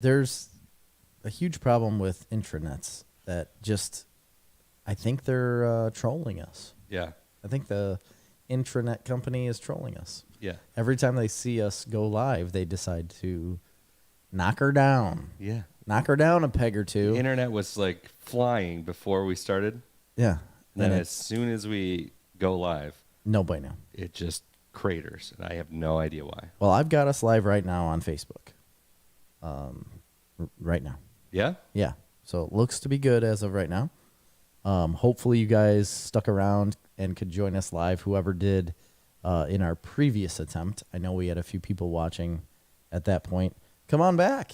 There's a huge problem with intranets that I think they're trolling us. Yeah. I think the intranet company is trolling us. Yeah. Every time they see us go live, they decide to knock her down. Yeah. Knock her down a peg or two. The internet was like flying before we started. Yeah. And then as soon as we go live, no bueno. It just craters. And I have no idea why. Well, I've got us live right now on Facebook. Right now. Yeah? Yeah. So it looks to be good as of right now. Hopefully you guys stuck around and could join us live. Whoever did in our previous attempt. I know we had a few people watching at that point. Come on back.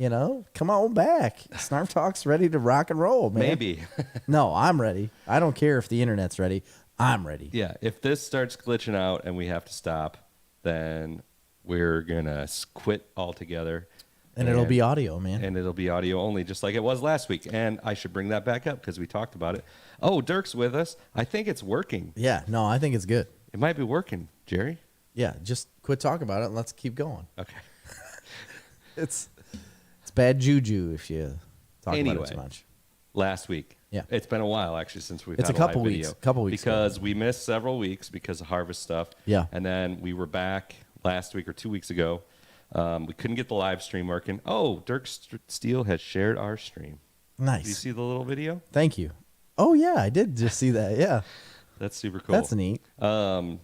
Come on back. Snarf Talk's ready to rock and roll, man. Maybe. No, I'm ready. I don't care if the internet's ready. I'm ready. Yeah. If this starts glitching out and we have to stop, then we're going to quit altogether. And it'll be audio, man. And it'll be audio only, just like it was last week. And I should bring that back up because we talked about it. Oh, Dirk's with us. I think it's working. Yeah, no, I think it's good. It might be working, Jerry. Yeah, just quit talking about it and let's keep going. Okay. It's bad juju if you talk about it too much. Last week. Yeah. It's been a while, actually, since we've had a couple live weeks. video. Couple weeks because we missed several weeks because of harvest stuff. Yeah. And then we were back last week or 2 weeks ago. We couldn't get the live stream working. Oh, Dirk Steele has shared our stream. Nice. Did you see the little video? Thank you. Oh, yeah, I did just see that. Yeah. That's super cool. That's neat. What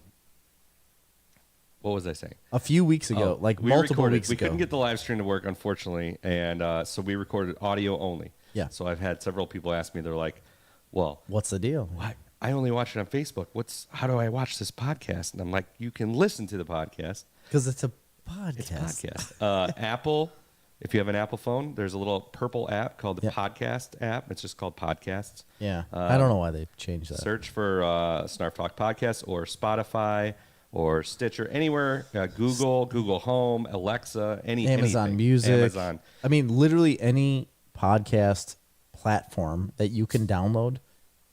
was I saying? A few weeks ago, multiple weeks ago. We couldn't get the live stream to work, unfortunately, and so we recorded audio only. Yeah. So I've had several people ask me, they're like, well, what's the deal? Why? I only watch it on Facebook. How do I watch this podcast? And I'm like, you can listen to the podcast. Because it's a podcast. It's a podcast. Apple, if you have an Apple phone, there's a little purple app called the Podcast app. It's just called Podcasts. Yeah. I don't know why they changed that. Search for Snarf Talk Podcast or Spotify or Stitcher, anywhere, Google Home, Alexa, Amazon anything. Music. Amazon. I mean, literally any podcast platform that you can download,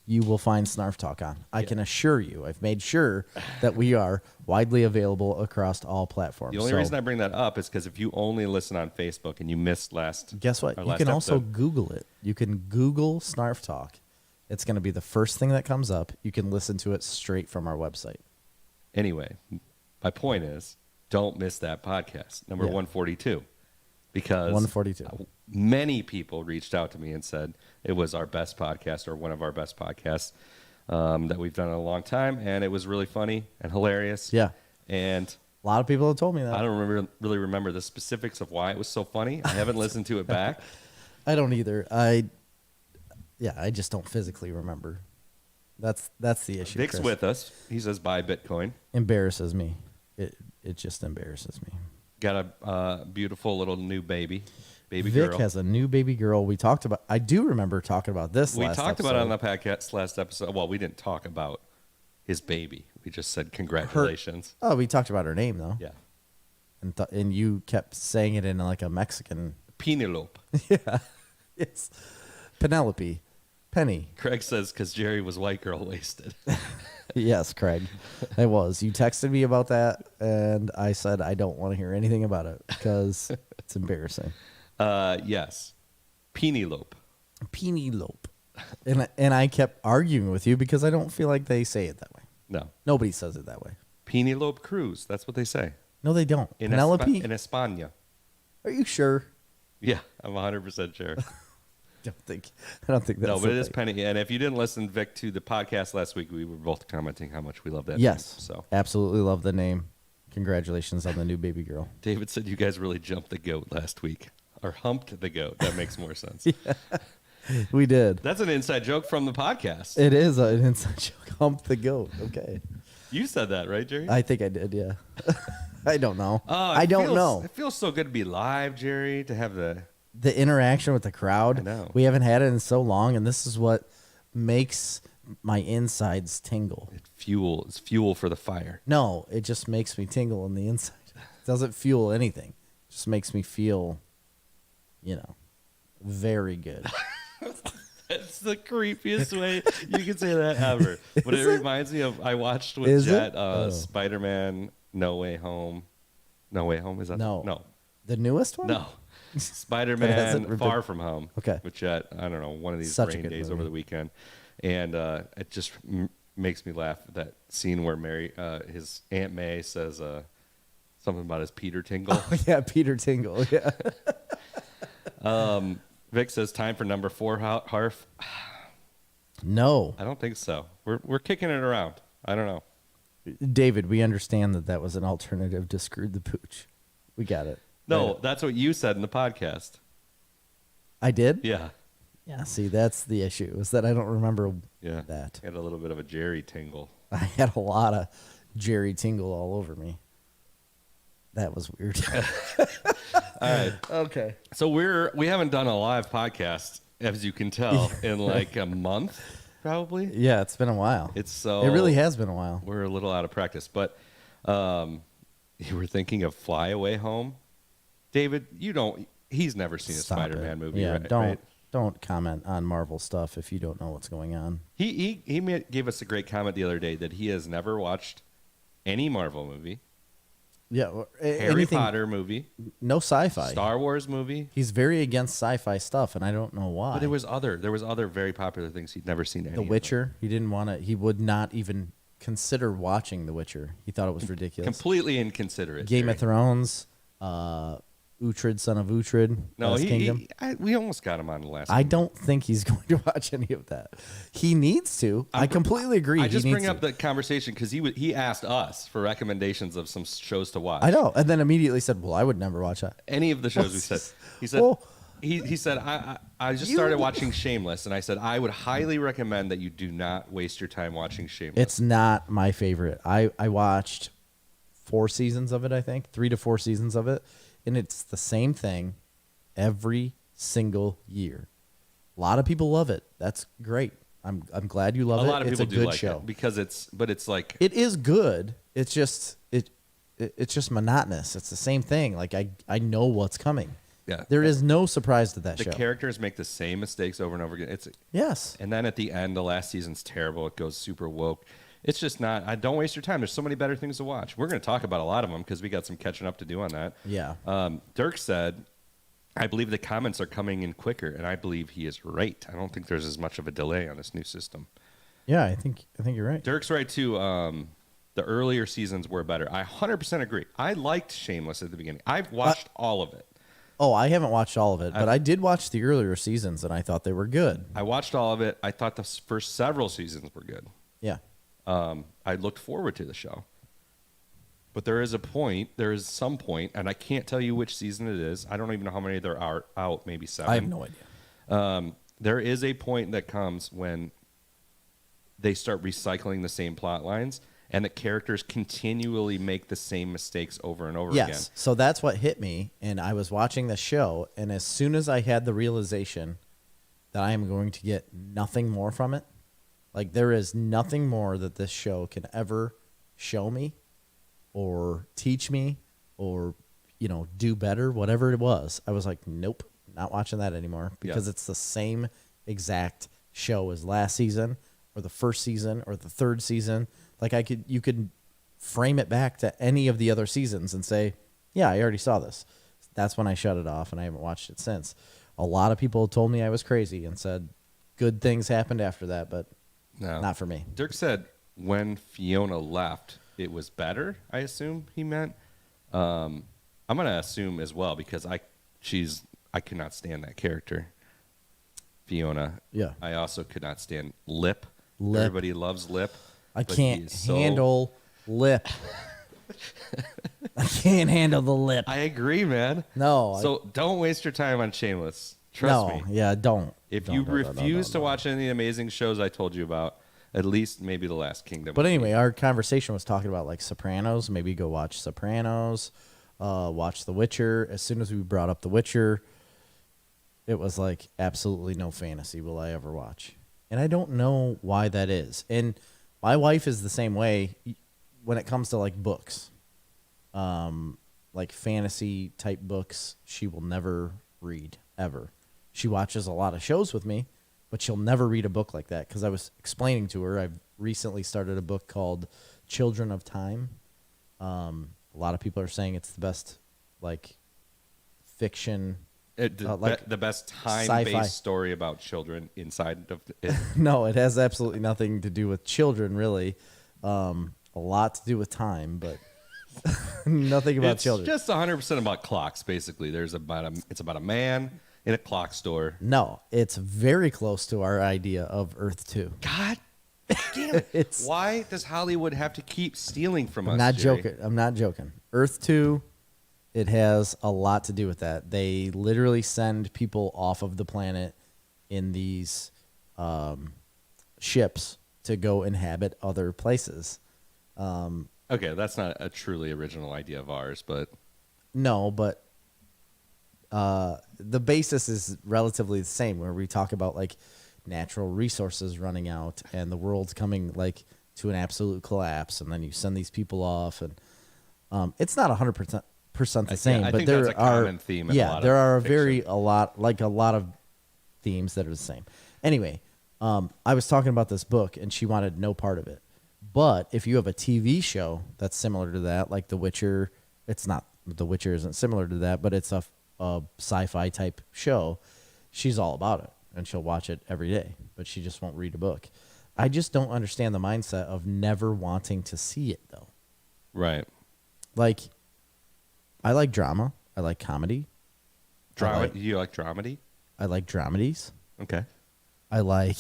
you will find Snarf Talk on. I can assure you, I've made sure that we are widely available across all platforms. The only reason I bring that up is because if you only listen on Facebook and you missed guess what? You can also Google it. You can Google Snarf Talk. It's going to be the first thing that comes up. You can listen to it straight from our website. Anyway, my point is, don't miss that podcast, number 142, because 142. Many people reached out to me and said it was our best podcast or one of our best podcasts that we've done in a long time, and it was really funny and hilarious. Yeah. And a lot of people have told me that. I don't really remember the specifics of why it was so funny. I haven't listened to it back. I don't either. I just don't physically remember. That's the issue. Vic's Chris. with us. He says buy Bitcoin. Embarrasses me. It just embarrasses me. Got a beautiful little new baby Vic girl. has a new baby girl. We talked about. I do remember talking about this. We last talked episode. about it on the podcast last episode. Well, we didn't talk about his baby. We just said congratulations. We talked about her name though. Yeah. And you kept saying it in like a Mexican. Penelope. Yeah. Yes. Penelope. Penny. Craig says because Jerry was white girl wasted. Yes, Craig. I was. You texted me about that, and I said I don't want to hear anything about it because it's embarrassing. Yes. Penelope. Penelope. And I kept arguing with you because I don't feel like they say it that way. No. Nobody says it that way. Penelope Cruz. That's what they say. No, they don't. In Penelope? in España. Are you sure? Yeah, I'm 100% sure. I don't think that's no, but it is Penny. And if you didn't listen, Vic, to the podcast last week, we were both commenting how much we love that. Yes. Name, so absolutely love the name. Congratulations on the new baby girl. David said you guys really jumped the goat last week. Or humped the goat. That makes more sense. Yeah, we did. That's an inside joke from the podcast. It is an inside joke. Hump the goat. Okay. You said that, right, Jerry? I think I did, yeah. I don't know. I don't know. It feels so good to be live, Jerry, to have the interaction with the crowd. I know. We haven't had it in so long, and this is what makes my insides tingle. It's fuel for the fire. No, it just makes me tingle on the inside. It doesn't fuel anything. It just makes me feel, very good. That's the creepiest way you can say that ever. But it reminds me of I watched with Jet Spider-Man No Way Home. No Way Home, is that? No. No. The newest one? No. That Spider-Man hasn't been- Far From Home. Okay. Which I don't know, one of these Such a rain good days movie. over the weekend, and it just makes me laugh. That scene where his Aunt May says something about his Peter Tingle. Oh, yeah, Peter Tingle. Yeah. Vic says time for number 4, Harf. No, I don't think so. We're kicking it around. I don't know. David, we understand that was an alternative to Screwed the Pooch. We got it. No, Right. that's what you said in the podcast. I did? Yeah. Yeah, see, that's the issue, is that I don't remember Yeah. that. Had a little bit of a Jerry tingle. I had a lot of Jerry Tingle all over me. That was weird. All right. Okay. So we haven't done a live podcast, as you can tell, in like a month, probably. Yeah, it's been a while. It's so It really has been a while. We're a little out of practice, but you were thinking of Fly Away Home, David. He's never seen a Stop Spider-Man it. movie. Yeah, right? don't comment on Marvel stuff if you don't know what's going on. He gave us a great comment the other day that he has never watched any Marvel movie, Yeah, Harry Potter movie, no sci-fi. Star Wars movie. He's very against sci-fi stuff, and I don't know why. But there was other very popular things he'd never seen. Any The of Witcher. He didn't want to. He would not even consider watching The Witcher. He thought it was ridiculous. Completely inconsiderate. Game Jerry. of Thrones. Uhtred, son of Uhtred. No, Last Kingdom. we almost got him on the last. I don't think he's going to watch any of that. He needs to. I completely agree. I just he bring needs up to. the conversation because he asked us for recommendations of some shows to watch. I know, and then immediately said, "Well, I would never watch that." Any of the shows we said. He said. Well, he said I just started watching Shameless, and I said I would highly recommend that you do not waste your time watching Shameless. it's not my favorite. I watched 4 seasons of it. I think 3 to 4 seasons of it, and it's the same thing every single year. A lot of people love it. That's great. I'm glad you love it. A lot of It's people a do good like show. it because it's like It is good. It's just it's just monotonous. It's the same thing. Like I know what's coming. yeah. There is no surprise to that The show. characters make the same mistakes over and over again. Yes. And then at the end, the last season's terrible. It goes super woke. It's just not. I don't waste your time. There's so many better things to watch. We're going to talk about a lot of them because we got some catching up to do on that. Yeah. Dirk said, "I believe the comments are coming in quicker," and I believe he is right. I don't think there's as much of a delay on this new system. Yeah, I think you're right. Dirk's right too. The earlier seasons were better. I 100% agree. I liked Shameless at the beginning. I've watched all of it. Oh, I haven't watched all of it, but I did watch the earlier seasons, and I thought they were good. I watched all of it. I thought the first several seasons were good. Yeah. I looked forward to the show. But there is some point, and I can't tell you which season it is. I don't even know how many there are out, maybe 7. I have no idea. There is a point that comes when they start recycling the same plot lines, and the characters continually make the same mistakes over and over again. Yes. So that's what hit me, and I was watching the show, and as soon as I had the realization that I am going to get nothing more from it, like there is nothing more that this show can ever show me or teach me or, do better, whatever it was, I was like, nope, not watching that anymore because it's the same exact show as last season or the first season or the third season. Like you could frame it back to any of the other seasons and say, yeah, I already saw this. That's when I shut it off, and I haven't watched it since. A lot of people told me I was crazy and said good things happened after that, but No. not for me. Dirk said when Fiona left, it was better, I assume he meant. I'm going to assume as well because I could not stand that character, Fiona. Yeah. I also could not stand Lip. Lip. Everybody loves Lip. I but can't he's so- handle lip. I can't handle the lip. I agree, man. No. So don't waste your time on Shameless. Trust me. Yeah, don't. If Don't, you don't, don't, refuse don't, to don't. watch any of the amazing shows I told you about, at least maybe The Last Kingdom. But anyway, our conversation was talking about like Sopranos. Maybe go watch Sopranos, watch The Witcher. As soon as we brought up The Witcher, it was like absolutely no fantasy will I ever watch. And I don't know why that is. And my wife is the same way when it comes to like books. Like fantasy type books, she will never read ever. She watches a lot of shows with me, but she'll never read a book like that because I was explaining to her I've recently started a book called Children of Time. A lot of people are saying it's the best like fiction like the best sci-fi. time-based story about children inside of it. No, it has absolutely nothing to do with children, really. A lot to do with time, but nothing about It's children. just 100% about clocks, basically. It's about a man in a clock store. No, it's very close to our idea of Earth 2. God damn it. Why does Hollywood have to keep stealing from us, Not Jerry? joking. I'm not joking. Earth 2, it has a lot to do with that. They literally send people off of the planet in these ships to go inhabit other places. Okay, that's not a truly original idea of ours, but No, but the basis is relatively the same, where we talk about like natural resources running out and the world's coming like to an absolute collapse, and then you send these people off, and it's not 100% the same, I but think there that's a are common theme in a lot there of are fiction. a lot of themes that are the same. Anyway, I was talking about this book, and she wanted no part of it. But if you have a TV show that's similar to that, like The Witcher, it's not, The Witcher isn't similar to that, but it's a sci-fi type show. She's all about it, and she'll watch it every day, but she just won't read a book. I just don't understand the mindset of never wanting to see it, though. right. Like, I like drama. I like comedy. You like dramedy? I like dramedies. Okay. I like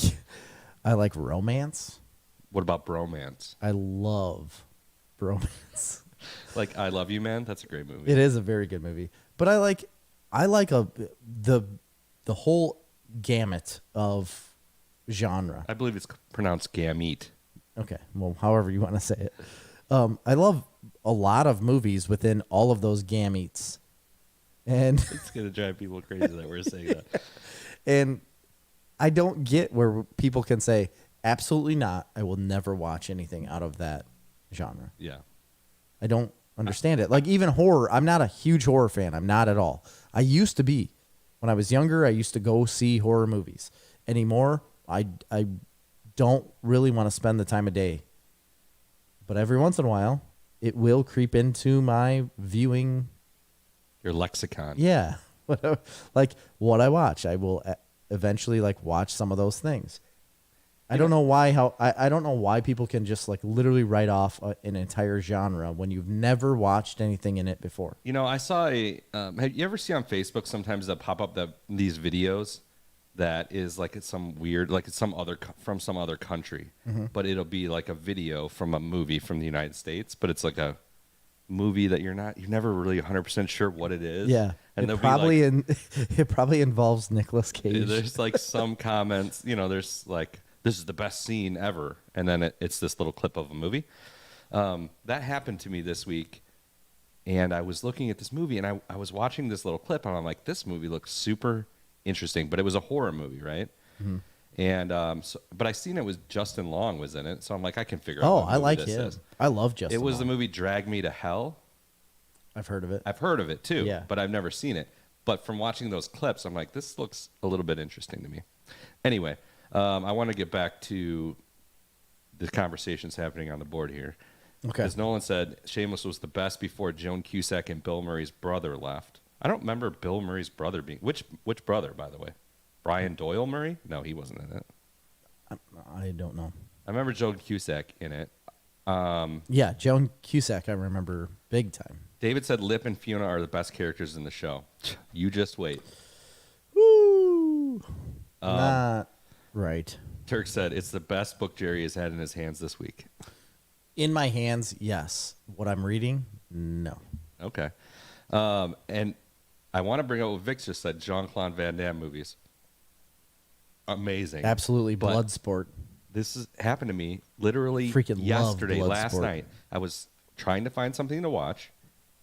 romance. What about bromance? I love bromance. Like I Love You, Man? That's a great movie. It is a very good movie. But I like the whole gamut of genre. I believe it's pronounced gamete. Okay, well, however you want to say it. I love a lot of movies within all of those gametes, and It's going to drive people crazy that we're saying that. and I don't get where people can say absolutely not. I will never watch anything out of that genre. Yeah. I don't understand it. Like even horror, I'm not a huge horror fan. I'm not at all. I used to be. When I was younger, I used to go see horror movies. Anymore, I don't really want to spend the time of day. But every once in a while, it will creep into my viewing. Your lexicon. Yeah. Like what I watch, I will eventually like watch some of those things. I don't know why I don't know why people can just like literally write off an entire genre when you've never watched anything in it before. You know, I saw have you ever see on Facebook sometimes that pop up these videos that is like it's some weird, like it's from some other country, but it'll be like a video from a movie from the United States, but it's like a movie that you're never really 100% sure what it is. Yeah, and it probably it probably involves Nicolas Cage. there's like some comments, there's like, this is the best scene ever, and then it's this little clip of a movie. That happened to me this week, and I was looking at this movie, and I was watching this little clip, and I'm like, this movie looks super interesting, but it was a horror movie, right? Mm-hmm. And but I seen it was Justin Long was in it, so I'm like, I can figure out. Oh, what I movie like this him. is. I love Justin. It was Long. the movie Drag Me to Hell. I've heard of it. I've heard of it too, Yeah. but I've never seen it. But from watching those clips, I'm like, this looks a little bit interesting to me. Anyway, I want to get back to the conversations happening on the board here. Okay. As Nolan said, Shameless was the best before Joan Cusack and Bill Murray's brother left. I don't remember Bill Murray's brother being... Which brother, by the way? Brian Doyle Murray? No, he wasn't in it. I don't know. I remember Joan Cusack in it. Yeah, Joan Cusack, I remember big time. David said Lip and Fiona are the best characters in the show. You just wait. Woo! Not right. Turk said it's the best book Jerry has had in his hands this week. In my hands, yes. What I'm reading, no. Okay. And I want to bring up what Vic just said, Jean-Claude Van Damme movies. Amazing. Absolutely, But Bloodsport. This has happened to me literally Freaking love yesterday, last Bloodsport. night. I was trying to find something to watch.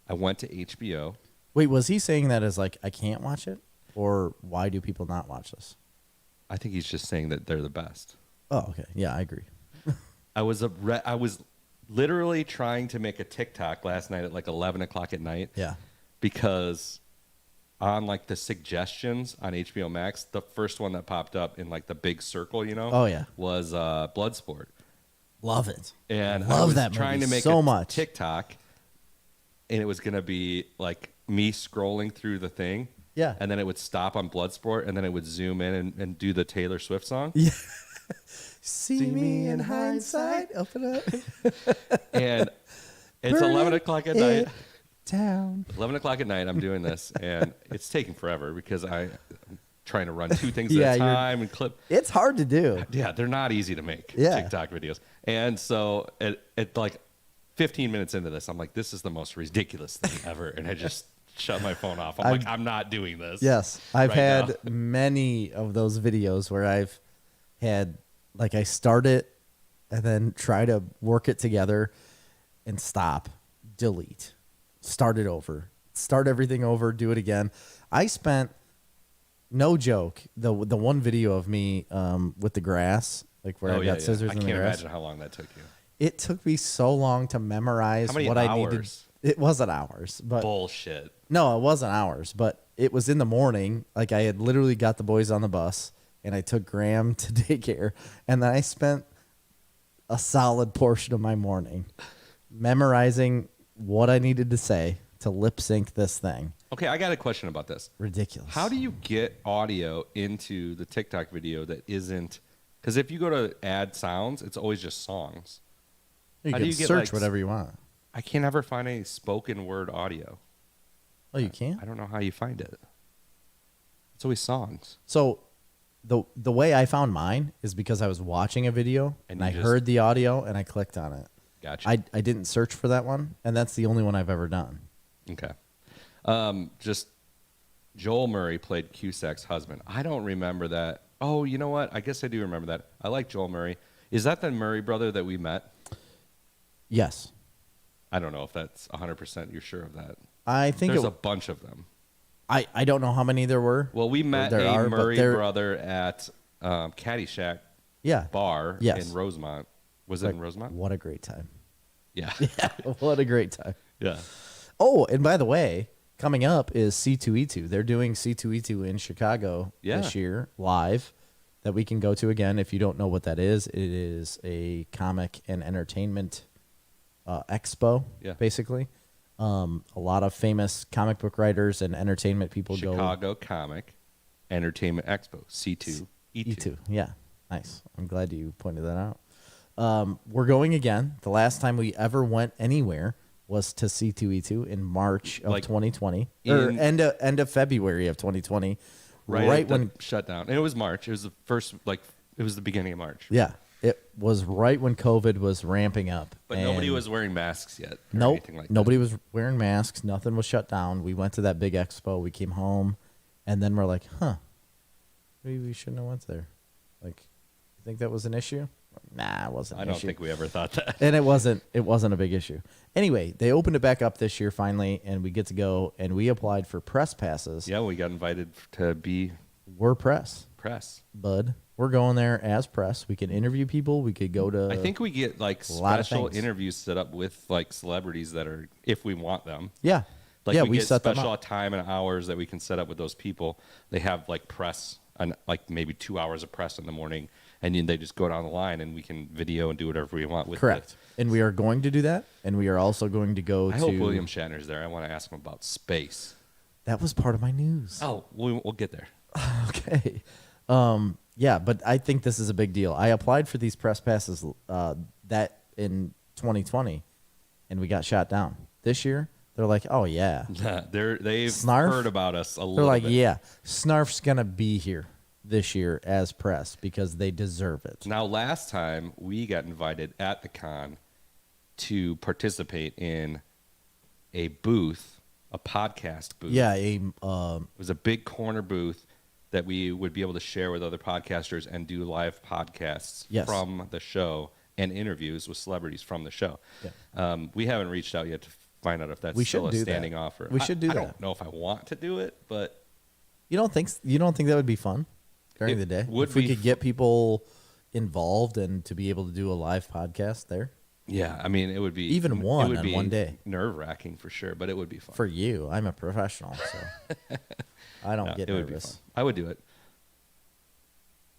I went to HBO. Wait, was he saying that as like I can't watch it, or why do people not watch this? I think he's just saying that they're the best. Oh, okay. Yeah, I agree. I was literally trying to make a TikTok last night at like 11 o'clock at night. Yeah. Because on like the suggestions on HBO Max, the first one that popped up in like the big circle, Oh, yeah. was Bloodsport. Love it. And I Love was that trying movie to make so a much. TikTok, and it was going to be like me scrolling through the thing, Yeah. And then it would stop on Bloodsport, and then it would zoom in and do the Taylor Swift song. Yeah. See me in hindsight. Open up. And it's 11 o'clock at night. Down. 11 o'clock at night, I'm doing this, and it's taking forever because I'm trying to run 2 things Yeah, at a time and clip. It's hard to do. Yeah, they're not easy to make, Yeah. TikTok videos. And so at like 15 minutes into this, I'm like, this is the most ridiculous thing ever. And I just shut my phone off. I'm not doing this. Yes. I've right had now. many of those videos where I've had, like, I start it and then try to work it together and stop, delete, start it over, start everything over, do it again. I spent, no joke, the one video of me with the grass, like where I got scissors in the grass. I can't imagine how long that took you. It took me so long to memorize How many what hours? I needed. It wasn't hours, but Bullshit. no, it wasn't hours, but it was in the morning. Like I had literally got the boys on the bus and I took Graham to daycare, and then I spent a solid portion of my morning memorizing what I needed to say to lip sync this thing. Okay, I got a question about this. Ridiculous. How do you get audio into the TikTok video that isn't? Because if you go to add sounds, it's always just songs. You How can do you get, search like, whatever you want. I can't ever find any spoken word audio. Oh, you can't? I don't know how you find it. It's always songs. So the way I found mine is because I was watching a video And and I you just- heard the audio and I clicked on it. Gotcha. I didn't search for that one, and that's the only one I've ever done. Okay. Just Joel Murray played Cusack's husband. I don't remember that. Oh, you know what? I guess I do remember that. I like Joel Murray. Is that the Murray brother that we met? Yes. I don't know if that's 100% you're sure of that. I think There's a bunch of them. I don't know how many there were. Well, we met there a are, but Murray there- brother at Caddyshack Yeah. bar Yes. in Rosemont. Was it in Rosemont? What a great time. Yeah. What a great time. Yeah. Oh, and by the way, coming up is C2E2. They're doing C2E2 in Chicago Yeah. this year, live, that we can go to again. If you don't know what that is, it is a comic and entertainment expo, Yeah. basically. A lot of famous comic book writers and entertainment people go. Chicago Comic Entertainment Expo, C2E2. E2. Yeah, nice. I'm glad you pointed that out. We're going again. The last time we ever went anywhere was to C2E2 in March of Like 2020, or end of February of 2020, right when shut down. And it was March. It was the first, it was the beginning of March. yeah, it was right when COVID was ramping up. But nobody was wearing masks yet. Or Nope, anything like nobody was wearing masks. Nothing was shut down. We went to that big expo. We came home, and then we're like, maybe we shouldn't have went there. Like, you think that was an issue? Nah, it wasn't. I an don't issue. think we ever thought that. And it wasn't a big issue. Anyway, they opened it back up this year finally, and we get to go, and we applied for press passes. Yeah, we got invited to be We're press, bud. We're going there as press. We can interview people. We could go to. I think we get like lot of special things. interviews set up with like celebrities that are, if we want them. Yeah. Like yeah, we get set them special up. time and hours that we can set up with those people. They have like press, and like maybe 2 hours of press in the morning, and then they just go down the line, and we can video and do whatever we want with Correct. it. And we are going to do that, and we are also going to go I to. hope William Shatner's there. I want to ask him about space. That was part of my news. Oh, we'll get there. Okay. Yeah, but I think this is a big deal. I applied for these press passes that in 2020, and we got shot down. This year, they're like, oh, yeah. They've Snarf? heard about us a little They're like, bit. yeah, Snarf's going to be here this year as press because they deserve it. Now, last time we got invited at the con to participate in a booth, a podcast booth. Yeah, It was a big corner booth that we would be able to share with other podcasters and do live podcasts Yes. from the show and interviews with celebrities from the show. Yeah. We haven't reached out yet to find out if that's We still should a do standing that. offer. We should do I that. don't know if I want to do it, but you don't think that would be fun during It the day? would if we be could get people involved and to be able to do a live podcast there yeah, I mean, it would be Even one it would on be one day. nerve-wracking for sure, but it would be fun. for you. I'm a professional, so I don't No, get it would be nervous. fun. I would do it.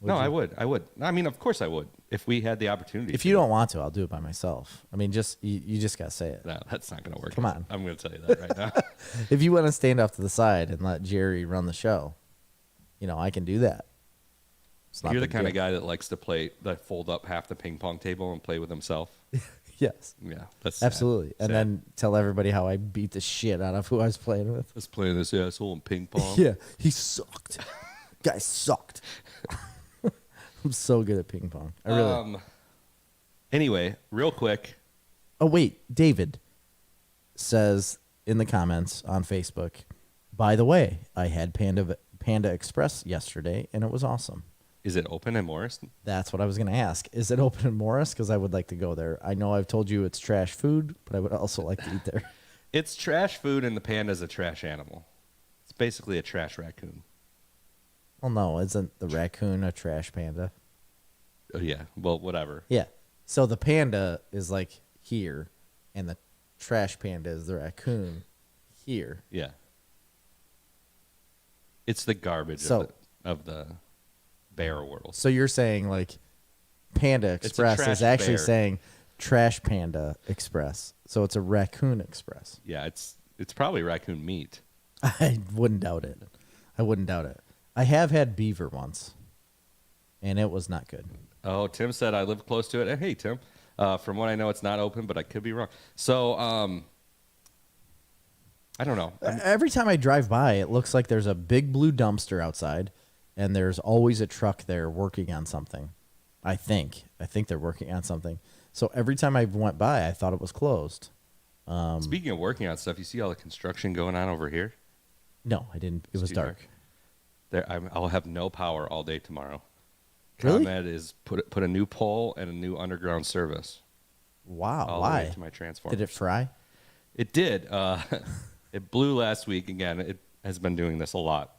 Would No, you? I would. I would. I mean, of course I would. If we had the opportunity. If you don't want to, I'll do it by myself. I mean, just you just gotta say it. No, that's not going to work. Come on. I'm going to tell you that right now. If you want to stand off to the side and let Jerry run the show, I can do that. It's not You're the big kind of deal. guy that likes to fold up half the ping pong table and play with himself. Yes, Yeah, that's sad. absolutely. And Sad. then tell everybody how I beat the shit out of who I was playing with. Let's play this asshole in ping pong. Yeah, he sucked. Guy sucked. I'm so good at ping pong. I really. Anyway, real quick. Oh wait, David says in the comments on Facebook. By the way, I had Panda Express yesterday, and it was awesome. Is it open in Morris? That's what I was going to ask. Is it open in Morris? Because I would like to go there. I know I've told you it's trash food, but I would also like to eat there. It's trash food, and the panda's a trash animal. It's basically a trash raccoon. Well, no, isn't the raccoon a trash panda? Oh, yeah. Well, whatever. Yeah. So the panda is like here, and the trash panda is the raccoon here. Yeah. It's the garbage of the bear world. So you're saying like Panda Express trash is actually bear. saying Trash Panda Express. So it's a raccoon express. Yeah, it's probably raccoon meat. I wouldn't doubt it. I wouldn't doubt it. I have had beaver once, and it was not good. Oh, Tim said I live close to it. Hey, Tim. From what I know, it's not open, but I could be wrong. So, I don't know. Every time I drive by, it looks like there's a big blue dumpster outside, and there's always a truck there working on something. I think they're working on something. So every time I went by, I thought it was closed. Speaking of working on stuff, you see all the construction going on over here? No, I didn't. It was too dark. I'll have no power all day tomorrow. Really? ComEd is put a new pole and a new underground service. Wow. All the way Why? to my transformer. Did it fry? It did. It blew last week. Again, it has been doing this a lot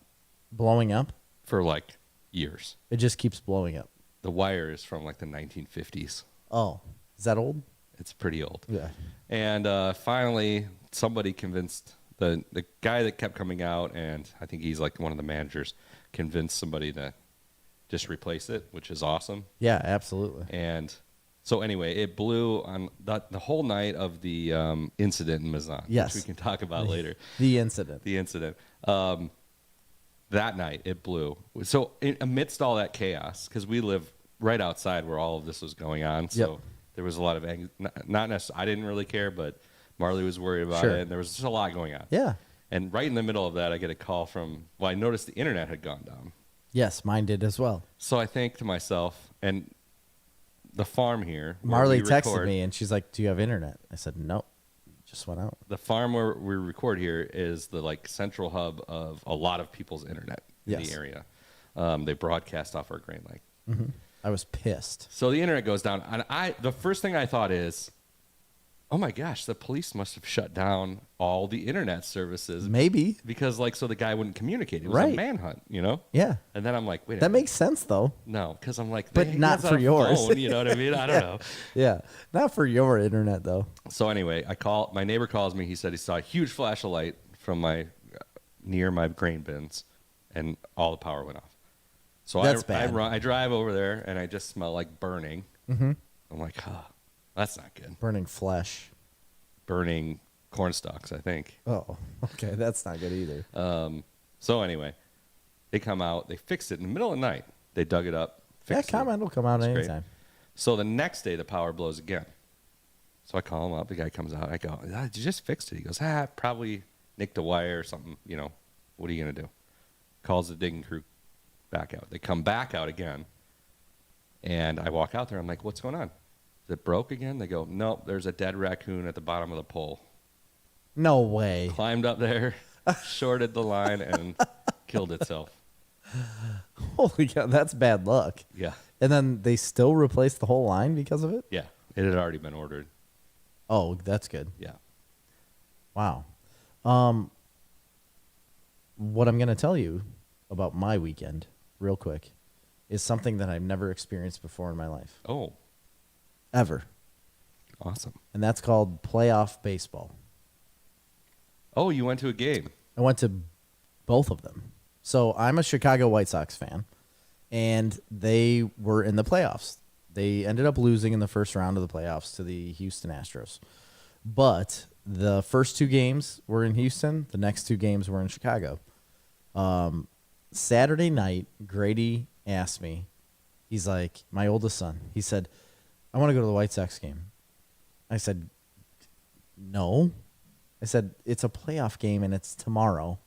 Blowing up? for like years. It just keeps blowing up. The wire is from like the 1950s. Oh, is that old? It's pretty old. Yeah. And finally, somebody convinced the guy that kept coming out, and I think he's like one of the managers, convinced somebody to just replace it, which is awesome. Yeah, absolutely. And so anyway, it blew on the whole night of the incident in Mazan, Yes. which we can talk about later. The incident. The incident. That night, it blew. So amidst all that chaos, because we live right outside where all of this was going on, so Yep. there was a lot of not necessarily. I didn't really care, but Marley was worried about Sure. it, and there was just a lot going on. Yeah. And right in the middle of that, I get a call from. Well, I noticed the internet had gone down. Yes, mine did as well. So I think to myself, and the farm here. where Marley we texted record- me and she's like, "Do you have internet?" I said, "Nope, just went out." The farm where we record here is the like central hub of a lot of people's internet in Yes. the area. They broadcast off our Grain Lake. I was pissed. So the internet goes down, and the first thing I thought is, oh my gosh, the police must have shut down all the internet services Maybe. because like so the guy wouldn't communicate. It was Right. a manhunt, you know. Yeah. And then I'm like, wait, a That minute. makes sense though. No, because I'm like, But he not has a for yours. phone, you know what I mean? I don't know. Yeah. Not for your internet though. So anyway, my neighbor calls me. He said he saw a huge flash of light from near my grain bins, and all the power went off. So That's bad. I drive over there, and I just smell like burning. Mm-hmm. I'm like, that's not good. Burning flesh. Burning corn stalks, I think. Oh, okay. That's not good either. So anyway, they come out. They fixed it in the middle of the night. They dug it up. That Fixed it. comment will come out It's great. anytime. So the next day, the power blows again. So I call him up. The guy comes out. I go, you just fixed it. He goes, probably nicked a wire or something. You know, what are you going to do? Calls the digging crew back out. They come back out again. And I walk out there. I'm like, what's going on? Is it broke again? They go, nope, there's a dead raccoon at the bottom of the pole. No way. Climbed up there, shorted the line, and killed itself. Holy cow, that's bad luck. Yeah. And then they still replaced the whole line because of it? Yeah. It had already been ordered. Oh, that's good. Yeah. Wow. What I'm going to tell you about my weekend, real quick, is something that I've never experienced before in my life. Oh, Ever. awesome. And that's called playoff baseball. Oh, you went to a game. I went to both of them. So I'm a Chicago White Sox fan, and they were in the playoffs. They ended up losing in the first round of the playoffs to the Houston Astros. But the first 2 games were in Houston. The next 2 games were in Chicago. Saturday night, Grady asked me, he's like, my oldest son, he said, I want to go to the White Sox game. I said, no. I said, it's a playoff game and it's tomorrow.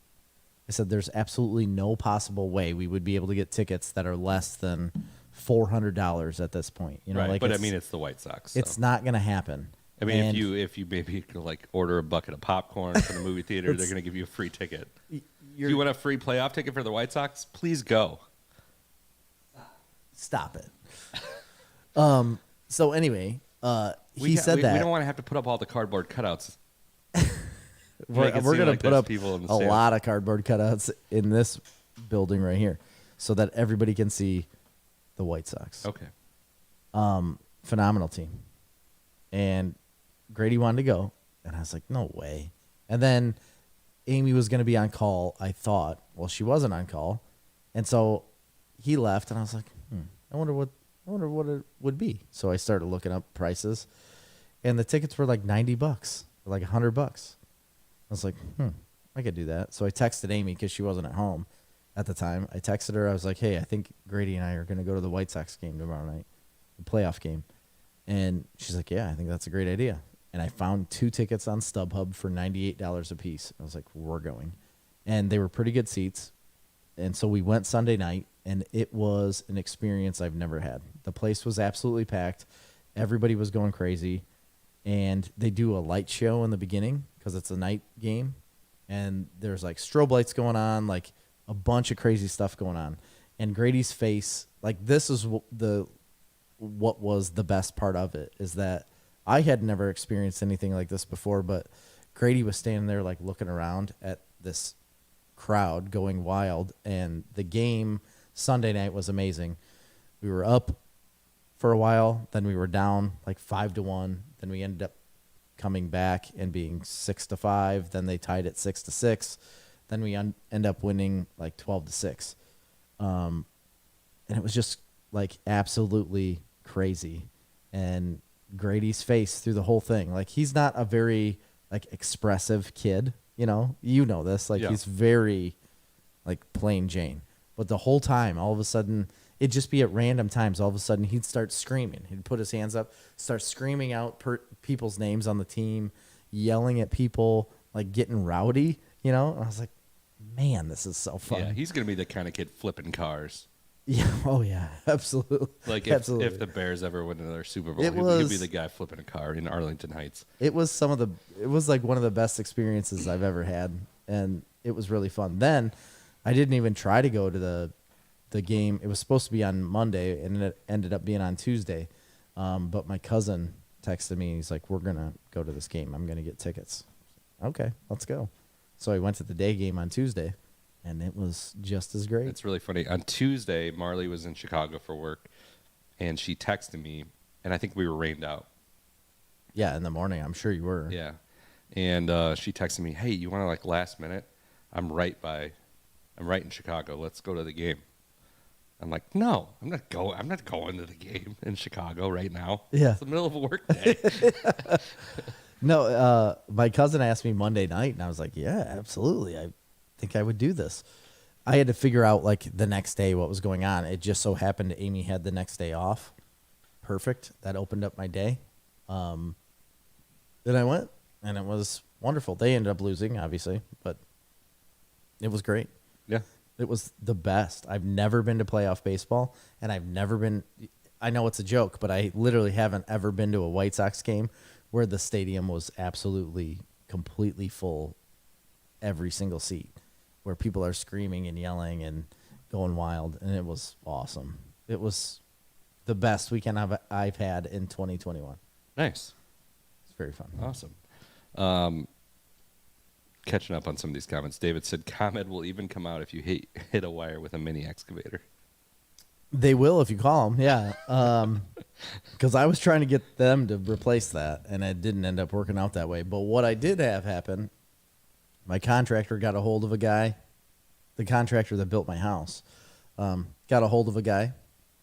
I said, there's absolutely no possible way we would be able to get tickets that are less than $400 at this point. You know, right, like but I mean, it's the White Sox. So. It's not going to happen. I mean, if you maybe like order a bucket of popcorn from the movie theater, they're going to give you a free ticket. If you want a free playoff ticket for the White Sox, please go. Stop it. So anyway, he said that we don't want to have to put up all the cardboard cutouts. we're going to put up a stand. lot of cardboard cutouts in this building right here so that everybody can see the White Sox. Okay. Phenomenal team. And Grady wanted to go, and I was like, no way. And then Amy was going to be on call, I thought. Well, she wasn't on call. And so he left, and I was like, I wonder what it would be. So I started looking up prices, and the tickets were like $90, like $100. I was like, I could do that. So I texted Amy because she wasn't at home at the time. I texted her. I was like, hey, I think Grady and I are going to go to the White Sox game tomorrow night, the playoff game. And she's like, yeah, I think that's a great idea. And I found 2 tickets on StubHub for $98 a piece. I was like, we're going. And they were pretty good seats. And so we went Sunday night, and it was an experience I've never had. The place was absolutely packed. Everybody was going crazy. And they do a light show in the beginning because it's a night game. And there's like strobe lights going on, like a bunch of crazy stuff going on. And Grady's face, like this is what was the best part of it, is that I had never experienced anything like this before, but Grady was standing there like looking around at this crowd going wild. And the game Sunday night was amazing. We were up for a while, then we were down like 5-1, then we ended up coming back and being 6-5, then they tied it 6-6, then we end up winning like 12-6. And it was just like absolutely crazy. And Grady's face through the whole thing, like he's not a very like expressive kid, you know this, like he's very like plain Jane, but the whole time, all of a sudden, it'd just be at random times, all of a sudden he'd start screaming. He'd put his hands up, start screaming out people's names on the team, yelling at people, like getting rowdy, And I was like, man, this is so fun. Yeah, he's gonna be the kind of kid flipping cars. Yeah. Oh, yeah. Absolutely. Like absolutely. If the Bears ever win another Super Bowl, he'd be the guy flipping a car in Arlington Heights. It was like one of the best experiences I've ever had, and it was really fun. Then I didn't even try to go to the game. It was supposed to be on Monday, and it ended up being on Tuesday. But my cousin texted me. He's like, we're going to go to this game. I'm going to get tickets. Okay, let's go. So I went to the day game on Tuesday. And it was just as great. It's really funny. On Tuesday, Marley was in Chicago for work, and she texted me, and I think we were rained out. Yeah, in the morning. I'm sure you were. Yeah. And she texted me, hey, you want to, like, last minute? I'm right in Chicago. Let's go to the game. I'm like, no, I'm not going to the game in Chicago right now. Yeah. It's the middle of a work day. No, my cousin asked me Monday night, and I was like, yeah, absolutely. I think I would do this. I had to figure out like the next day what was going on. It just so happened Amy had the next day off. Perfect. That opened up my day. Then I went, and it was wonderful. They ended up losing, obviously, but it was great. Yeah. It was the best. I've never been to playoff baseball, and I know it's a joke, but I literally haven't ever been to a White Sox game where the stadium was absolutely, completely full, every single seat, where people are screaming and yelling and going wild, and it was awesome. It was the best weekend I've had in 2021. Nice. It's very fun. Awesome. Catching up on some of these comments. David said, ComEd will even come out if you hit a wire with a mini excavator. They will if you call them, yeah. Because I was trying to get them to replace that, and it didn't end up working out that way. But what I did have happen, my contractor got a hold of a guy, the contractor that built my house, Got a hold of a guy.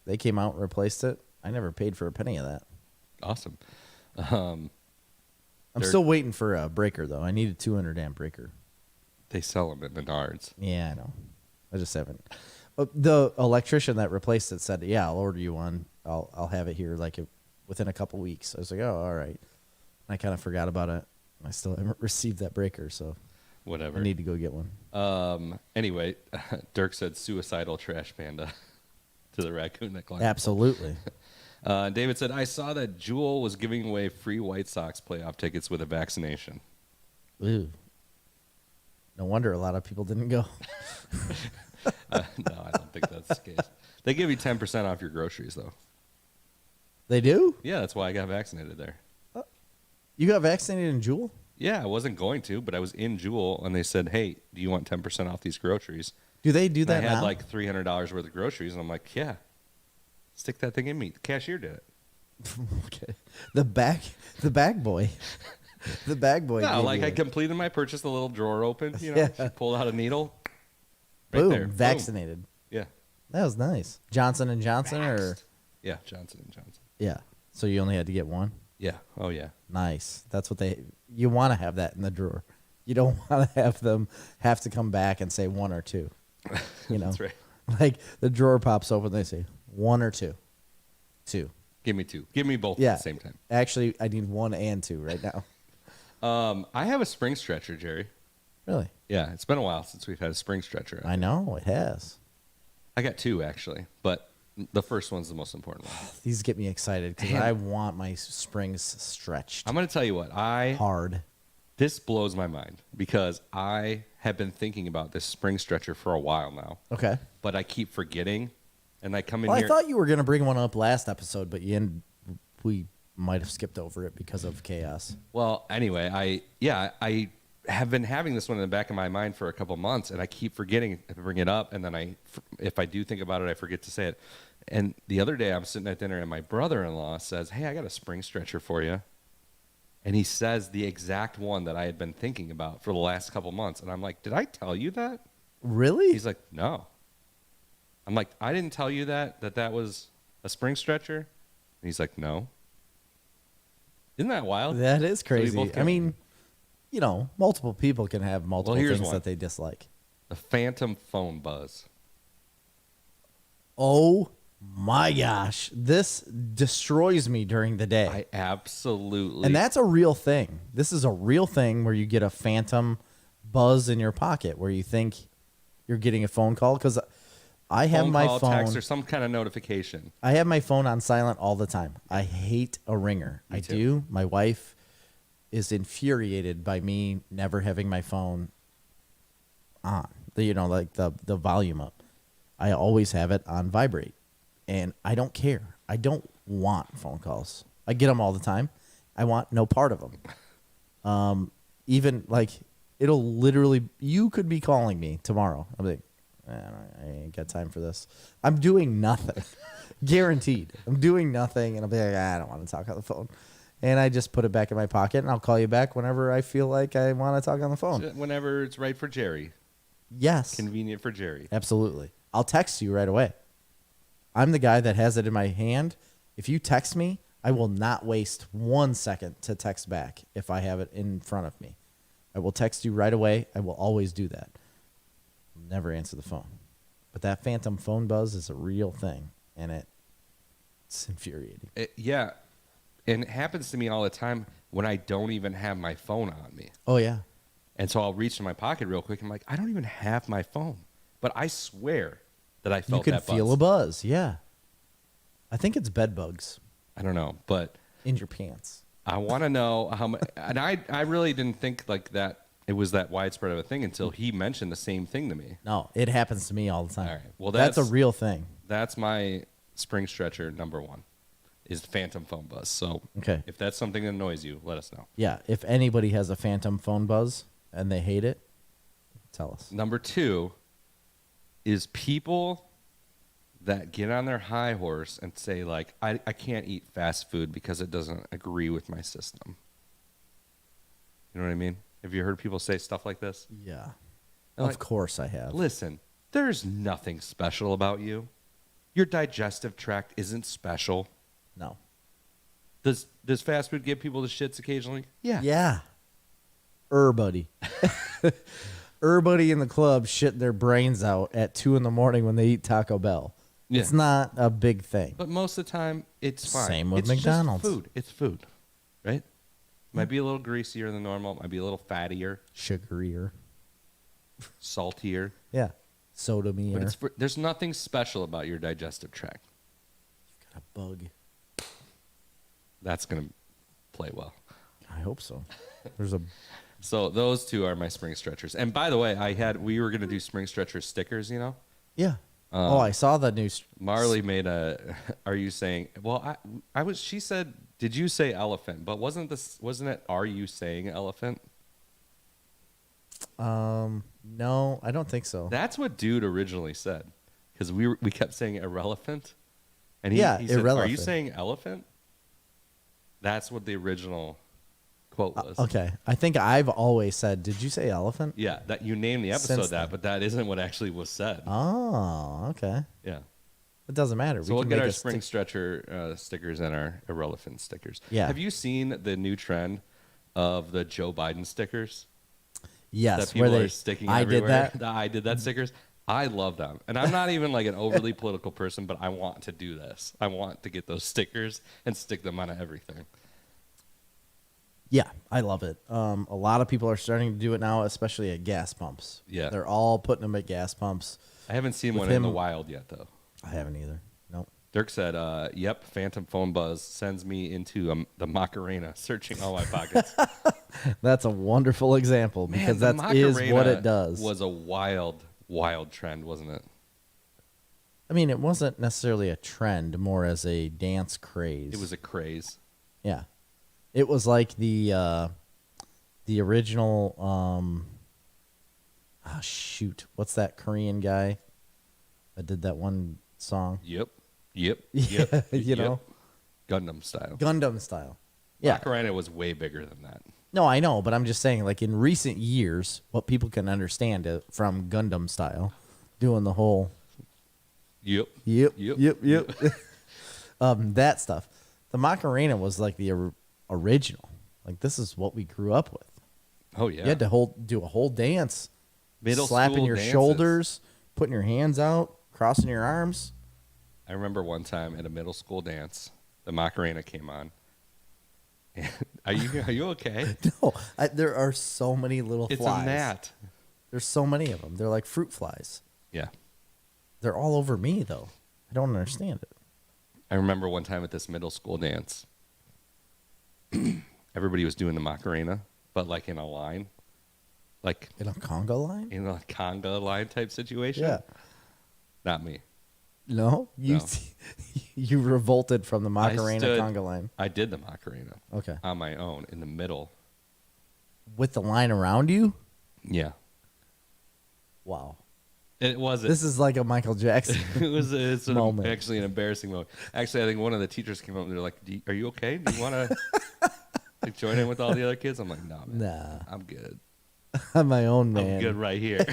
They came out and replaced it. I never paid for a penny of that. Awesome. I'm still waiting for a breaker, though. I need a 200 amp breaker. They sell them at Menards. Yeah, I know. I just haven't. The electrician that replaced it said, "Yeah, I'll order you one. I'll have it here within a couple weeks." I was like, "Oh, all right." I kind of forgot about it. I still haven't received that breaker, so Whatever. I need to go get one. Anyway, Dirk said suicidal trash panda to the raccoon that climbed. Absolutely. David said, I saw that Jewel was giving away free White Sox playoff tickets with a vaccination. Ooh. No wonder a lot of people didn't go. No, I don't think that's the case. They give you 10% off your groceries, though. They do? Yeah, that's why I got vaccinated there. You got vaccinated in Jewel? Yeah, I wasn't going to, but I was in Jewel, and they said, hey, do you want 10% off these groceries? Do they do that I had now? like $300 worth of groceries, and I'm like, yeah, stick that thing in me. The cashier did it. Okay. The bag boy. The bag boy. No, gave like you I it. completed my purchase, the little drawer opened, you know, Yeah. she pulled out a needle. Right Boom, there. Boom. vaccinated. Yeah. That was nice. Johnson and Johnson, or Yeah, Johnson & Johnson. yeah. So you only had to get one. Yeah. Oh, yeah. Nice. That's what you want to have that in the drawer. You don't want to have them have to come back and say one or two. You know, That's right. like the drawer pops open, they say one or two. Two. Give me two. Give me both Yeah. at the same time. Actually, I need one and two right now. I have a spring stretcher, Jerry. Really? Yeah, it's been a while since we've had a spring stretcher. I know it has. I got two, actually, but the first one's the most important one. These get me excited because Man. I want my springs stretched I'm going to tell you what. hard. This blows my mind because I have been thinking about this spring stretcher for a while now, Okay. but I keep forgetting, and I come in Well, here. I thought you were going to bring one up last episode, but we might have skipped over it because of chaos. Well, anyway, I have been having this one in the back of my mind for a couple months, and I keep forgetting to bring it up, and then if I do think about it, I forget to say it. And the other day, I'm sitting at dinner, and my brother-in-law says, hey, I got a spring stretcher for you. And he says the exact one that I had been thinking about for the last couple months. And I'm like, did I tell you that? Really? He's like, no. I'm like, I didn't tell you that was a spring stretcher? And he's like, no. Isn't that wild? That is So we crazy. both I get- mean, you know, multiple people can have multiple here's things one. that they dislike. The phantom phone buzz. Oh my gosh. This destroys me during the day. I absolutely. And that's a real thing. This is a real thing where you get a phantom buzz in your pocket where you think you're getting a phone call. Because I have phone my call, phone. text, or some kind of notification. I have my phone on silent all the time. I hate a ringer. Me I too. do. My wife is infuriated by me never having my phone on. Like the volume up. I always have it on vibrate. And I don't care. I don't want phone calls. I get them all the time. I want no part of them. Even like it'll literally, you could be calling me tomorrow. I'm like, I ain't got time for this. I'm doing nothing. Guaranteed. I'm doing nothing. And I'll be like, I don't want to talk on the phone. And I just put it back in my pocket and I'll call you back whenever I feel like I want to talk on the phone. Whenever it's right for Jerry. Yes. Convenient for Jerry. Absolutely. I'll text you right away. I'm the guy that has it in my hand. If you text me, I will not waste 1 second to text back if I have it in front of me. I will text you right away. I will always do that. Never answer the phone. But that phantom phone buzz is a real thing, and it's infuriating. Yeah. And it happens to me all the time when I don't even have my phone on me. Oh, yeah. And so I'll reach in my pocket real quick. I'm like, I don't even have my phone. But I swear that I felt You can that buzz. feel a buzz, yeah. I think it's bed bugs I don't know. But in your pants. I want to know how much. And I really didn't think like that. It was that widespread of a thing until he mentioned the same thing to me. No, it happens to me all the time. All right. Well, that's a real thing. That's my spring stretcher number one, is the phantom phone buzz. So Okay. if that's something that annoys you, let us know. Yeah, if anybody has a phantom phone buzz and they hate it, tell us. Number two is people that get on their high horse and say, like, I can't eat fast food because it doesn't agree with my system. You know what I mean? Have you heard people say stuff like this? Yeah. Like, Of course I have. listen, There's nothing special about you. Your digestive tract isn't special. No. Does fast food give people the shits occasionally? Yeah. Yeah. Everybody. Everybody in the club shitting their brains out at 2 a.m. when they eat Taco Bell. Yeah. It's not a big thing. But most of the time, it's fine. Same with it's McDonald's. Just food. It's food, right? Might be a little greasier than normal. Might be a little fattier, Sugarier. saltier. Yeah. Sodomier. But there's nothing special about your digestive tract. Got a bug. That's gonna play well. I hope so. There's a So those two are my spring stretchers. And by the way, we were gonna do spring stretcher stickers. You know, yeah. I saw the new. Marley made a. Are you saying? Well, I was. She said, "Did you say elephant?" But wasn't it? Are you saying elephant? No, I don't think so. That's what dude originally said, because we kept saying irrelevant, and he said, irrelevant. "Are you saying elephant?" That's what the original quote was. Okay, I think I've always said. Did you say elephant? Yeah, that you named the episode Since that, then. but that isn't what actually was said. Oh, okay. Yeah. It doesn't matter. So we'll can get make our a spring stretcher stickers and our irrelevant stickers. Yeah. Have you seen the new trend of the Joe Biden stickers? Yes, That people where they are sticking I everywhere. did that. The I did that stickers. I love them. And I'm not even like an overly political person, but I want to do this. I want to get those stickers and stick them on everything. Yeah, I love it. A lot of people are starting to do it now, especially at gas pumps. Yeah. They're all putting them at gas pumps. I haven't seen With one in the him- wild yet, though. I haven't either. Nope. Dirk said, yep, phantom phone buzz sends me into the Macarena, searching all my pockets. That's a wonderful example because Man, that the is Macarena what it does. Was a wild, wild trend, wasn't it? I mean, it wasn't necessarily a trend, more as a dance craze. It was a craze. Yeah. It was like the original what's that Korean guy that did that one song? Yep. You Yep. know, Gundam style. Gundam style. Yeah. Macarena was way bigger than that. No, I know, but I'm just saying, like in recent years, what people can understand it from Gundam style, doing the whole Yep. yep. That stuff. The Macarena was like the original. Like this is what we grew up with. Oh yeah. You had to do a whole dance, Middle slapping school your dances. shoulders, putting your hands out, crossing your arms. I remember one time at a middle school dance, the Macarena came on. Are you okay? No, there are so many little It's flies. a gnat. There's so many of them. They're like fruit flies. Yeah. They're all over me though. I don't understand it. I remember one time at this middle school dance, everybody was doing the Macarena, but like in a line, like In a conga line? in a conga line type situation. Yeah. Not me. No, you No. you revolted from the Macarena stood- conga line. I did the Macarena Okay. on my own in the middle. With the line around you? Yeah. Wow. It wasn't. This is like a Michael Jackson. It's moment. actually an embarrassing moment. Actually, I think one of the teachers came up and they're like, "Are you okay? Do you want to like join in with all the other kids?" I'm like, "No, man. Nah. I'm good. I'm my own man. I'm good right here."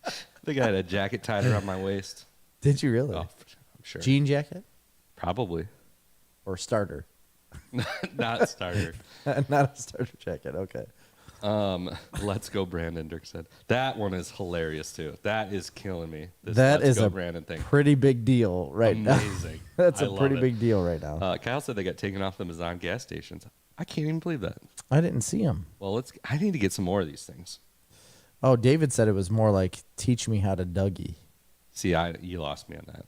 I think I had a jacket tied around my waist. Did you really? Oh, I'm sure. Jean jacket Probably. or starter? Not starter. Not a starter jacket. Okay. Let's go, Brandon. Dirk said that one is hilarious too. That is killing me. This That Let's is go, a Brandon thing. pretty big deal right now. Amazing. That's I a love pretty it. big deal right now. Kyle said they got taken off the Mazan gas stations. I can't even believe that. I didn't see him. Well, I need to get some more of these things. Oh, David said it was more like teach me how to Dougie. See, you lost me on that.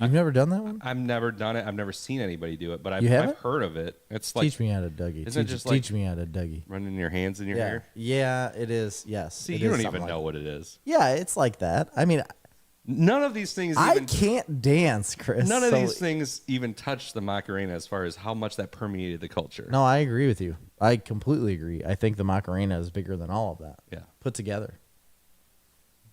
You've never done that one? I've never done it. I've never seen anybody do it, but You I've haven't? heard of it. It's like Teach me how to Dougie. Isn't it Teach, just like- teach me how to Dougie. running your hands in your hair. Yeah, it is. Yes. See, it you is don't something even like know that. what it is. Yeah, it's like that. I mean, None of these things I even can't dance, Chris. none of so- these things even touch the Macarena as far as how much that permeated the culture. No, I agree with you. I completely agree. I think the Macarena is bigger than all of that Yeah. put together.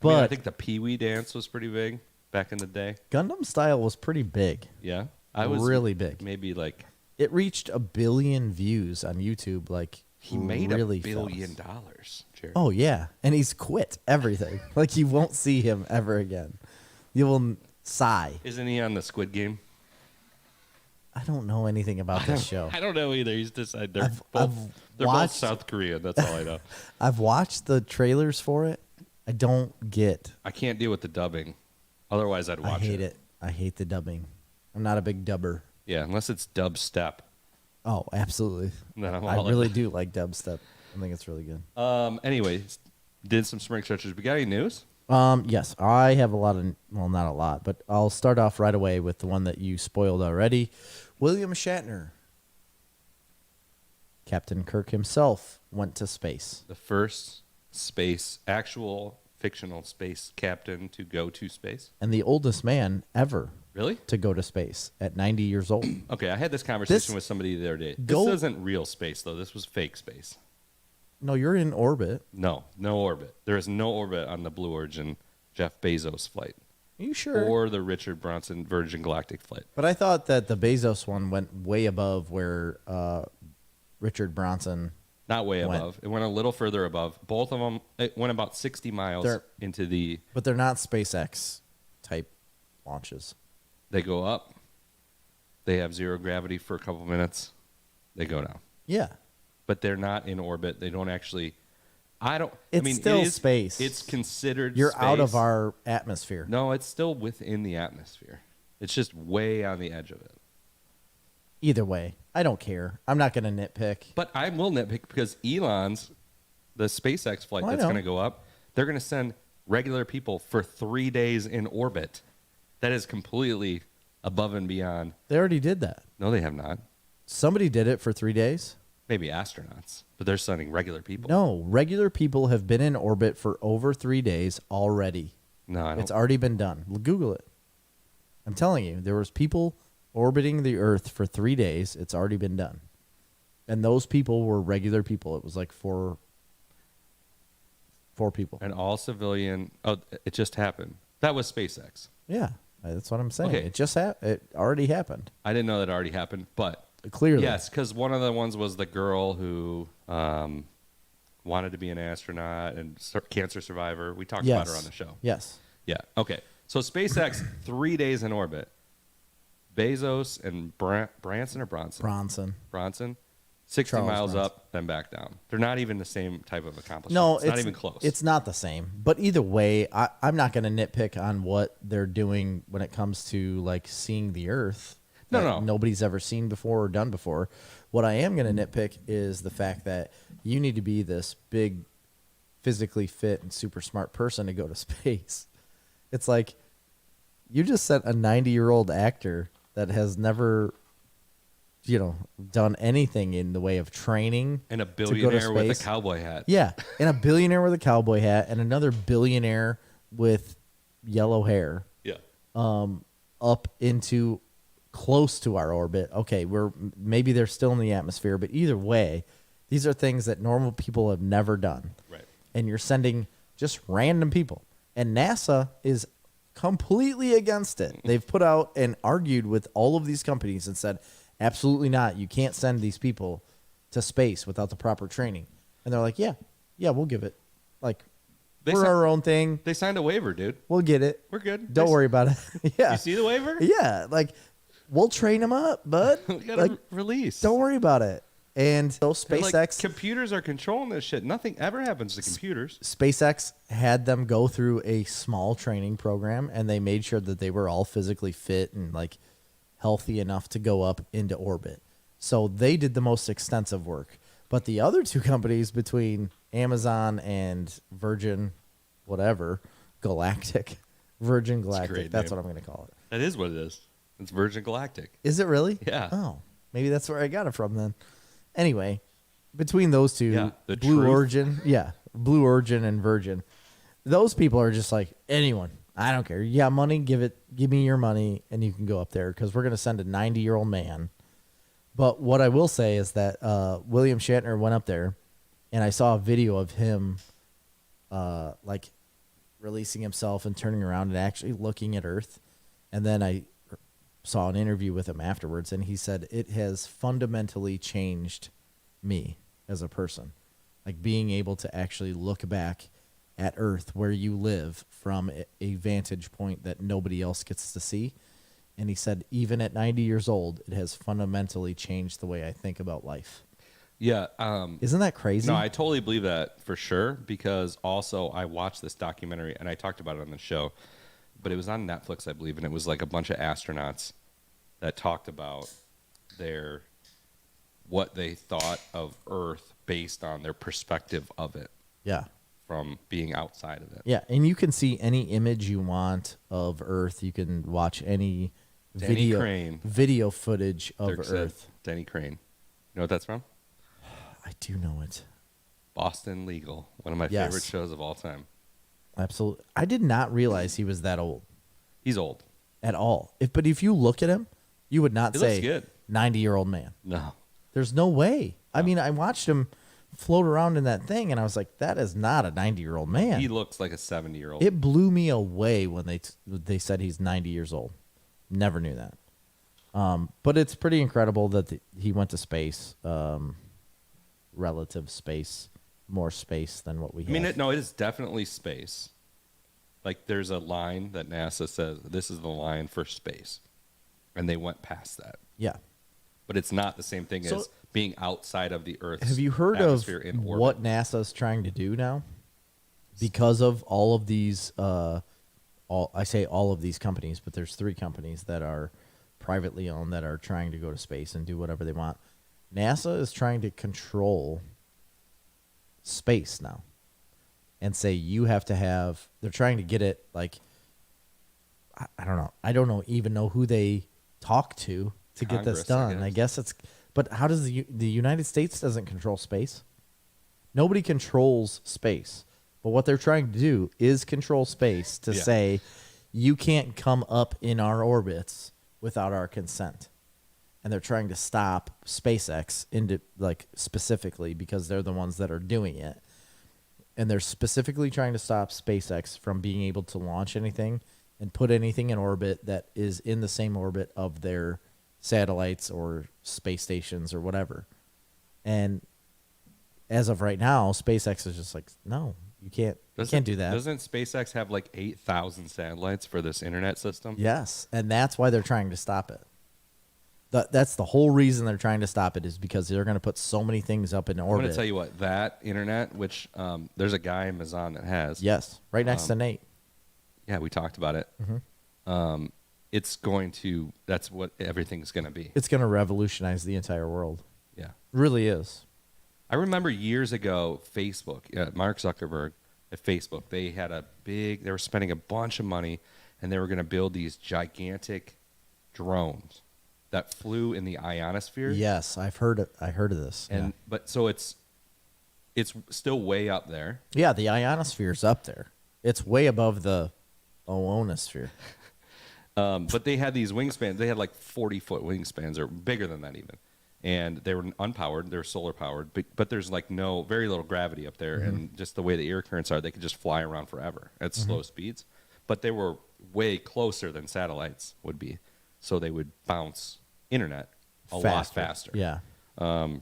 I mean, But I think the Pee Wee dance was pretty big back in the day. Gundam style was pretty big. Yeah. I was really big. Maybe like It reached 1 billion views on YouTube like He made really $1 billion, fast. Jared. Oh yeah, and he's quit everything. Like you won't see him ever again. You will sigh. Isn't he on the Squid Game? I don't know anything about this show. I don't know either. He's decided they're I've both watched- South Korean. That's all I know. I've watched the trailers for it. I don't get. I can't deal with the dubbing. Otherwise, I'd watch I hate it. I hate the dubbing. I'm not a big dubber. Yeah, unless it's dubstep. Oh, absolutely. Then I'm I all in. really do like dubstep. I think it's really good. Anyways, did some spring stretches. We got any news? Yes, I have a lot of, well, not a lot, but I'll start off right away with the one that you spoiled already. William Shatner, Captain Kirk himself, went to space. The first actual fictional space captain to go to space. And the oldest man ever Really? to go to space at 90 years old. Okay, I had this conversation This- with somebody the other day. Go- This isn't real space, though. This was fake space. No, you're in orbit. No orbit. There is no orbit on the Blue Origin Jeff Bezos flight Are you sure? or the Richard Branson Virgin Galactic flight. But I thought that the Bezos one went way above where Richard Branson. Not way Went. above. It went a little further above. Both of them, it went about 60 miles They're- into the. But they're not SpaceX type launches. They go up. They have zero gravity for a couple minutes. They go down. Yeah. But they're not in orbit. They don't actually. I It's mean, still it is, space. It's considered. You're out of space. our atmosphere. No, it's still within the atmosphere. It's just way on the edge of it. Either way, I don't care. I'm not going to nitpick. But I will nitpick because Elon's, the SpaceX flight Well, I that's know. going to go up, they're going to send regular people for 3 days in orbit. That is completely above and beyond. They already did that. No, they have not. Somebody did it for 3 days. Maybe astronauts, but they're sending regular people. No, regular people have been in orbit for over 3 days already. No, I don't. It's already been done. Google it. I'm telling you, there was people orbiting the Earth for 3 days. It's already been done. And those people were regular people. It was like four people. And all civilian. Oh, it just happened. That was SpaceX. Yeah, that's what I'm saying. Okay. It just it already happened. I didn't know that already happened, but Clearly. yes, because one of the ones was the girl who wanted to be an astronaut and cancer survivor. We talked about her on the show. Yes. Yeah. Okay. So SpaceX, 3 days in orbit. Bezos and Branson or Bronson? Bronson, 60 Charles miles Bronson. up, then back down. They're not even the same type of accomplishment. No, it's not even close. It's not the same. But either way, I'm not going to nitpick on what they're doing when it comes to like seeing the Earth. No, that no. Nobody's ever seen before or done before. What I am going to nitpick is the fact that you need to be this big, physically fit and super smart person to go to space. It's like you just sent a 90-year-old actor that has never, done anything in the way of training. and a to go to billionaire with a space. cowboy hat. Yeah, and a billionaire with a cowboy hat, and another billionaire with yellow hair Yeah. up into close to our orbit. Okay, maybe they're still in the atmosphere, but either way, these are things that normal people have never done. Right. And you're sending just random people. And NASA is completely against it. They've put out and argued with all of these companies and said, absolutely not. You can't send these people to space without the proper training. And they're like, yeah, we'll give it. Like, They we're si- our own thing. They signed a waiver, dude. We'll get it. We're good. Don't worry about it. Yeah. You see the waiver? Yeah. Like, we'll train them up, bud. We got to Like, release. don't worry about it. And so They're like, SpaceX computers are controlling this shit. Nothing ever happens to computers. SpaceX had them go through a small training program, and they made sure that they were all physically fit and like healthy enough to go up into orbit. So they did the most extensive work. But the other two companies, between Amazon and Virgin Galactic, great that's name. what I'm going to call it. That is what it is. It's Virgin Galactic. Is it really? Yeah. Oh, maybe that's where I got it from then. Anyway, between those two, Yeah, the Blue truth. Origin and Virgin, those people are just like, anyone. I don't care. You got money, give me your money, and you can go up there because we're going to send a 90-year-old man. But what I will say is that William Shatner went up there, and I saw a video of him like releasing himself and turning around and actually looking at Earth. And then I saw an interview with him afterwards, and he said, it has fundamentally changed me. as a person. Like being able to actually look back at Earth where you live from a vantage point that nobody else gets to see. And he said, even at 90 years old, it has fundamentally changed the way I think about life. Yeah. Isn't that crazy? No, I totally believe that for sure, because also I watched this documentary and I talked about it on the show, but it was on Netflix, I believe, and it was like a bunch of astronauts that talked about what they thought of Earth based on their perspective of it. Yeah. From being outside of it. Yeah, and you can see any image you want of Earth. You can watch any video footage of Dirk said Earth. Denny Crane. You know what that's from? I do know it. Boston Legal, one of my favorite shows of all time. Absolutely. I did not realize he was that old. He's old. At all. But if you look at him, you would not say looks good. 90-year-old man. No. There's no way. I mean, I watched him float around in that thing, and I was like, that is not a 90-year-old man. He looks like a 70-year-old. It blew me away when they said he's 90 years old. Never knew that. But it's pretty incredible that he went to space, relative space, more space than what we have. I mean, it is definitely space. Like, there's a line that NASA says, this is the line for space. And they went past that. Yeah. But it's not the same thing as being outside of the Earth's Have you heard of in orbit. what NASA's trying to do now? Because of all of these, I say all of these companies, but there's 3 companies that are privately owned that are trying to go to space and do whatever they want. NASA is trying to control space now and say you have to have, they're trying to get it like, I don't know. I don't even know who they talk to get this done. I guess it's, but how does the United States doesn't control space? Nobody controls space. But what they're trying to do is control space to say you can't come up in our orbits without our consent. And they're trying to stop SpaceX specifically because they're the ones that are doing it. And they're specifically trying to stop SpaceX from being able to launch anything and put anything in orbit that is in the same orbit of their satellites or space stations or whatever. And as of right now, SpaceX is just like, no, you can't do that. Doesn't SpaceX have like 8,000 satellites for this internet system? Yes, and that's why they're trying to stop it. That's the whole reason they're trying to stop it, is because they're going to put so many things up in orbit. I'm going to tell you what, that internet, which there's a guy in Mazan that has. Yes, right next to Nate. Yeah, we talked about it. Mm-hmm. That's what everything's going to be. It's going to revolutionize the entire world. Yeah. It really is. I remember years ago, Facebook, Mark Zuckerberg at Facebook, they were spending a bunch of money, and they were going to build these gigantic drones that flew in the ionosphere. Yes, I heard of this. But so it's still way up there. Yeah, the ionosphere's up there. It's way above the oonosphere. But they had these wingspans. They had like 40-foot wingspans, or bigger than that even. And they were unpowered. They were solar powered. But there's like very little gravity up there. Mm-hmm. And just the way the air currents are, they could just fly around forever at slow speeds. But they were way closer than satellites would be. So they would bounce internet a lot faster. Yeah. I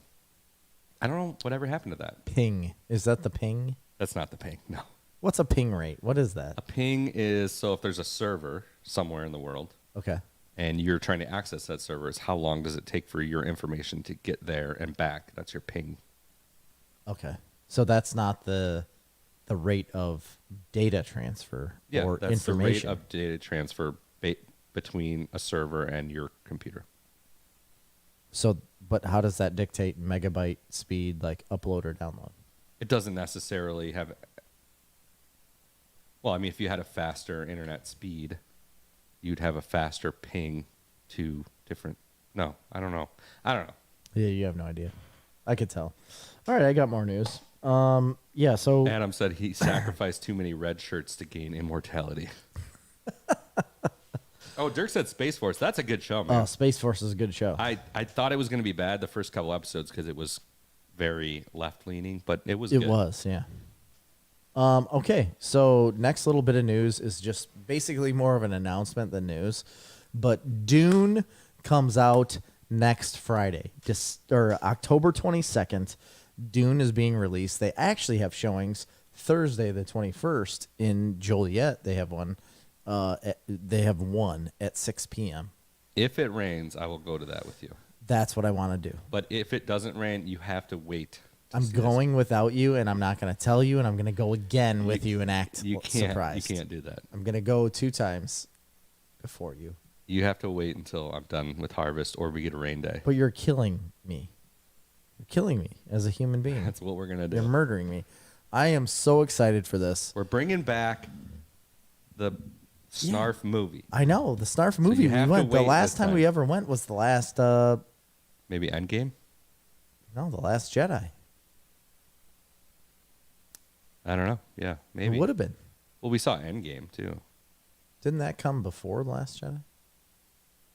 don't know whatever happened to that. Ping. Is that the ping? That's not the ping, no. What's a ping rate? What is that? A ping is, so if there's a server somewhere in the world. Okay. And you're trying to access that server, is how long does it take for your information to get there and back? That's your ping. Okay. So that's not the rate of data transfer or that's information. The rate of data transfer between a server and your computer. So, but how does that dictate megabyte speed, like upload or download? It doesn't necessarily have. Well, I mean, if you had a faster internet speed, you'd have a faster ping to different. No, I don't know. Yeah, you have no idea. I could tell. All right, I got more news. Yeah, so Adam said he sacrificed too many red shirts to gain immortality. Oh, Dirk said Space Force. That's a good show, man. Oh, Space Force is a good show. I thought it was going to be bad the first couple episodes because it was very left-leaning, but it was good. It was, yeah. Okay, so next little bit of news is just basically more of an announcement than news. But Dune comes out next Friday, or October 22nd. Dune is being released. They actually have showings Thursday the 21st in Joliet. They have one. They have one at 6 p.m. If it rains, I will go to that with you. That's what I want to do. But if it doesn't rain, you have to wait. I'm going without you, and I'm not going to tell you, and I'm going to go again with you and act surprised. You can't do that. I'm going to go 2 times before you. You have to wait until I'm done with harvest or we get a rain day. But you're killing me. You're killing me as a human being. That's what we're going to do. You're murdering me. I am so excited for this. We're bringing back the Snarf movie. I know. The Snarf movie we went. The last time we ever went was the last... maybe Endgame? No, The Last Jedi. I don't know. Yeah, maybe. It would have been. Well, we saw Endgame, too. Didn't that come before The Last Jedi?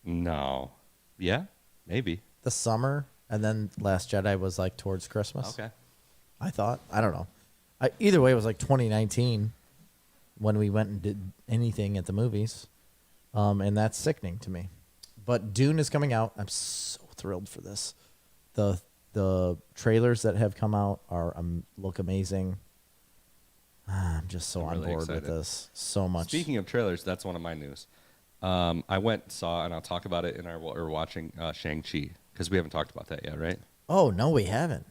No. Yeah, maybe. The summer, and then Last Jedi was like towards Christmas. Okay. I thought. I don't know. Either way, it was like 2019 when we went and did anything at the movies. And that's sickening to me. But Dune is coming out. I'm so thrilled for this. The trailers that have come out look amazing. I'm just so on board with this so much. Speaking of trailers, that's one of my news. I went and saw, and I'll talk about it we're watching Shang-Chi, because we haven't talked about that yet, right? Oh, no, we haven't.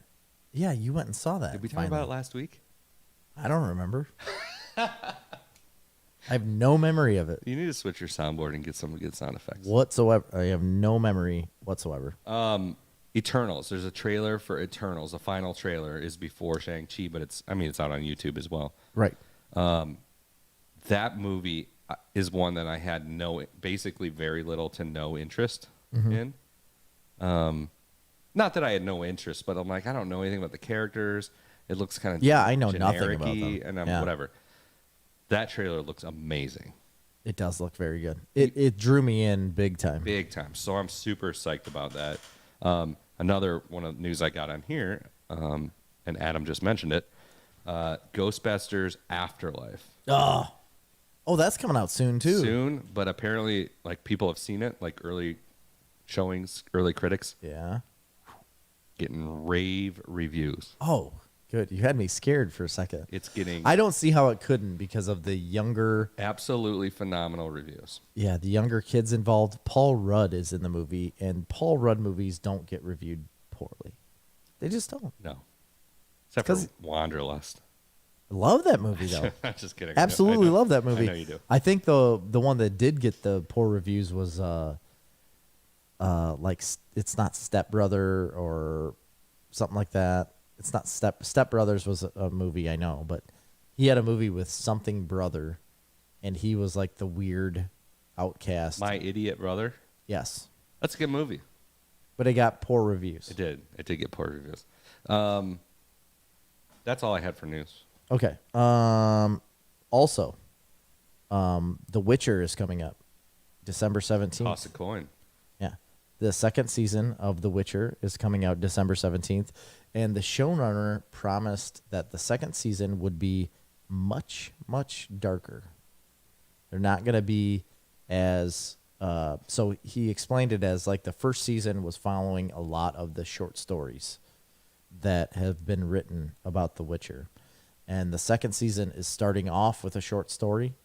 Yeah, you went and saw that. Did we talk about it last week? I don't remember. I have no memory of it. You need to switch your soundboard and get some good sound effects. Whatsoever. I have no memory whatsoever. Eternals. There's a trailer for Eternals. The final trailer is before Shang-Chi, but it's out on YouTube as well. Right. That movie is one that I had basically very little to no interest in. Not that I had no interest, but I'm like, I don't know anything about the characters. It looks kind of I know nothing about them. And whatever. That trailer looks amazing. It does look very good. It drew me in big time. Big time. So I'm super psyched about that. Another one of the news I got on here, and Adam just mentioned it, Ghostbusters Afterlife. Oh, that's coming out soon too. Soon, but apparently, like, people have seen it, like early showings, early critics. Yeah. Getting rave reviews. Oh, good. You had me scared for a second. It's getting... I don't see how it couldn't because of the younger... Absolutely phenomenal reviews. Yeah, the younger kids involved. Paul Rudd is in the movie, and Paul Rudd movies don't get reviewed poorly. They just don't. No. Except for Wanderlust. I love that movie, though. I'm just kidding. Absolutely love that movie. I know you do. I think the one that did get the poor reviews was... like it's not Step Brother or something like that. It's not Step Brothers was a movie I know, but he had a movie with something brother, and he was like the weird outcast. My Idiot Brother. Yes, that's a good movie, but it got poor reviews. It did get poor reviews. That's all I had for news. Okay. Also, The Witcher is coming up December 17th. Toss a coin. Yeah. The second season of The Witcher is coming out December 17th, and the showrunner promised that the second season would be much, much darker. They're not going to be as... so he explained it as like the first season was following a lot of the short stories that have been written about The Witcher. And the second season is starting off with a short story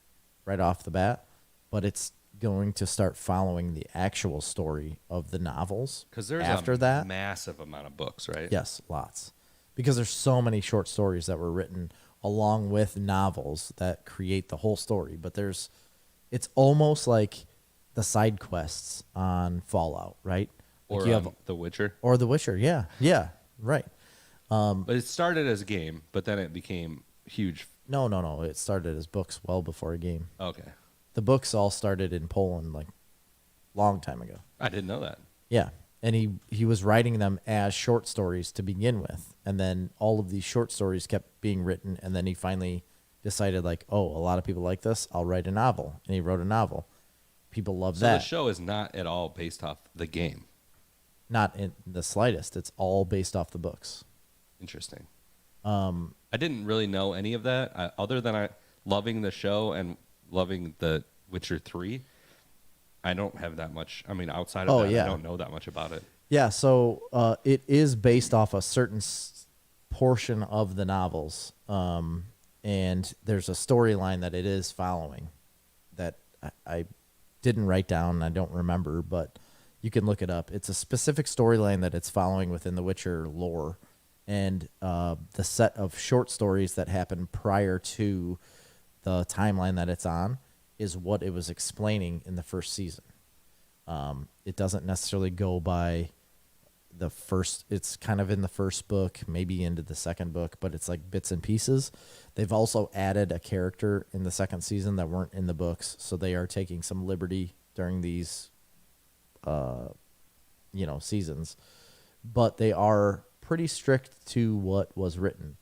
right off the bat, but it's going to start following the actual story of the novels. Because there's after that massive amount of books, right? Yes, lots. Because there's so many short stories that were written along with novels that create the whole story. But it's almost like the side quests on Fallout, right? Like Or you have The Witcher. Or The Witcher, yeah. Yeah, right. But it started as a game, but then it became huge. No. It started as books well before a game. Okay. The books all started in Poland like long time ago. I didn't know that. Yeah. And he was writing them as short stories to begin with. And then all of these short stories kept being written. And then he finally decided, like, oh, a lot of people like this. I'll write a novel. And he wrote a novel. People love that. So the show is not at all based off the game. Not in the slightest. It's all based off the books. Interesting. I didn't really know any of that. Other than loving the show and loving The Witcher 3, I don't have that much. I mean, outside of that, I don't know that much about it. Yeah, so it is based off a certain portion of the novels, and there's a storyline that it is following that I didn't write down. I don't remember, but you can look it up. It's a specific storyline that it's following within the Witcher lore, and the set of short stories that happen prior to the timeline that it's on is what it was explaining in the first season. It doesn't necessarily go by the first. It's kind of in the first book, maybe into the second book, but it's like bits and pieces. They've also added a character in the second season that weren't in the books, so they are taking some liberty during these seasons, but they are pretty strict to what was written.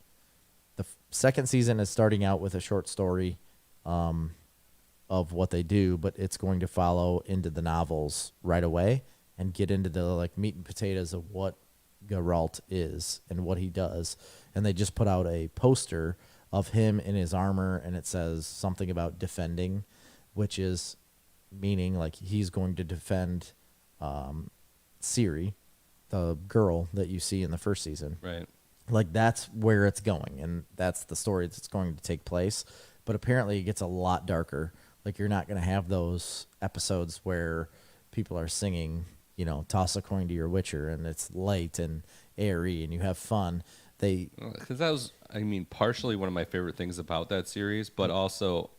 The second season is starting out with a short story of what they do, but it's going to follow into the novels right away and get into the like meat and potatoes of what Geralt is and what he does. And they just put out a poster of him in his armor, and it says something about defending, which is meaning like he's going to defend Ciri, the girl that you see in the first season. Right. Like that's where it's going, and that's the story that's going to take place. But apparently it gets a lot darker. Like you're not going to have those episodes where people are singing, toss a coin to your Witcher, and it's light and airy and you have fun. Because that was, partially one of my favorite things about that series, but also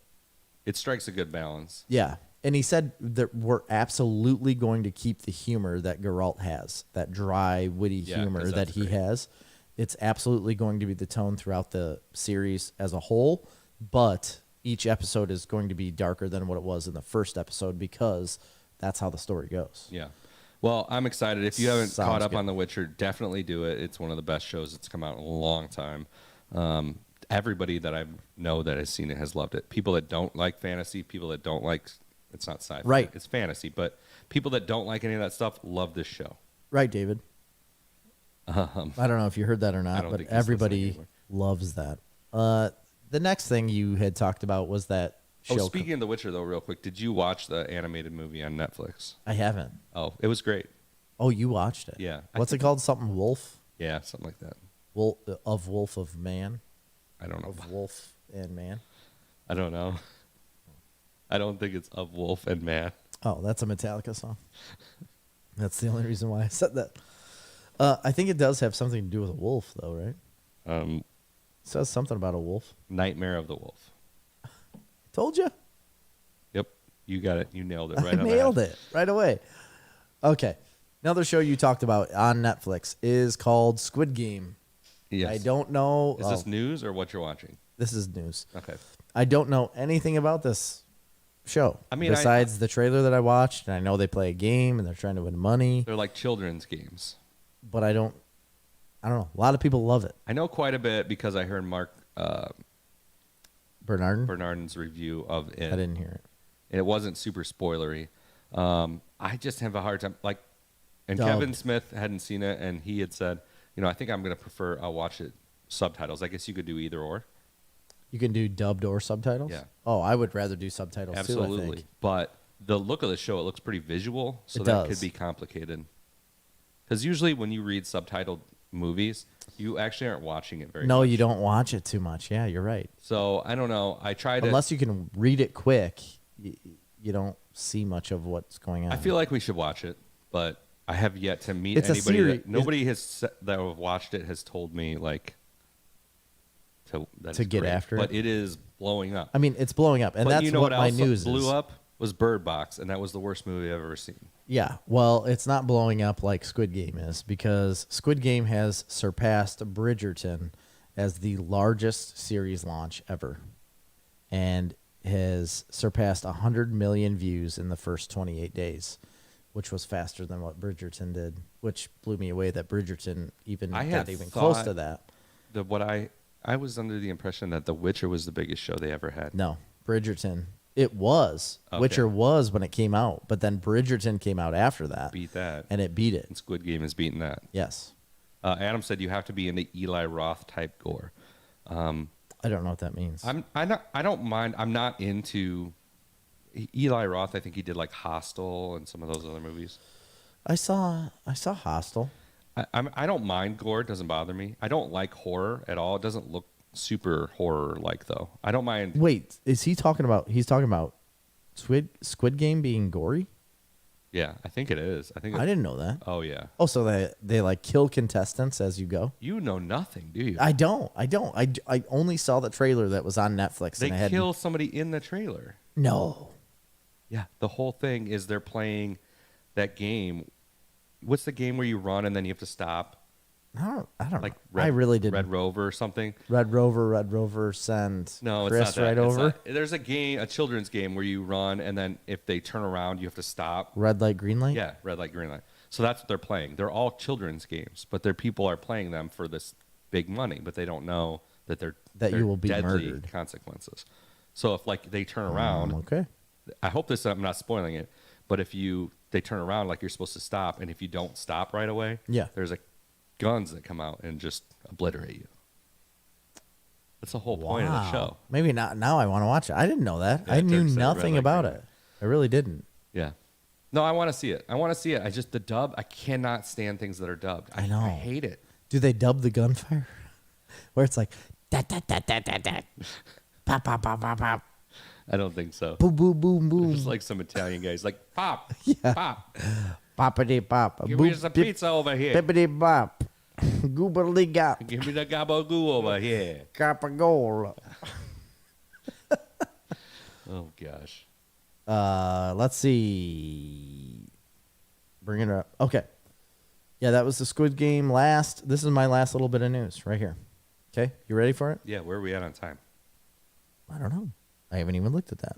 it strikes a good balance. Yeah. And he said that we're absolutely going to keep the humor that Geralt has, that dry, witty humor that he has. It's absolutely going to be the tone throughout the series as a whole, but each episode is going to be darker than what it was in the first episode because that's how the story goes. Yeah. Well, I'm excited. If you haven't caught up good. on The Witcher, definitely do it. It's one of the best shows that's come out in a long time. Everybody that I know that has seen it has loved it. People that don't like fantasy, people that don't like, it's not sci-fi, right? It's fantasy, but people that don't like any of that stuff love this show. Right, David? I don't know if you heard that or not, but everybody loves that. The next thing you had talked about was that show. Oh, speaking of The Witcher, though, real quick, did you watch the animated movie on Netflix? I haven't. Oh, it was great. Oh, you watched it? Yeah. What's it called? Something Wolf? Yeah, something like that. Wolf of Man? I don't know. Of Wolf and Man? I don't know. I don't think it's Of Wolf and Man. Oh, that's a Metallica song. That's the only reason why I said that. I think it does have something to do with a wolf, though, right? It says something about a wolf. Nightmare of the Wolf. Told you. Yep, you got it. You nailed it right I on nailed the head. it right away. Okay. Another show you talked about on Netflix is called Squid Game. Yes. I don't know. Is this news or what you're watching? This is news. Okay. I don't know anything about this show. I besides the trailer that I watched, and I know they play a game and they're trying to win money. They're like children's games. But I don't know. A lot of people love it. I know quite a bit because I heard Mark Bernardin's review of it. I didn't hear it. And it wasn't super spoilery. I just have a hard time. And Dubbed. Kevin Smith hadn't seen it, and he had said, I think I'm going to prefer, I'll watch it subtitles. I guess you could do either or. You can do dubbed or subtitles? Yeah. Oh, I would rather do subtitles too, I Absolutely. think. But the look of the show, it looks pretty visual, so It that does. could be complicated. Because usually when you read subtitled movies, you actually aren't watching it very much. No, you don't watch it too much. Yeah, you're right. So I don't know. I tried Unless you can read it quick, you don't see much of what's going on. I feel like we should watch it, but I have yet to meet It's a anybody. series. Nobody that have watched it has told me to get great. after but it. it is blowing up. I mean, it's blowing up, and but that's you know what my else news blew is. up was Bird Box, and that was the worst movie I've ever seen. Yeah, well, it's not blowing up like Squid Game is because Squid Game has surpassed Bridgerton as the largest series launch ever, and has surpassed 100 million views in the first 28 days, which was faster than what Bridgerton did, which blew me away that Bridgerton got even close to that. I was under the impression that The Witcher was the biggest show they ever had. No, Bridgerton. It was. Okay. Witcher was when it came out, but then Bridgerton came out after that. Beat that. And it beat it. And Squid Game has beaten that. Yes. Adam said you have to be into Eli Roth type gore. I don't know what that means. I don't mind. I'm not into Eli Roth. I think he did like Hostel and some of those other movies. I saw Hostel. I don't mind gore. It doesn't bother me. I don't like horror at all. It doesn't look super horror-like, though. I don't mind. Wait, is he talking about? He's talking about Squid Game being gory? Yeah, I think it is. I think. I didn't know that. Oh, yeah. Oh, so they like kill contestants as you go? You know nothing, do you? I don't. I only saw the trailer that was on Netflix. They and I had kill somebody in the trailer. No. Yeah, the whole thing is they're playing that game. What's the game where you run and then you have to stop? I don't Like know. I really didn't. Red Rover or something. Red Rover, send No, Chris it's not that. right It's over. not- there's a game, a children's game where you run and then if they turn around, you have to stop. Red light, green light? Yeah, red light, green light. So that's what they're playing. They're all children's games, but their people are playing them for this big money, but they don't know that they're You will be deadly murdered. consequences. So if like they turn around, Okay. I hope this I'm not spoiling it, but if they turn around like you're supposed to stop, and if you don't stop right away, Yeah. there's guns that come out and just obliterate you. That's the whole point of the show. Maybe not. Now I want to watch it. I didn't know that. Yeah, I it knew turns out nothing red light, about green it. I really didn't. Yeah. No, I want to see it. I just the dub. I cannot stand things that are dubbed. I know. I hate it. Do they dub the gunfire? Where it's like, dat, dat, dat, dat, dat, dat. Pop, pop, pop, pop, pop. I don't think so. Boom, boom, boom, boom. There's like some Italian guys like pop, Yeah. pop. Poppity pop. Give me some pizza over here. Bippity bop. Gooberly gop. Give me the gabagoo over here. Capagol. Oh gosh. Let's see. Bring it up. Okay. Yeah, that was the Squid Game last. This is my last little bit of news right here. Okay, you ready for it? Yeah, where are we at on time? I don't know. I haven't even looked at that.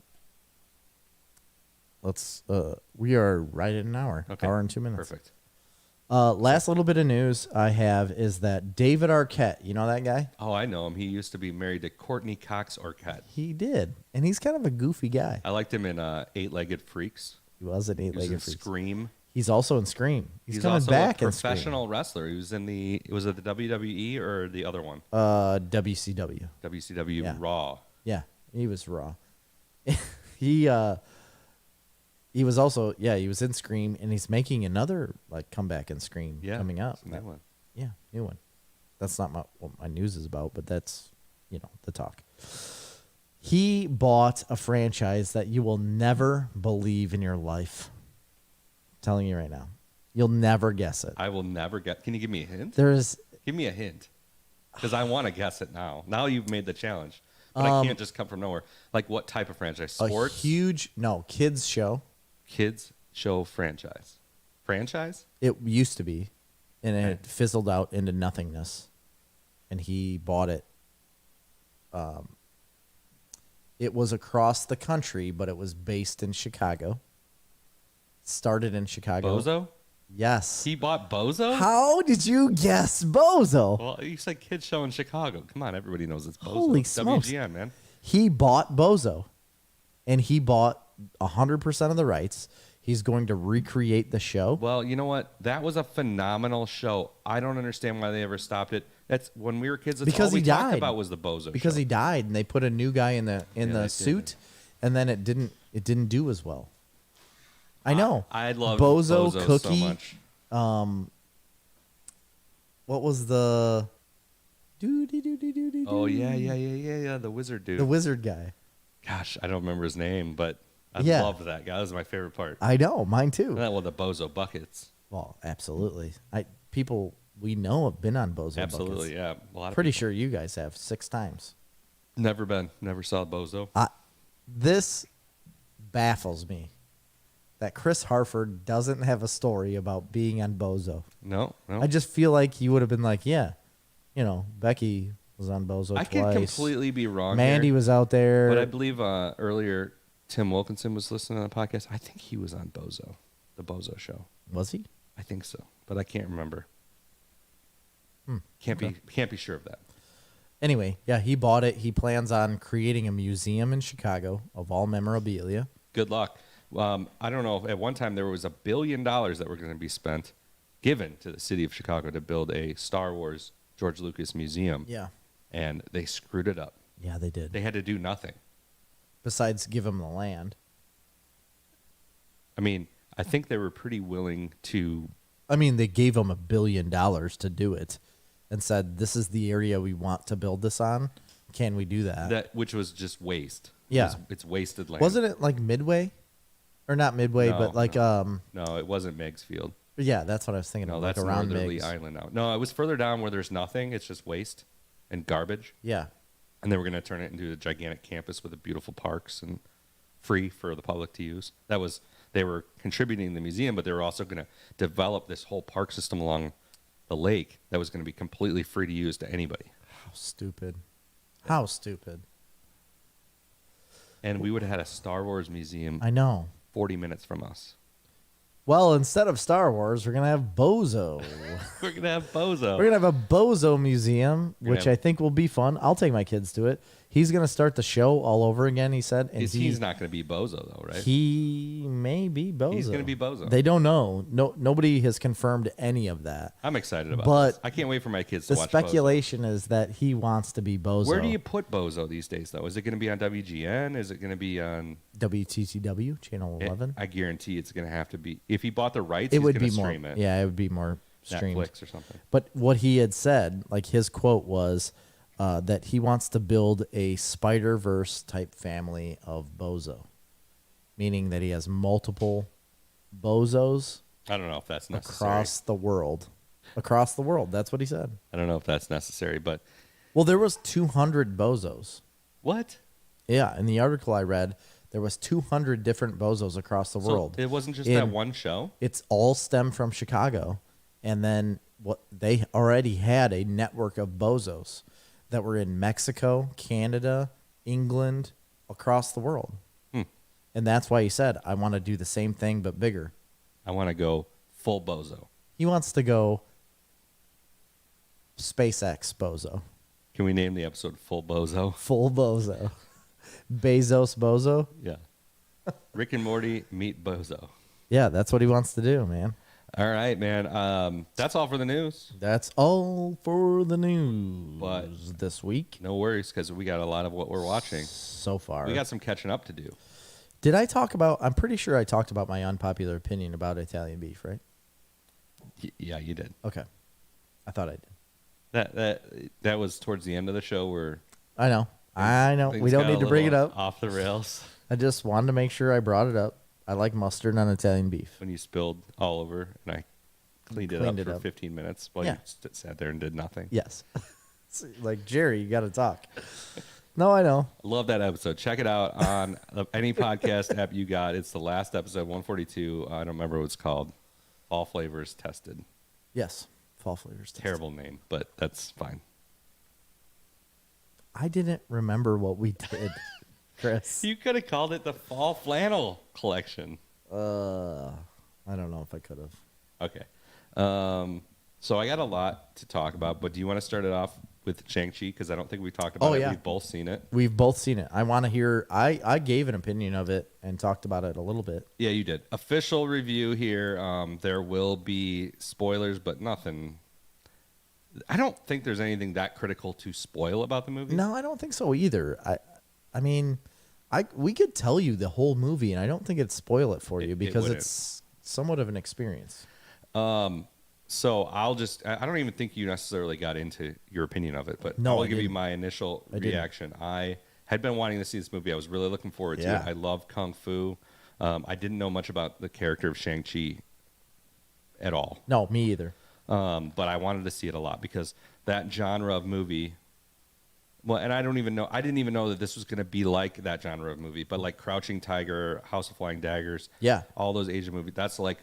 We are right at an hour. Okay. Hour and 2 minutes. Perfect. Last little bit of news I have is that David Arquette, you know that guy? Oh, I know him. He used to be married to Courtney Cox Arquette. He did. And he's kind of a goofy guy. I liked him in Eight-Legged Freaks. He was an He was in eight-legged freak. Scream. He's also in Scream. He's coming also back a in Scream. professional wrestler. He was in was it the WWE or the other one? WCW. WCW Yeah. Raw. Yeah, he was raw. he was also he was in Scream, and he's making another like comeback in Scream coming up. It's a new one. Yeah, new one. That's not what my news is about, but that's the talk. He bought a franchise that you will never believe in your life. I'm telling you right now, you'll never guess it. I will never get. Can you give me a hint? There's Give me a hint, because I want to guess it now. Now you've made the challenge, but I can't just come from nowhere. Like what type of franchise? Sports? a huge kids show. Kids show franchise. Franchise? It used to be, and it fizzled out into nothingness. And he bought it. It was across the country, but it was based in Chicago. Started in Chicago. Bozo? Yes. He bought Bozo? How did you guess Bozo? Well, you said kids show in Chicago. Come on, everybody knows it's Bozo. Holy smokes. WGN, man. He bought Bozo, and he bought 100% of the rights. He's going to recreate the show. Well, you know what? That was a phenomenal show. I don't understand why they ever stopped it. That's when we were kids. That's Because all we he talked died. about was the Bozo. Because show. he died, and they put a new guy in the they did. suit, and then it didn't do as well. I know. I love Bozo, Bozo Cookie. so much. What was the? Oh yeah. The wizard dude. The wizard guy. Gosh, I don't remember his name, but I Yeah. loved that guy. That was my favorite part. I know, mine too. And that was the Bozo buckets. Well, absolutely. People we know have been on Bozo. Absolutely, buckets. yeah. A lot of Pretty people. sure you guys have 6 times. Never been. Never saw Bozo. This baffles me that Chris Harford doesn't have a story about being on Bozo. No. I just feel like he would have been like, yeah, Becky was on Bozo I twice. could completely be wrong. Mandy here, was out there. but I believe earlier Tim Wilkinson was listening to the podcast. I think he was on Bozo, the Bozo show. Was he? I think so, but I can't remember. Can't be sure of that. Anyway, yeah, he bought it. He plans on creating a museum in Chicago of all memorabilia. Good luck. I don't know. At one time, there was $1 billion that were going to be given to the city of Chicago to build a Star Wars George Lucas museum. Yeah. And they screwed it up. Yeah, they did. They had to do nothing. Besides give him the land. I mean, I think they were pretty willing to I mean, they gave him $1 billion to do it and said, this is the area we want to build this on. Can we do that? Which was just waste. Yeah. It's wasted land. Wasn't it like Midway? Or not Midway, No, but like, no. No, it wasn't Meigs Field. yeah, that's what I was thinking No, of. that's like around Northerly Meigs. Island now. No, it was further down where there's nothing. It's just waste and garbage. Yeah. And they were going to turn it into a gigantic campus with beautiful parks and free for the public to use. They were contributing to the museum, but they were also going to develop this whole park system along the lake that was going to be completely free to use to anybody. How stupid. How stupid. And we would have had a Star Wars museum I know. 40 minutes from us. Well, instead of Star Wars, we're going to have Bozo. We're going to have Bozo. We're going to have a Bozo museum, We're which gonna I have- think will be fun. I'll take my kids to it. He's going to start the show all over again, he said. And He's not going to be Bozo, though, right? He may be Bozo. He's going to be Bozo. They don't know. Nobody has confirmed any of that. I'm excited about But this. I can't wait for my kids to The watch speculation is that he wants to be Bozo. Bozo. Where do you put Bozo these days, though? Is it going to be on WGN? Is it going to be on... WTCW, Channel 11? I guarantee it's going to have to be... If he bought the rights, It he's would going be to more. stream it. Yeah, it would be more streamed. Netflix or something. But what he had said, like his quote was that he wants to build a Spider-Verse type family of Bozo, meaning that he has multiple Bozos I don't know if that's necessary. across the world. Across the world. That's what he said. I don't know if that's necessary, but... Well, there was 200 Bozos. What? Yeah, in the article I read, there was 200 different Bozos across the world. So it wasn't just In- that one show? It's all stem from Chicago, and then what they already had a network of Bozos that were in Mexico, Canada, England, across the world. And that's why he said, I want to do the same thing but bigger. I want to go full Bozo. He wants to go SpaceX Bozo. Can we name the episode Full Bozo? Full Bozo. Bezos Bozo. Yeah. Rick and Morty meet Bozo. Yeah, that's what he wants to do, man. All right, man. That's all for the news. That's all for the news But- this week No worries, because we got a lot of what we're watching. so far. We got some catching up to do. Did I talk about? I'm pretty sure I talked about my unpopular opinion about Italian beef, right? Yeah, you did. Okay, I thought I did. That was towards the end of the show where I know. things We don't got need a to bring it little up. off the rails I just wanted to make sure I brought it up. I like mustard on Italian beef. when you spilled all over, and I cleaned it Cleaned up it for up. 15 minutes while Yeah. you sat there and did nothing. Yes. Like Jerry, you got to talk. No, I know. I love that episode. Check it out on any podcast app you got. It's the last episode, 142. I don't remember what it's called. All flavors tested. Yes, fall flavors. Test. Terrible name, but that's fine. I didn't remember what we did, Chris. You could have called it the Fall Flannel Collection. I don't know if I could have. Okay. So I got a lot to talk about, but do you want to start it off with Shang-Chi? Because I don't think we talked about Oh, it. yeah. We've both seen it. We've both seen it. I want to hear. I gave an opinion of it and talked about it a little bit. Yeah, you did. Official review here. There will be spoilers, but nothing. I don't think there's anything that critical to spoil about the movie. No, I don't think so either. I mean, we could tell you the whole movie, and I don't think it'd spoil it for you It because wouldn't. it's somewhat of an experience. So I don't even think you necessarily got into your opinion of it, but No, I will I give you didn't. my initial I didn't. reaction. I had been wanting to see this movie. I was really looking forward to Yeah. it. I love Kung Fu. I didn't know much about the character of Shang-Chi at all. No, me either. But I wanted to see it a lot because that genre of movie. Well, and I didn't even know that this was going to be like that genre of movie, but like Crouching Tiger, House of Flying Daggers, Yeah. all those Asian movies. That's like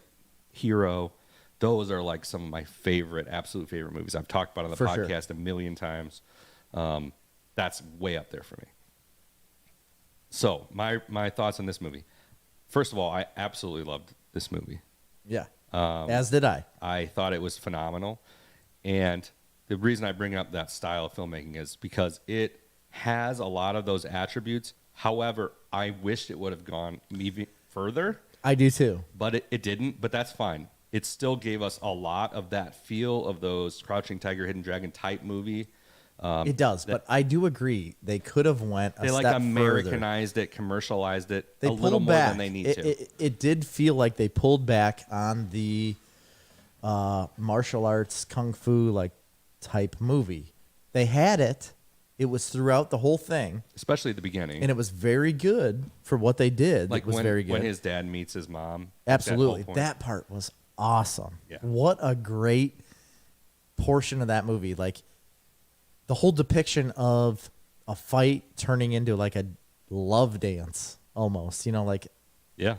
Hero. Those are like some of my absolute favorite movies. I've talked about it on the For sure. podcast a million times. That's way up there for me. So my thoughts on this movie. First of all, I absolutely loved this movie. Yeah. As did I. I thought it was phenomenal. And the reason I bring up that style of filmmaking is because it has a lot of those attributes. However, I wished it would have gone even further, I do too. but it didn't. But that's fine. It still gave us a lot of that feel of those Crouching Tiger, Hidden Dragon type movie. It does, but I do agree they could have went a They like step Americanized it, commercialized it further. They a little pulled more back. than they need to. It did feel like they pulled back on the martial arts, kung fu like type movie. They had it. It was throughout the whole thing, especially at the beginning, and it was very good for what they did. like it was when, very good. when his dad meets his mom. Absolutely, that that part was awesome. Yeah. What a great portion of that movie! Like the whole depiction of a fight turning into like a love dance, almost. You know, like yeah,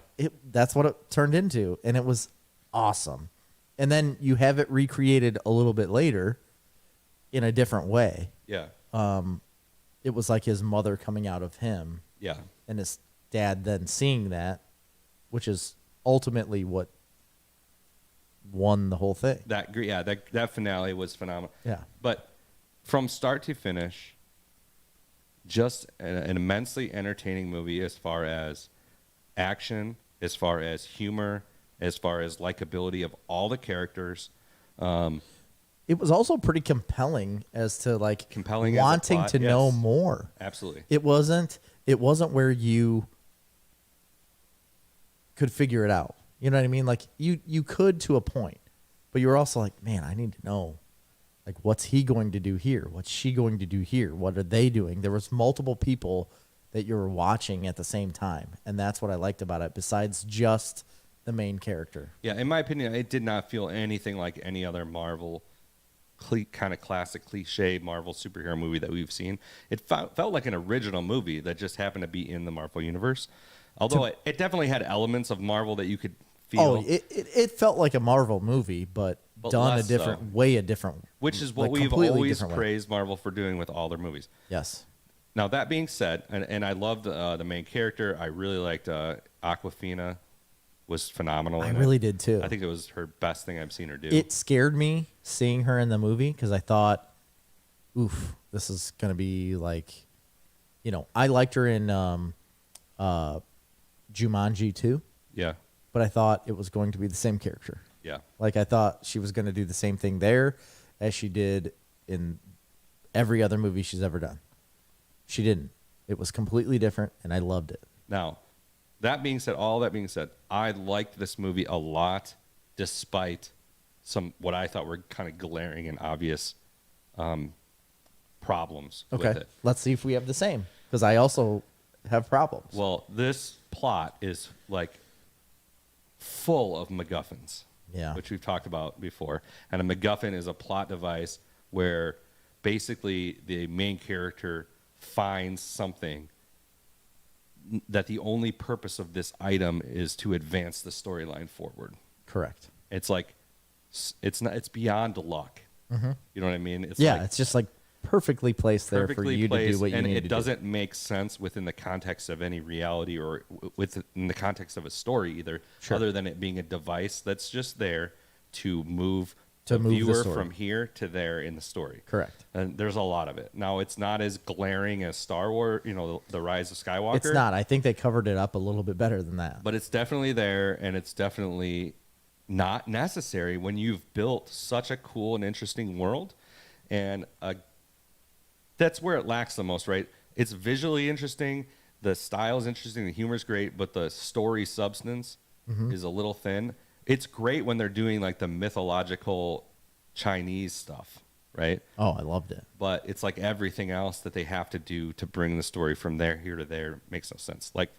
that's what it turned into, and it was awesome. And then you have it recreated a little bit later in a different way. yeah, It was like his mother coming out of him, yeah. and his dad then seeing that, which is ultimately what won the whole thing. That finale was phenomenal. Yeah. But from start to finish, just an immensely entertaining movie as far as action, as far as humor, as far as likability of all the characters. It was also pretty compelling as to like Compelling as a wanting plot, to yes. know more. Absolutely. It wasn't where you could figure it out. You know what I mean? Like you could to a point, but you were also like, man, I need to know, like, what's he going to do here? What's she going to do here? What are they doing? There was multiple people that you were watching at the same time, and that's what I liked about it. Besides just the main character. Yeah, in my opinion, it did not feel anything like any other Marvel kind of classic cliche Marvel superhero movie that we've seen. It felt like an original movie that just happened to be in the Marvel universe. Although it definitely had elements of Marvel that you could feel. Oh, it felt like a Marvel movie, but done a less different so. way, a different, Which is what like, we've completely always different way. praised Marvel for doing with all their movies. Yes. Now, that being said, and I loved the main character. I really liked Aquafina. Was phenomenal. I really did too. I think it was her best thing I've seen her do. It scared me seeing her in the movie because I thought, oof, this is going to be like, you know, I liked her in Jumanji too, Yeah, but I thought it was going to be the same character. yeah, Like I thought she was going to do the same thing there as she did in every other movie she's ever done. She didn't. It was completely different, and I loved it. Now, all that being said, I liked this movie a lot, despite some what I thought were kind of glaring and obvious problems with Okay, it. let's see if we have the same, because I also have problems. Well, this plot is like full of MacGuffins, Yeah. which we've talked about before. And a MacGuffin is a plot device where basically the main character finds something that the only purpose of this item is to advance the storyline forward. Correct. It's like it's beyond luck. Mm-hmm. You know what I mean? It's Yeah, like it's just like perfectly placed there for perfectly you to do placed, what you and need to it do. doesn't make sense within the context of any reality or within the context of a story either, Sure. other than it being a device that's just there to move To the move the viewer story. from here to there in the story. Correct. And there's a lot of it. Now, it's not as glaring as Star Wars, the Rise of Skywalker. It's not. I think they covered it up a little bit better than that. But it's definitely there, and it's definitely not necessary when you've built such a cool and interesting world. And that's where it lacks the most, right? It's visually interesting, the style is interesting, the humor's great, but the story substance is a little thin. It's great when they're doing like the mythological Chinese stuff, right? Oh, I loved it. But it's like everything else that they have to do to bring the story from there here to there makes no sense. Like,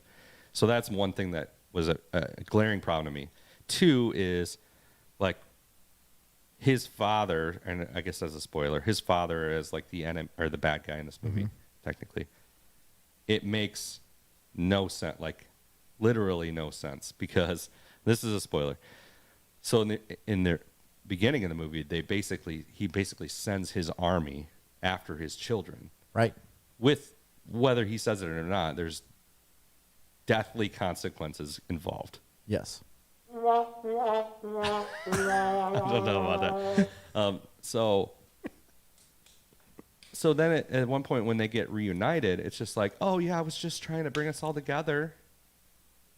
so that's one thing that was a glaring problem to me. Two is like his father, and I guess as a spoiler, his father is like the enemy or the bad guy in this movie. Technically, it makes no sense, like literally no sense, because this is a spoiler. So in the beginning of the movie, he basically sends his army after his children. Right. With whether he says it or not, there's deathly consequences involved. Yes. I don't know about that. So then at one point when they get reunited, it's just like, oh yeah, I was just trying to bring us all together.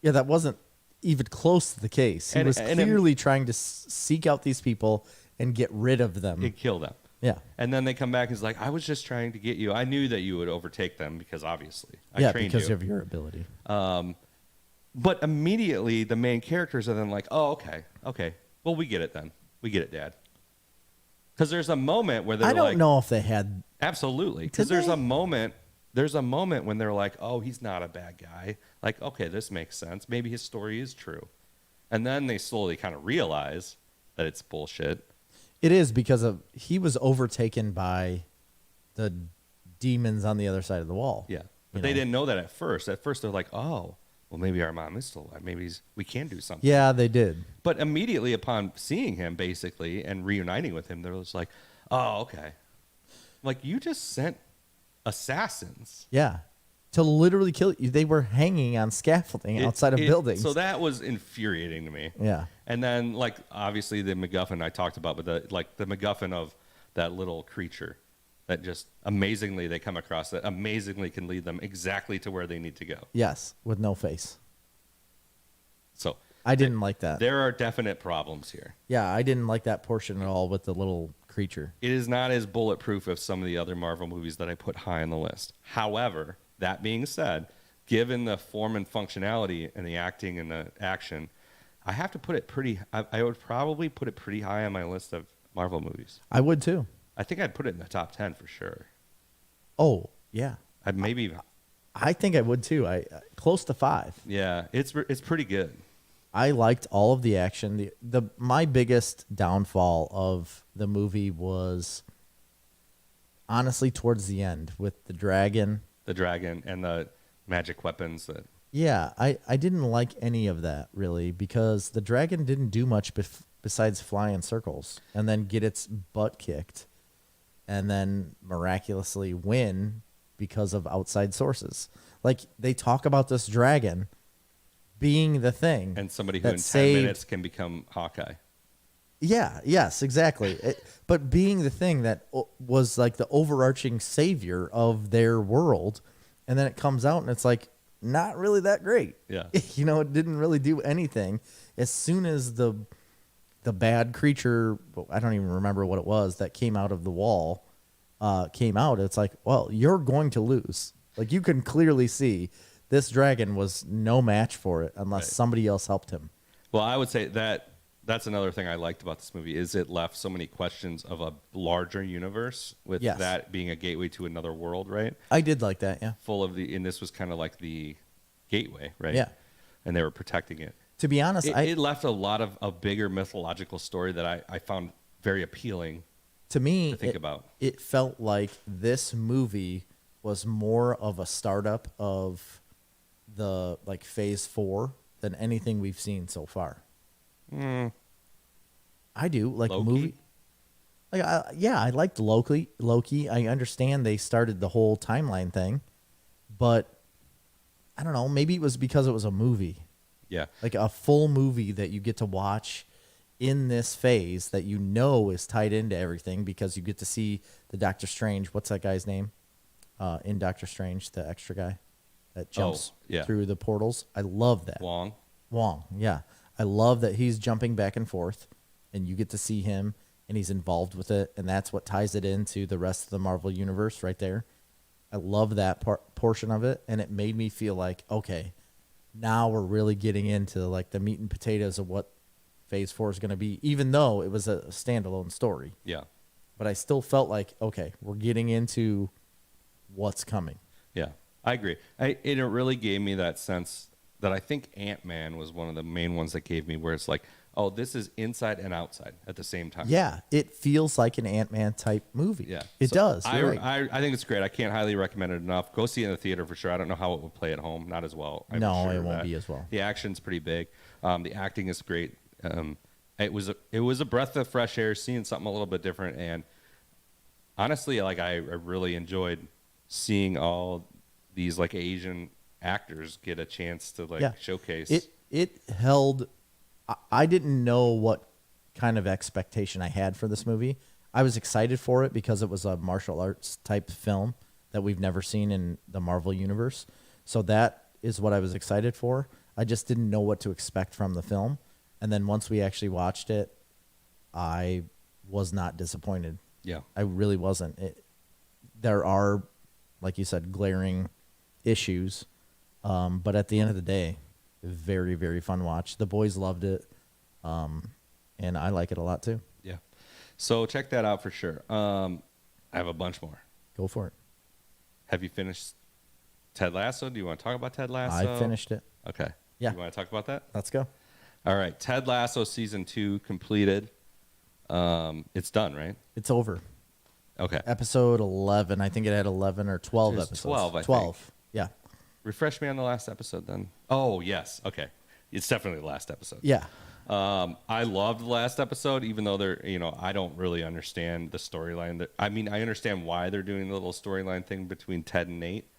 Yeah, that wasn't even close to the case. He was clearly trying to seek out these people and get rid of them. And kill them. Yeah. And then they come back and it's like, I was just trying to get you. I knew that you would overtake them because obviously I trained because you. of your ability. But immediately the main characters are then like, oh, okay. Well, we get it then. We get it, Dad. Because there's a moment where they're I don't like, know if they had. absolutely. Because Did there's they? a moment. There's a moment when they're like, oh, he's not a bad guy. Like, okay, this makes sense. Maybe his story is true. And then they slowly kind of realize that it's bullshit. It is because he was overtaken by the demons on the other side of the wall. Yeah. But they didn't know that at first. At first, they're like, oh, well, maybe our mom is still alive. Maybe we can do something. Yeah, they did. But immediately upon seeing him, basically, and reuniting with him, they're just like, oh, okay. Like, you just sent assassins. Yeah. To literally kill you. They were hanging on scaffolding outside of buildings. So that was infuriating to me. Yeah. And then, like, obviously the MacGuffin I talked about, but the MacGuffin of that little creature that just amazingly they come across, that amazingly can lead them exactly to where they need to go. Yes, with no face. So I didn't like that. there are definite problems here. Yeah, I didn't like that portion at all with the little creature. It is not as bulletproof as some of the other Marvel movies that I put high on the list. However, that being said, given the form and functionality and the acting and the action, I have to put it pretty. I would probably put it pretty high on my list of Marvel movies. I would too. I think I'd put it in the top 10 for sure. Oh, yeah. I'd maybe. I think I would too. I close to 5. Yeah, it's pretty good. I liked all of the action. My biggest downfall of the movie was honestly towards the end with the dragon. The dragon and the magic weapons that. Yeah, I didn't like any of that really because the dragon didn't do much besides fly in circles and then get its butt kicked and then miraculously win because of outside sources. Like they talk about this dragon being the thing. And somebody who that in 10 saved, minutes can become Hawkeye. Yeah, yes, exactly. But being the thing that was like the overarching savior of their world, and then it comes out and it's like not really that great. Yeah. You know, it didn't really do anything. As soon as the bad creature, I don't even remember what it was, that came out of the wall, came out, it's like, well, you're going to lose. Like you can clearly see this dragon was no match for it unless somebody else helped him. Well, I would say that's another thing I liked about this movie is it left so many questions of a larger universe with that being a gateway to another world, right? I did like that, yeah. And this was kind of like the gateway, right? Yeah. And they were protecting it. To be honest, it left a lot of a bigger mythological story that I found very appealing to me to think about. It felt like this movie was more of a startup of the like phase 4 than anything we've seen so far. I do like Loki? movie. Like, I liked Loki. I understand they started the whole timeline thing, but I don't know. Maybe it was because it was a movie. Yeah. Like a full movie that you get to watch in this phase that you know is tied into everything because you get to see the Doctor Strange. What's that guy's name? In Doctor Strange, the extra guy that jumps through the portals. I love that. Wong, yeah. I love that he's jumping back and forth and you get to see him and he's involved with it. And that's what ties it into the rest of the Marvel universe right there. I love that portion of it. And it made me feel like, okay, now we're really getting into like the meat and potatoes of what phase 4 is going to be, even though it was a standalone story. Yeah. But I still felt like, okay, we're getting into what's coming. Yeah, I agree. It really gave me that sense that I think Ant-Man was one of the main ones that gave me where it's like, oh, this is inside and outside at the same time. Yeah, it feels like an Ant-Man type movie. Yeah. It does. I think it's great. I can't highly recommend it enough. Go see it in the theater for sure. I don't know how it would play at home. Not as well. It won't be as well. The action's pretty big. The acting is great. It was a breath of fresh air, seeing something a little bit different. And honestly, like I really enjoyed seeing all these like Asian actors get a chance to showcase. It held. I didn't know what kind of expectation I had for this movie. I was excited for it because it was a martial arts type film that we've never seen in the Marvel universe. So that is what I was excited for. I just didn't know what to expect from the film. And then once we actually watched it, I was not disappointed. Yeah. I really wasn't. There are, like you said, glaring issues. But at the end of the day, very, very fun watch. The boys loved it. and I like it a lot too. Yeah. So check that out for sure. I have a bunch more. Go for it. Have you finished Ted Lasso? Do you want to talk about Ted Lasso? I finished it. Okay. Yeah. You want to talk about that? Let's go. All right. Ted Lasso season 2 completed. It's done, right? It's over. Okay. Episode 11. I think it had 11 or 12 It was episodes. 12, I 12. think. Yeah. Refresh me on the last episode then. Oh, yes. Okay. It's definitely the last episode. Yeah. I loved the last episode, even though I don't really understand the storyline. I mean, I understand why they're doing the little storyline thing between Ted and Nate,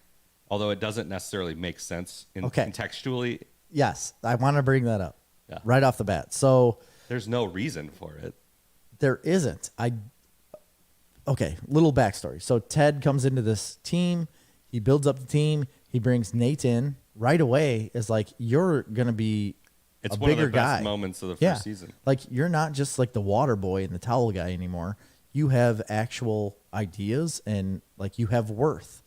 although it doesn't necessarily make sense contextually. Yes. I want to bring that up Yeah. right off the bat. So There's no reason for it. there isn't. Okay, little backstory. So Ted comes into this team. He builds up the team. He brings Nate in right away. Is like, you're going to be It's a one of bigger the best guy. moments of the Yeah. first season. Like, you're not just like the water boy and the towel guy anymore. You have actual ideas and like you have worth.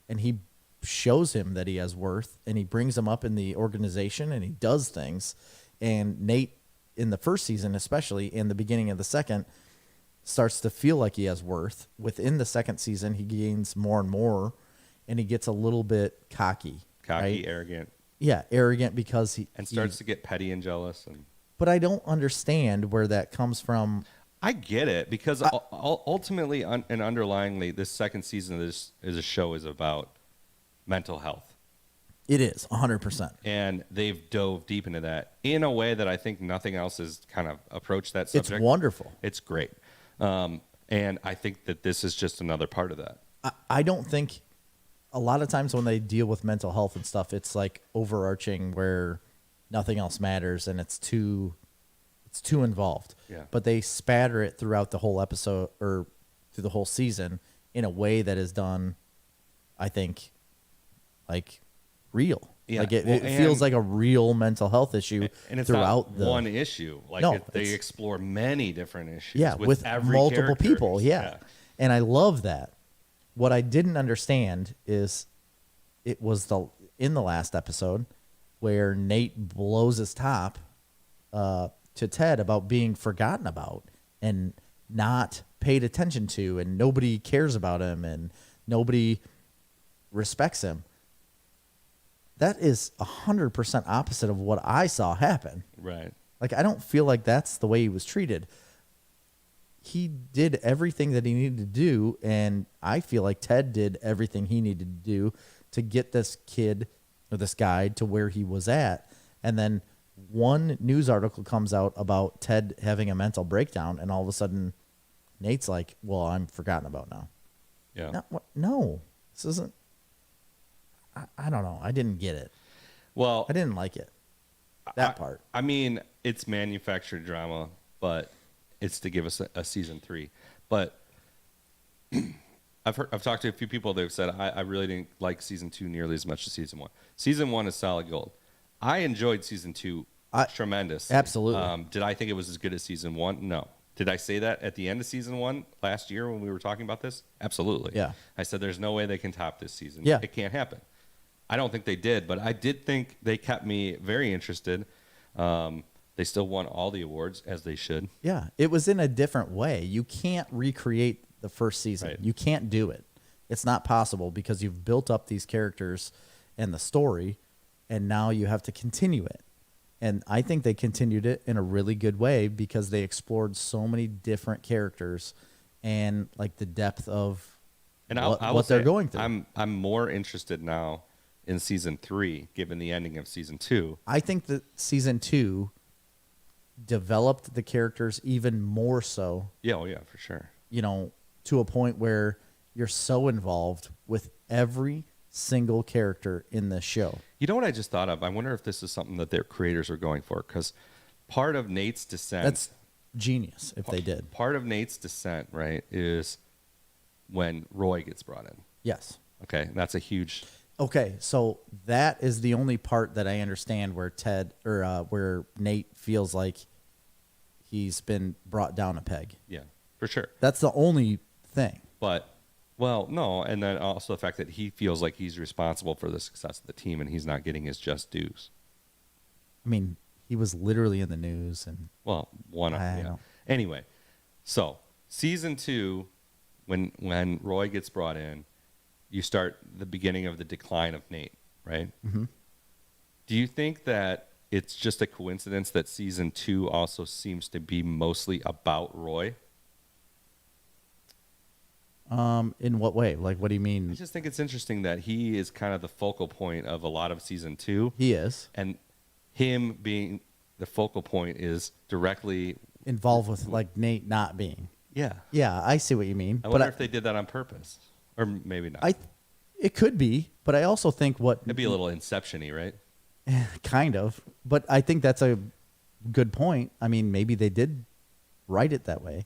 And he shows him that he has worth, and he brings him up in the organization, and he does things. And Nate, in the first season, especially in the beginning of the second, starts to feel like he has worth. Within the second season, he gains more and more, and he gets a little bit cocky. Right? Arrogant, Yeah, arrogant because he starts to get petty and jealous. But I don't understand where that comes from. I get it because ultimately and underlyingly, this second season of this show is about mental health. It is 100%. And they've dove deep into that in a way that I think nothing else has kind of approached that subject. It's wonderful. It's great. And I think that this is just another part of that. I don't think a lot of times when they deal with mental health and stuff, it's like overarching where nothing else matters and it's too involved. Yeah. But they spatter it throughout the whole episode or through the whole season in a way that is done, I think, like real. Yeah. Like it feels like a real mental health issue And it's throughout not one issue. Like No, they explore many different issues. Yeah, with every multiple character. people. Yeah. And I love that. What I didn't understand is it was in the last episode where Nate blows his top to Ted about being forgotten about and not paid attention to, and nobody cares about him and nobody respects him. That is 100% opposite of what I saw happen. Right. Like, I don't feel like that's the way he was treated. He did everything that he needed to do, and I feel like Ted did everything he needed to do to get this kid or this guy to where he was at. And then one news article comes out about Ted having a mental breakdown, and all of a sudden Nate's like, well, I'm forgotten about now. Yeah. No, this isn't. I don't know. I didn't get it. Well, I didn't like it. That part. I mean, it's manufactured drama, but it's to give us a season 3. But I've talked to a few people that have said I really didn't like season 2 nearly as much as season 1. Season 1 is solid gold. I enjoyed season 2 tremendous. Absolutely. Did I think it was as good as season 1? No. Did I say that at the end of season 1 last year when we were talking about this? Absolutely. Yeah. I said there's no way they can top this season. Yeah. It can't happen. I don't think they did, but I did think they kept me very interested. They still won all the awards, as they should. Yeah, it was in a different way. You can't recreate the first season. Right. You can't do it. It's not possible because you've built up these characters and the story, and now you have to continue it. And I think they continued it in a really good way because they explored so many different characters and like the depth of what they're going through. I'm more interested now in season 3, given the ending of season 2. I think that season 2 developed the characters even more so. Yeah, oh yeah, for sure. You know, to a point where you're so involved with every single character in this show. You know what I just thought of? I wonder if this is something that their creators are going for, because part of Nate's descent. That's genius if they did. Part of Nate's descent, right, is when Roy gets brought in. Yes. Okay, that's a huge. Okay, so that is the only part that I understand where where Nate feels like he's been brought down a peg. Yeah, for sure. That's the only thing. But, well, no, and then also the fact that he feels like he's responsible for the success of the team and he's not getting his just dues. I mean, He was literally in the news, and Well, one of I yeah. don't. Anyway, so season 2, when Roy gets brought in, you start the beginning of the decline of Nate, right? Mm-hmm. Do you think that it's just a coincidence that season 2 also seems to be mostly about Roy? In what way? Like, what do you I mean? just think it's interesting that he is kind of the focal point of a lot of season 2, He is and him being the focal point is directly involved with like Nate not being. yeah. Yeah, I see what you mean. I but wonder if they did that on purpose, or maybe not. it could be, but I also think It'd be a little Inception-y, right? kind of. But I think that's a good point. I mean, maybe they did write it that way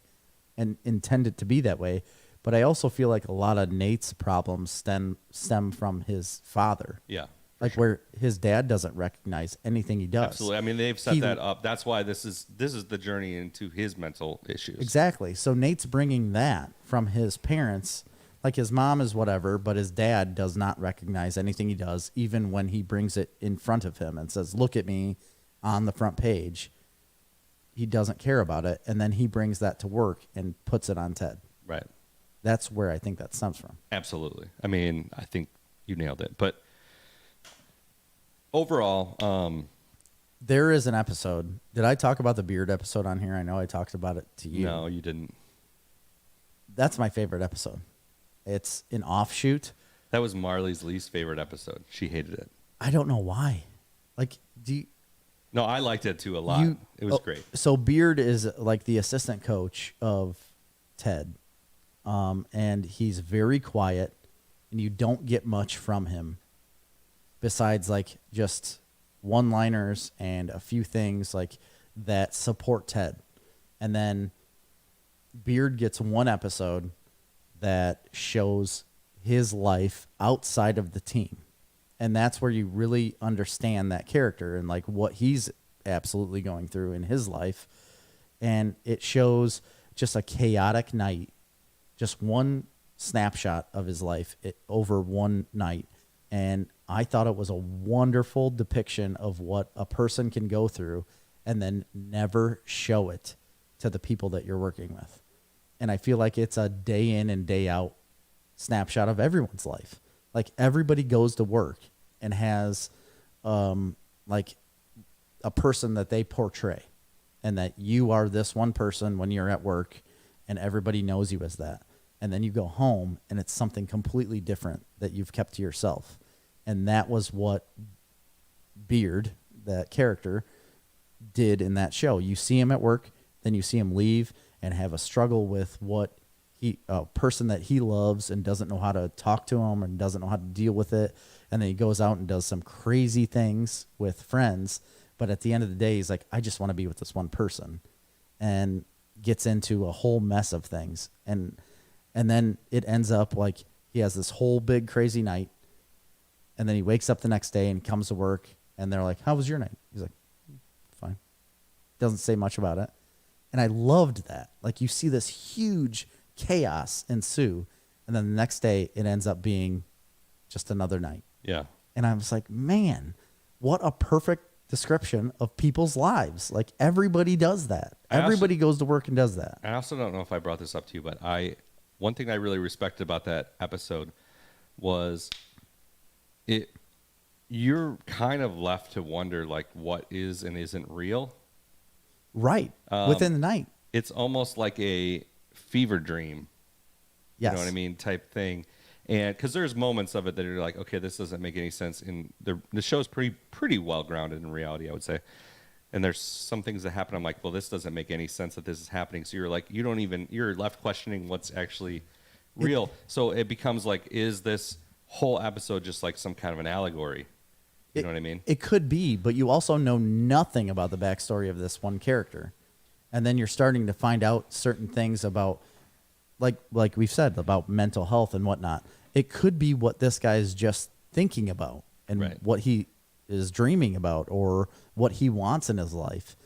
and intend it to be that way. But I also feel like a lot of Nate's problems stem from his father. Yeah. Like where his dad doesn't recognize anything he does. Absolutely. I mean, they've set that up. That's why this is the journey into his mental issues. Exactly. So Nate's bringing that from his parents. Like his mom is whatever, but his dad does not recognize anything he does, even when he brings it in front of him and says, "Look at me," on the front page. He doesn't care about it, and then he brings that to work and puts it on Ted. Right. That's where I think that stems from. Absolutely. I mean, I think you nailed it. But overall, There is an episode. Did I talk about the beard episode on here? I know I talked about it to you. no, you didn't. That's my favorite episode. It's an offshoot. That was Marley's least favorite episode. She hated it. I don't know why. Like, do you, No, I liked it too a lot. It was great. So Beard is like the assistant coach of Ted, and he's very quiet, and you don't get much from him besides like just one-liners and a few things like that support Ted. And then Beard gets one episode that shows his life outside of the team. And that's where you really understand that character and like what he's absolutely going through in his life. And it shows just a chaotic night, just one snapshot of his life over one night. And I thought it was a wonderful depiction of what a person can go through and then never show it to the people that you're working with. And I feel like it's a day in and day out snapshot of everyone's life. Like everybody goes to work and has like a person that they portray, and that you are this one person when you're at work and everybody knows you as that. And then you go home and it's something completely different that you've kept to yourself. And that was what Beard, that character, did in that show. You see him at work, then you see him leave and have a struggle with what a person that he loves and doesn't know how to talk to him and doesn't know how to deal with it. And then he goes out and does some crazy things with friends. But at the end of the day, he's like, I just want to be with this one person, and gets into a whole mess of things. And then it ends up like he has this whole big crazy night. And then he wakes up the next day and comes to work, and they're like, how was your night? He's like, fine. Doesn't say much about it. And I loved that. Like, you see this huge chaos ensue, and then the next day it ends up being just another night. Yeah. And I was like, man, what a perfect description of people's lives. Like, everybody does that. Everybody goes to work and does that. I also don't know if I brought this up to you, but one thing I really respected about that episode was you're kind of left to wonder like what is and isn't real. Right. Within the night. It's almost like a fever dream. Yes. You know what I mean? Type thing. And because there's moments of it that are like, okay, this doesn't make any sense. And the show's pretty well grounded in reality, I would say. And there's some things that happen. I'm like, well, this doesn't make any sense that this is happening. So you're like, you're left questioning what's actually real. So it becomes like, is this whole episode just like some kind of an allegory? You know what I mean? It could be, but you also know nothing about the backstory of this one character. And then you're starting to find out certain things about, like we've said, about mental health and whatnot. It could be what this guy is just thinking about and Right. what he is dreaming about or what he wants in his life.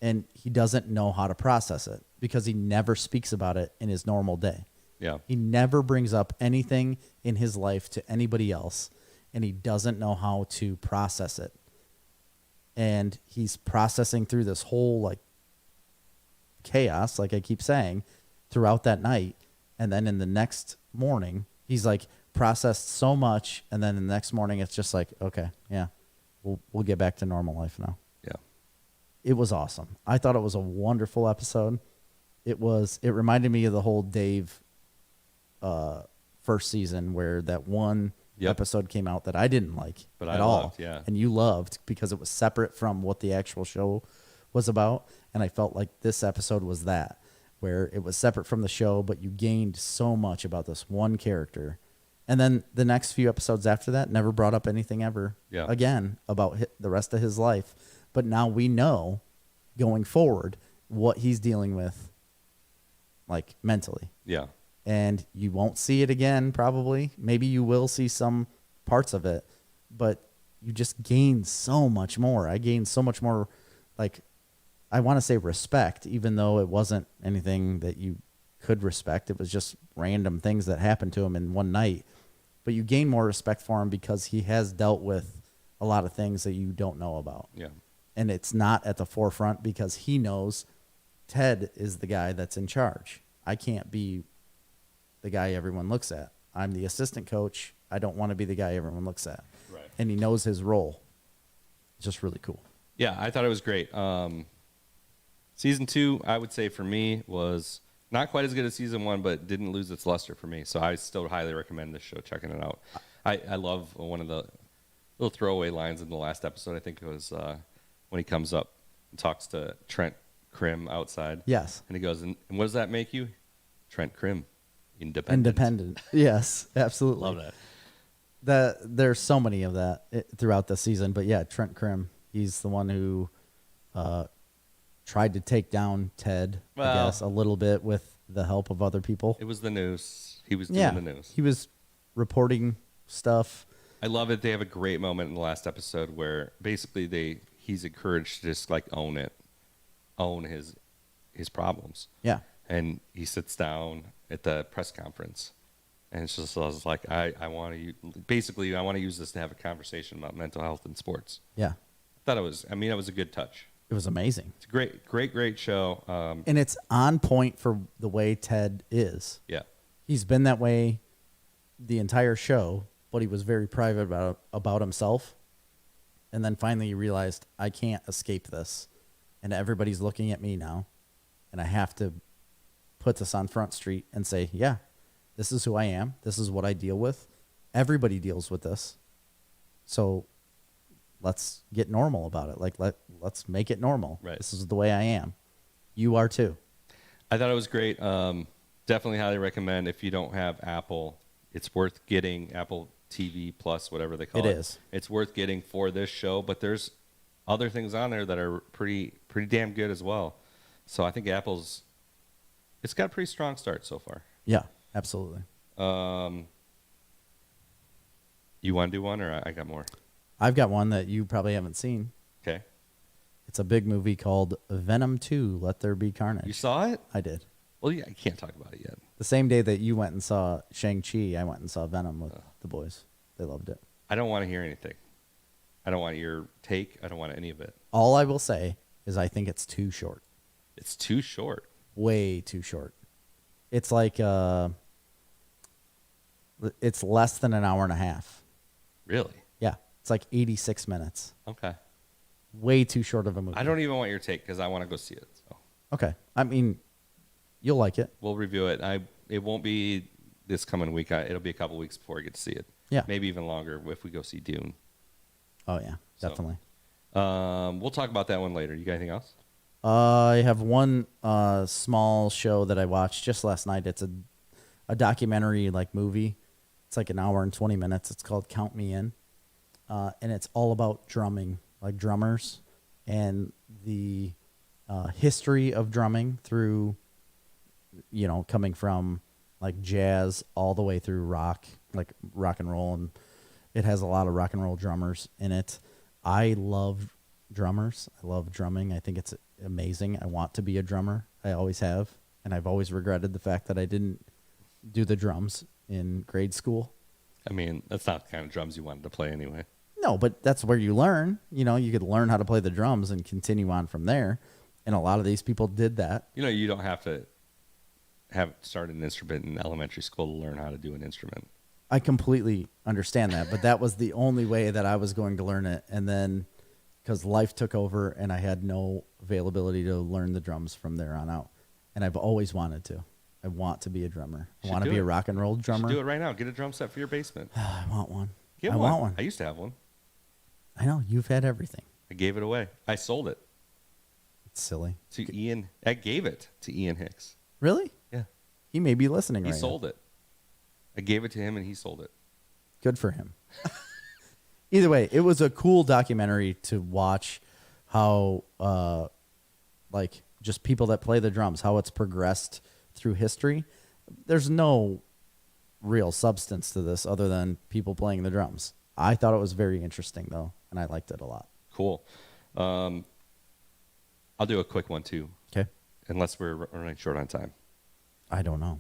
And he doesn't know how to process it because he never speaks about it in his normal day. Yeah. He never brings up anything in his life to anybody else, and he doesn't know how to process it. and he's processing through this whole like chaos, like I keep saying, throughout that night. And then in the next morning, he's like processed so much, and then the next morning it's just like, okay, yeah, we'll get back to normal life now. Yeah. It was awesome. I thought it was a wonderful episode. It reminded me of the whole Dave first season, where that one episode came out that I didn't like but at I all. loved, yeah. And you loved because it was separate from what the actual show was about. And I felt like this episode was that, where it was separate from the show, but you gained so much about this one character. And then the next few episodes after that never brought up anything ever again about the rest of his life. But now we know going forward what he's dealing with, like mentally. Yeah. And you won't see it again, probably. Maybe you will see some parts of it, but you just gain so much more. I gained so much more, like, I want to say respect, even though it wasn't anything that you could respect. It was just random things that happened to him in one night. But you gain more respect for him because he has dealt with a lot of things that you don't know about. Yeah. And it's not at the forefront because he knows Ted is the guy that's in charge. I can't be the guy everyone looks at. I'm the assistant coach. I don't want to be the guy everyone looks at. Right. And he knows his role. It's just really cool. Yeah, I thought it was great. Season 2, I would say for me, was not quite as good as season 1, but didn't lose its luster for me. So I still highly recommend this show, checking it out. I love one of the little throwaway lines in the last episode. I think it was when he comes up and talks to Trent Krim outside. Yes. And he goes, and what does that make you? Trent Krim. Independent. Yes, absolutely. Love that. There's so many of that throughout the season. But yeah, Trent Krim, he's the one who tried to take down Ted, I guess, a little bit with the help of other people. It was the news. He was doing the news. He was reporting stuff. I love it. They have a great moment in the last episode where basically he's encouraged to just like own his problems. Yeah. And he sits down at the press conference, and it's just I was like, I want to use this to have a conversation about mental health in sports. Yeah. It was a good touch. It was amazing. It's a great show. And it's on point for the way Ted is. Yeah. He's been that way the entire show, but he was very private about himself. And then finally he realized, I can't escape this. And everybody's looking at me now. And I have to put this on Front Street and say, yeah, this is who I am. This is what I deal with. Everybody deals with this. So let's get normal about it. Like, let's make it normal. Right. This is the way I am. You are too. I thought it was great. Definitely highly recommend. If you don't have Apple, it's worth getting. Apple TV Plus, whatever they call it. It is. It's worth getting for this show, but there's other things on there that are pretty damn good as well. So I think it's got a pretty strong start so far. Yeah, absolutely. You want to do one, or I got more? I've got one that you probably haven't seen. Okay. It's a big movie called Venom 2, Let There Be Carnage. You saw it? I did. Well, yeah, I can't talk about it yet. The same day that you went and saw Shang-Chi, I went and saw Venom with the boys. They loved it. I don't want to hear anything. I don't want your take. I don't want any of it. All I will say is I think it's too short. It's too short. Way too short. It's like it's less than an hour and a half. Really? Yeah. It's like 86 minutes. Okay. Way too short of a movie. I don't even want your take because I want to go see it. So. Okay. I mean, you'll like it. We'll review it. It won't be this coming week. It'll be a couple weeks before I get to see it. Yeah. Maybe even longer if we go see Dune. Oh, yeah. Definitely. We'll talk about that one later. You got anything else? I have one small show that I watched just last night. It's a documentary like movie. It's like an hour and 20 minutes. It's called Count Me In. And it's all about drumming, like drummers, and the history of drumming through, coming from like jazz all the way through rock, like rock and roll. And it has a lot of rock and roll drummers in it. I love drummers. I love drumming. I think it's amazing. I want to be a drummer. I always have. And I've always regretted the fact that I didn't do the drums in grade school. I mean, that's not the kind of drums you wanted to play anyway. No, but that's where you learn. You know, you could learn how to play the drums and continue on from there. And a lot of these people did that. You know, you don't have to have started an instrument in elementary school to learn how to do an instrument. I completely understand that, but that was the only way that I was going to learn it. And then because life took over and I had no availability to learn the drums from there on out. And I've always wanted to. I want to be a drummer. I want to be a rock and roll drummer. You should do it right now. Get a drum set for your basement. I want one. Get I one. want one. I used to have one. I know. You've had everything. I gave it away. I sold it. It's silly. To Ian. I gave it to Ian Hicks. Really? Yeah. He may be listening He right sold now. it. I gave it to him and he sold it. Good for him. Either way, it was a cool documentary to watch how, like, just people that play the drums, how it's progressed through history. There's no real substance to this other than people playing the drums. I thought it was very interesting, though, and I liked it a lot. Cool. I'll do a quick one, too. Okay. Unless we're running short on time. I don't know.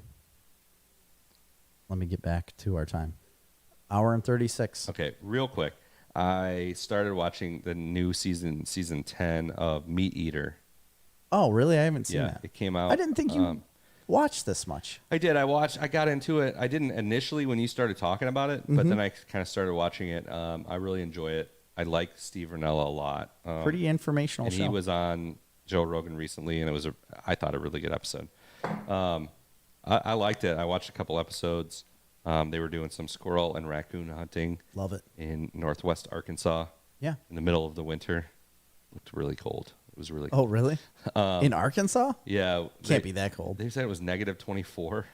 Let me get back to our time. Hour and 36. Okay, real quick. I started watching the new season 10 of Meat Eater. Oh, really? I haven't seen that. It came out. I didn't think you watched this much. I did. I got into it. I didn't initially when you started talking about it, but then I kind of started watching it. I really enjoy it. I like Steve Rinella a lot. Pretty informational and show. he was on Joe Rogan recently, and it was I thought a really good episode. I liked it. I watched a couple episodes. They were doing some squirrel and raccoon hunting. Love it. In northwest Arkansas. Yeah. In the middle of the winter. Looked really cold. It was really cold. Oh, really? In Arkansas? Yeah. Can't be that cold. They said it was negative 24.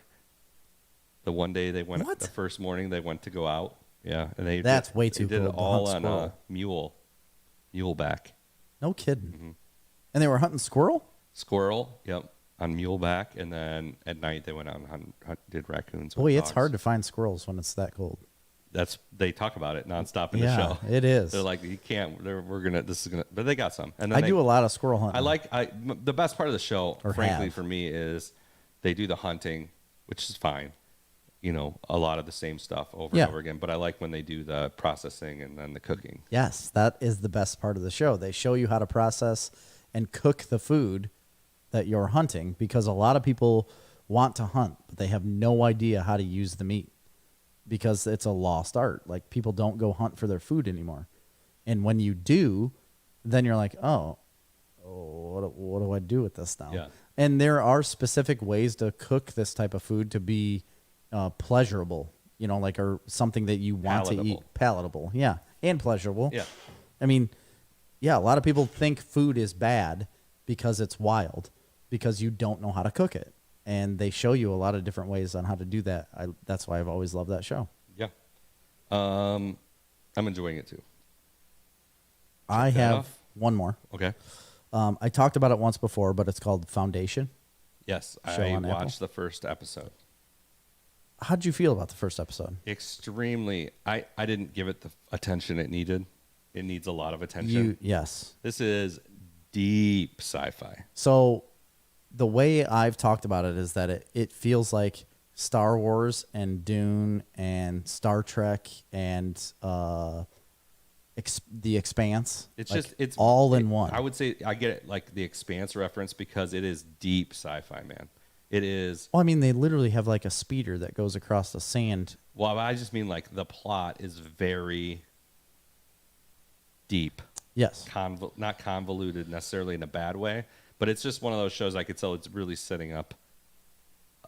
The one day they went, What? the first morning they went to go out. Yeah. And That's way too They did cold it to all hunt on squirrel. muleback. No kidding. And they were hunting squirrel? Squirrel, yep, on muleback. And then at night they went out and did raccoons. with Boy, it's dogs. hard to find squirrels when it's that cold. They talk about it nonstop in Yeah, the show. it is. They're like, you can't. But they got some. And then I do a lot of squirrel hunting. The best part of the show, Or frankly, have. for me, is they do the hunting, which is fine. You know, a lot of the same stuff over Yeah. and over again. But I like when they do the processing and then the cooking. Yes, that is the best part of the show. They show you how to process and cook the food that you're hunting, because a lot of people want to hunt, but they have no idea how to use the meat because it's a lost art. Like, people don't go hunt for their food anymore. And when you do, then you're like, what do I do with this now? Yeah. And there are specific ways to cook this type of food to be pleasurable, you know, like, or something that you want to eat. Palatable. Yeah. And pleasurable. Yeah. I mean, yeah, a lot of people think food is bad because it's wild, because you don't know how to cook it. And they show you a lot of different ways on how to do that. That's why I've always loved that show. Yeah. I'm enjoying it too. I have off? one more. Okay. I talked about it once before, but it's called Foundation. Yes, Show I on Apple. watched the first episode. How'd you feel about the first episode? Extremely. I didn't give it the attention it needed. It needs a lot of attention. Yes. This is deep sci-fi. So the way I've talked about it is that it feels like Star Wars and Dune and Star Trek and The Expanse. It's like, just it's all in one. I would say I get it, like the Expanse reference, because it is deep sci-fi, man. It is. Well, I mean, they literally have like a speeder that goes across the sand. Well, I just mean like the plot is very deep. Yes. Not convoluted necessarily in a bad way, but it's just one of those shows I could tell it's really setting up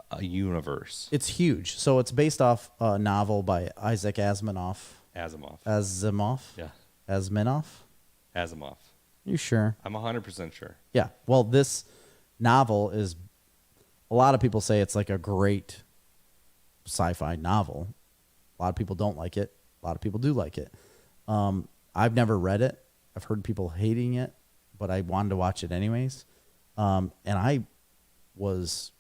a universe. It's huge. So it's based off a novel by Isaac Asimov. Asimov. Yeah. Asimov? You sure? I'm 100% sure. Yeah. Well, this novel is, a lot of people say it's like a great sci-fi novel. A lot of people don't like it. A lot of people do like it. I've never read it. I've heard people hating it, but I wanted to watch it anyways. And I was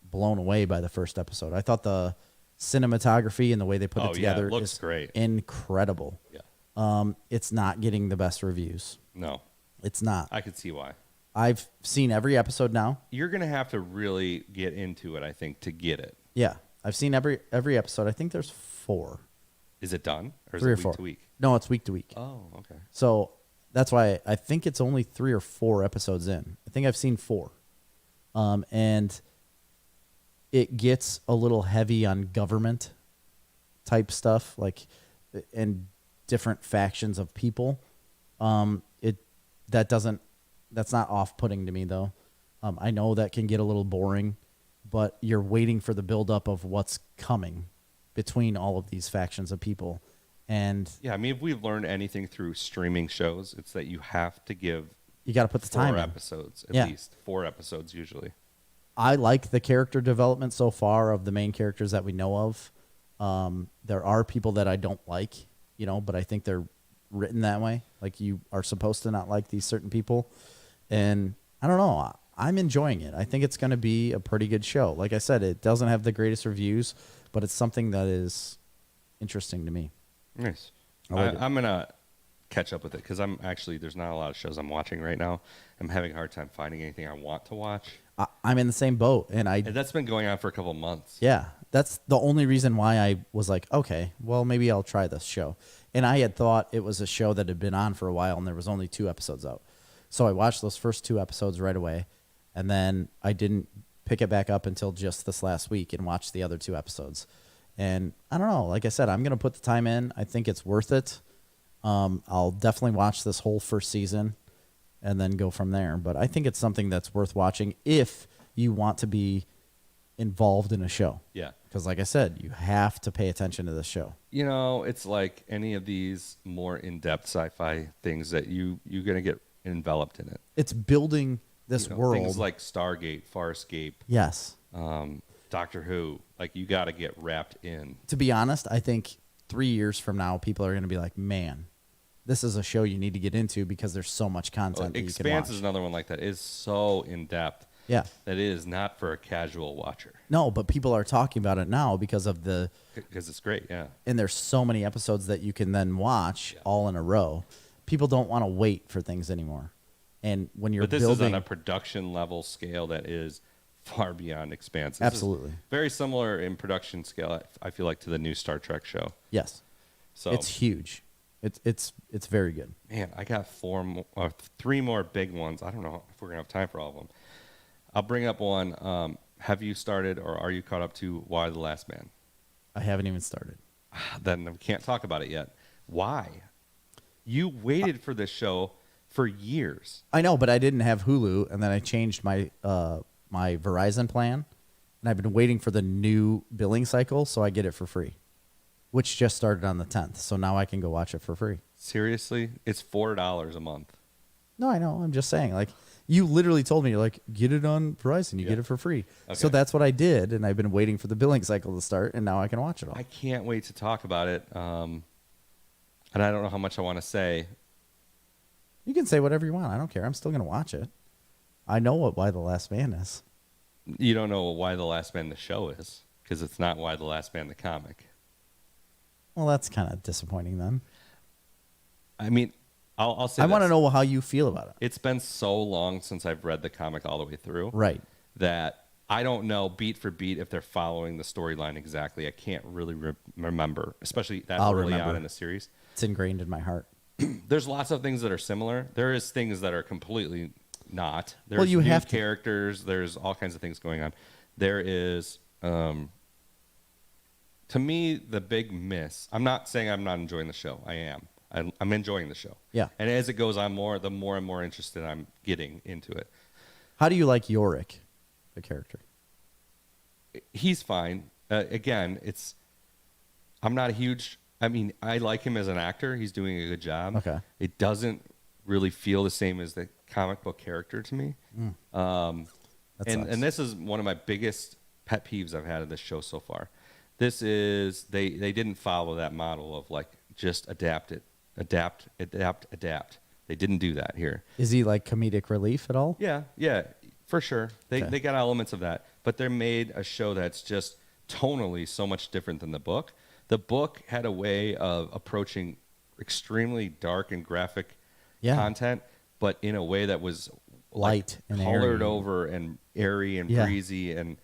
blown away by the first episode. I thought the cinematography and the way they put it together it looks is great. Incredible. Yeah. It's not getting the best reviews. No. It's not. I could see why. I've seen every episode now. You're going to have to really get into it, I think, to get it. Yeah. I've seen every episode. I think there's 4. Is it done, or is 3 it or week 4. to week? No, it's week to week. Oh, okay. So that's why I think it's only 3 or 4 episodes in. I think I've seen 4. And it gets a little heavy on government type stuff, like, and different factions of people. That's not off-putting to me, though. I know that can get a little boring, but you're waiting for the buildup of what's coming between all of these factions of people. And Yeah, I mean, if we've learned anything through streaming shows, it's that you have to give you got to put the time 4 in. episodes, at Yeah. least 4 episodes usually. I like the character development so far of the main characters that we know of. There are people that I don't like, but I think they're written that way. Like, you are supposed to not like these certain people. And I don't know. I'm enjoying it. I think it's going to be a pretty good show. Like I said, it doesn't have the greatest reviews, but it's something that is interesting to me. Nice. Like I'm going to catch up with it because there's not a lot of shows I'm watching right now. I'm having a hard time finding anything I want to watch. I'm in the same boat. And that's been going on for a couple of months. Yeah, that's the only reason why I was like, okay, well, maybe I'll try this show. And I had thought it was a show that had been on for a while, and there was only 2 episodes out. So I watched those first 2 episodes right away, and then I didn't pick it back up until just this last week and watched the other 2 episodes. And I don't know. Like I said, I'm going to put the time in. I think it's worth it. I'll definitely watch this whole first season and then go from there. But I think it's something that's worth watching if you want to be involved in a show. Yeah. Because like I said, you have to pay attention to this show. It's like any of these more in-depth sci-fi things that you're going to get enveloped in it. It's building this world. Things like Stargate, Farscape, Yes. Doctor Who. Like, you got to get wrapped in. To be honest, I think 3 years from now, people are going to be like, man, this is a show you need to get into because there's so much content that you can watch. Expanse is another one like that. It is so in-depth. Yeah. That it is not for a casual watcher. No, but people are talking about it now because of Because it's great, yeah. and there's so many episodes that you can then watch all in a row. People don't want to wait for things anymore. And when you're But this building, is on a production level scale that is far beyond Expanse. This Absolutely. is very similar in production scale, I feel like, to the new Star Trek show. yes, So it's huge. It's very good. man, I got 3 more big ones. I don't know if we're gonna have time for all of them. I'll bring up one. Have you started or are you caught up to Why the Last Man? I haven't even started. Then we can't talk about it yet. Why? You waited for this show for years. I know, but I didn't have Hulu, and then I changed my my Verizon plan, and I've been waiting for the new billing cycle, so I get it for free, which just started on the 10th. So now I can go watch it for free. Seriously? It's $4 a month. No, I know. I'm just saying, like, you literally told me, you're like, get it on Verizon. You get it for free. Okay. So that's what I did, and I've been waiting for the billing cycle to start, and now I can watch it all. I can't wait to talk about it. And I don't know how much I want to say. You can say whatever you want. I don't care. I'm still going to watch it. I know what Why the Last Man is. You don't know Why the Last Man the show is, because it's not Why the Last Man the comic. Well, that's kind of disappointing then. I mean, I'll say I this. want to know how you feel about it. It's been so long since I've read the comic all the way through. Right. That I don't know beat for beat if they're following the storyline exactly. I can't really remember, especially that I'll early remember. on in the series. It's ingrained in my heart. There's lots of things that are similar. There is things that are completely not. There's Well, you new have to- characters. There's all kinds of things going on. There is, to me, the big miss. I'm not saying I'm not enjoying the show. I am. I'm enjoying the show. Yeah. And as it goes on more, the more and more interested I'm getting into it. How do you like Yorick, the character? He's fine. Again, I'm not a huge. I mean, I like him as an actor. He's doing a good job. Okay. It doesn't really feel the same as the comic book character to me. That sucks. And this is one of my biggest pet peeves I've had of this show so far. This is they didn't follow that model of like just adapt. They didn't do that here. Is he like comedic relief at all? Yeah, for sure. Okay. They got elements of that, but they made a show that's just tonally so much different than the book. The book had a way of approaching extremely dark and graphic content, but in a way that was Light and colored airy. over and airy and Yeah. breezy and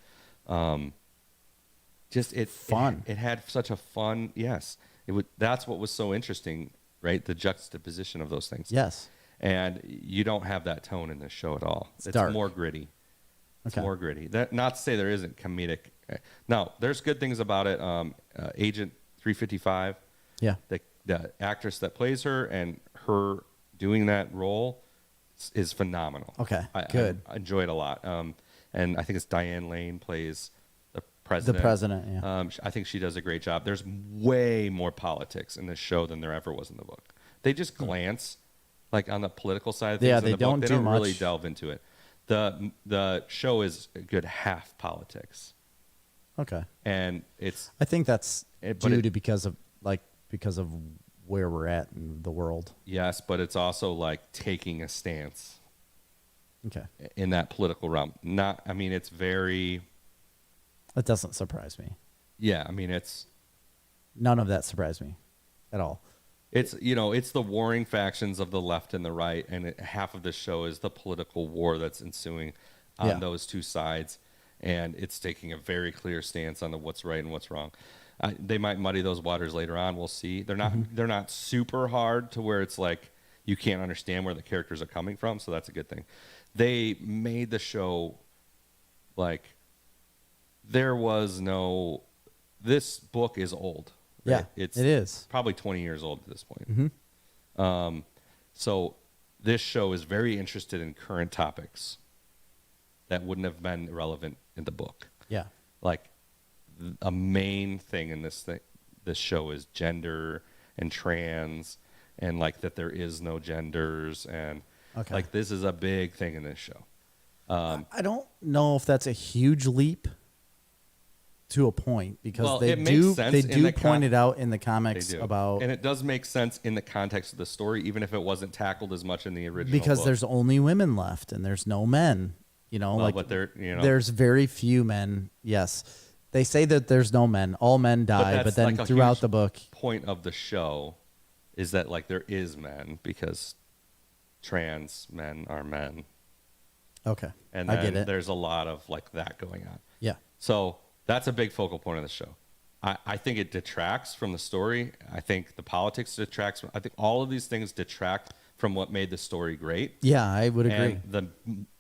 just Fun. It had such a fun, yes. That's what was so interesting, right? The juxtaposition of those things. Yes. And you don't have that tone in this show at all. It's dark. more gritty. It's Okay. more gritty. Not to say there isn't comedic. No, there's good things about it. Agent 355. Yeah. The actress that plays her and her doing that role is phenomenal. Okay, good. I enjoy it a lot. And I think it's Diane Lane plays the president. The president, yeah. I think she does a great job. There's way more politics in this show than there ever was in the book. They just glance like on the political side of things. Yeah, in they the don't book. do They don't really much. delve into it. The show is a good half politics, Okay. and it's I think that's but due it- to because of where we're at in the world. yes, but it's also like taking a stance Okay. in that political realm. It's very, That doesn't surprise me. yeah. I mean, it's None of that surprised me at all. it's the warring factions of the left and the right, and half of this show is the political war that's ensuing on Yeah. those two sides, and it's taking a very clear stance on what's right and what's wrong. They might muddy those waters later on. We'll see. They're not super hard to where it's like you can't understand where the characters are coming from. So that's a good thing. They made the show like there was no. This book is old. Right? Yeah, it is. Probably 20 years old at this point. So this show is very interested in current topics that wouldn't have been relevant in the book. Yeah. Like a main thing in this show is gender and trans, and like that there is no genders, and Okay. like this is a big thing in this show. I don't know if that's a huge leap to a point because Well, they it makes do sense they in do the point it out in the They comics do. about and it does make sense in the context of the story, even if it wasn't tackled as much in the original. because book. there's only women left and there's no men. Well, but there's very few men. Yes, they say that there's no men. All men die, but that's then like a throughout huge the book, point of the show is that like there is men because trans men are men, okay, and I then get it. there's a lot of like that going on. Yeah, So that's a big focal point of the show. I think it detracts from the story. I think the politics detracts. I think all of these things detract from what made the story great. yeah, I would agree.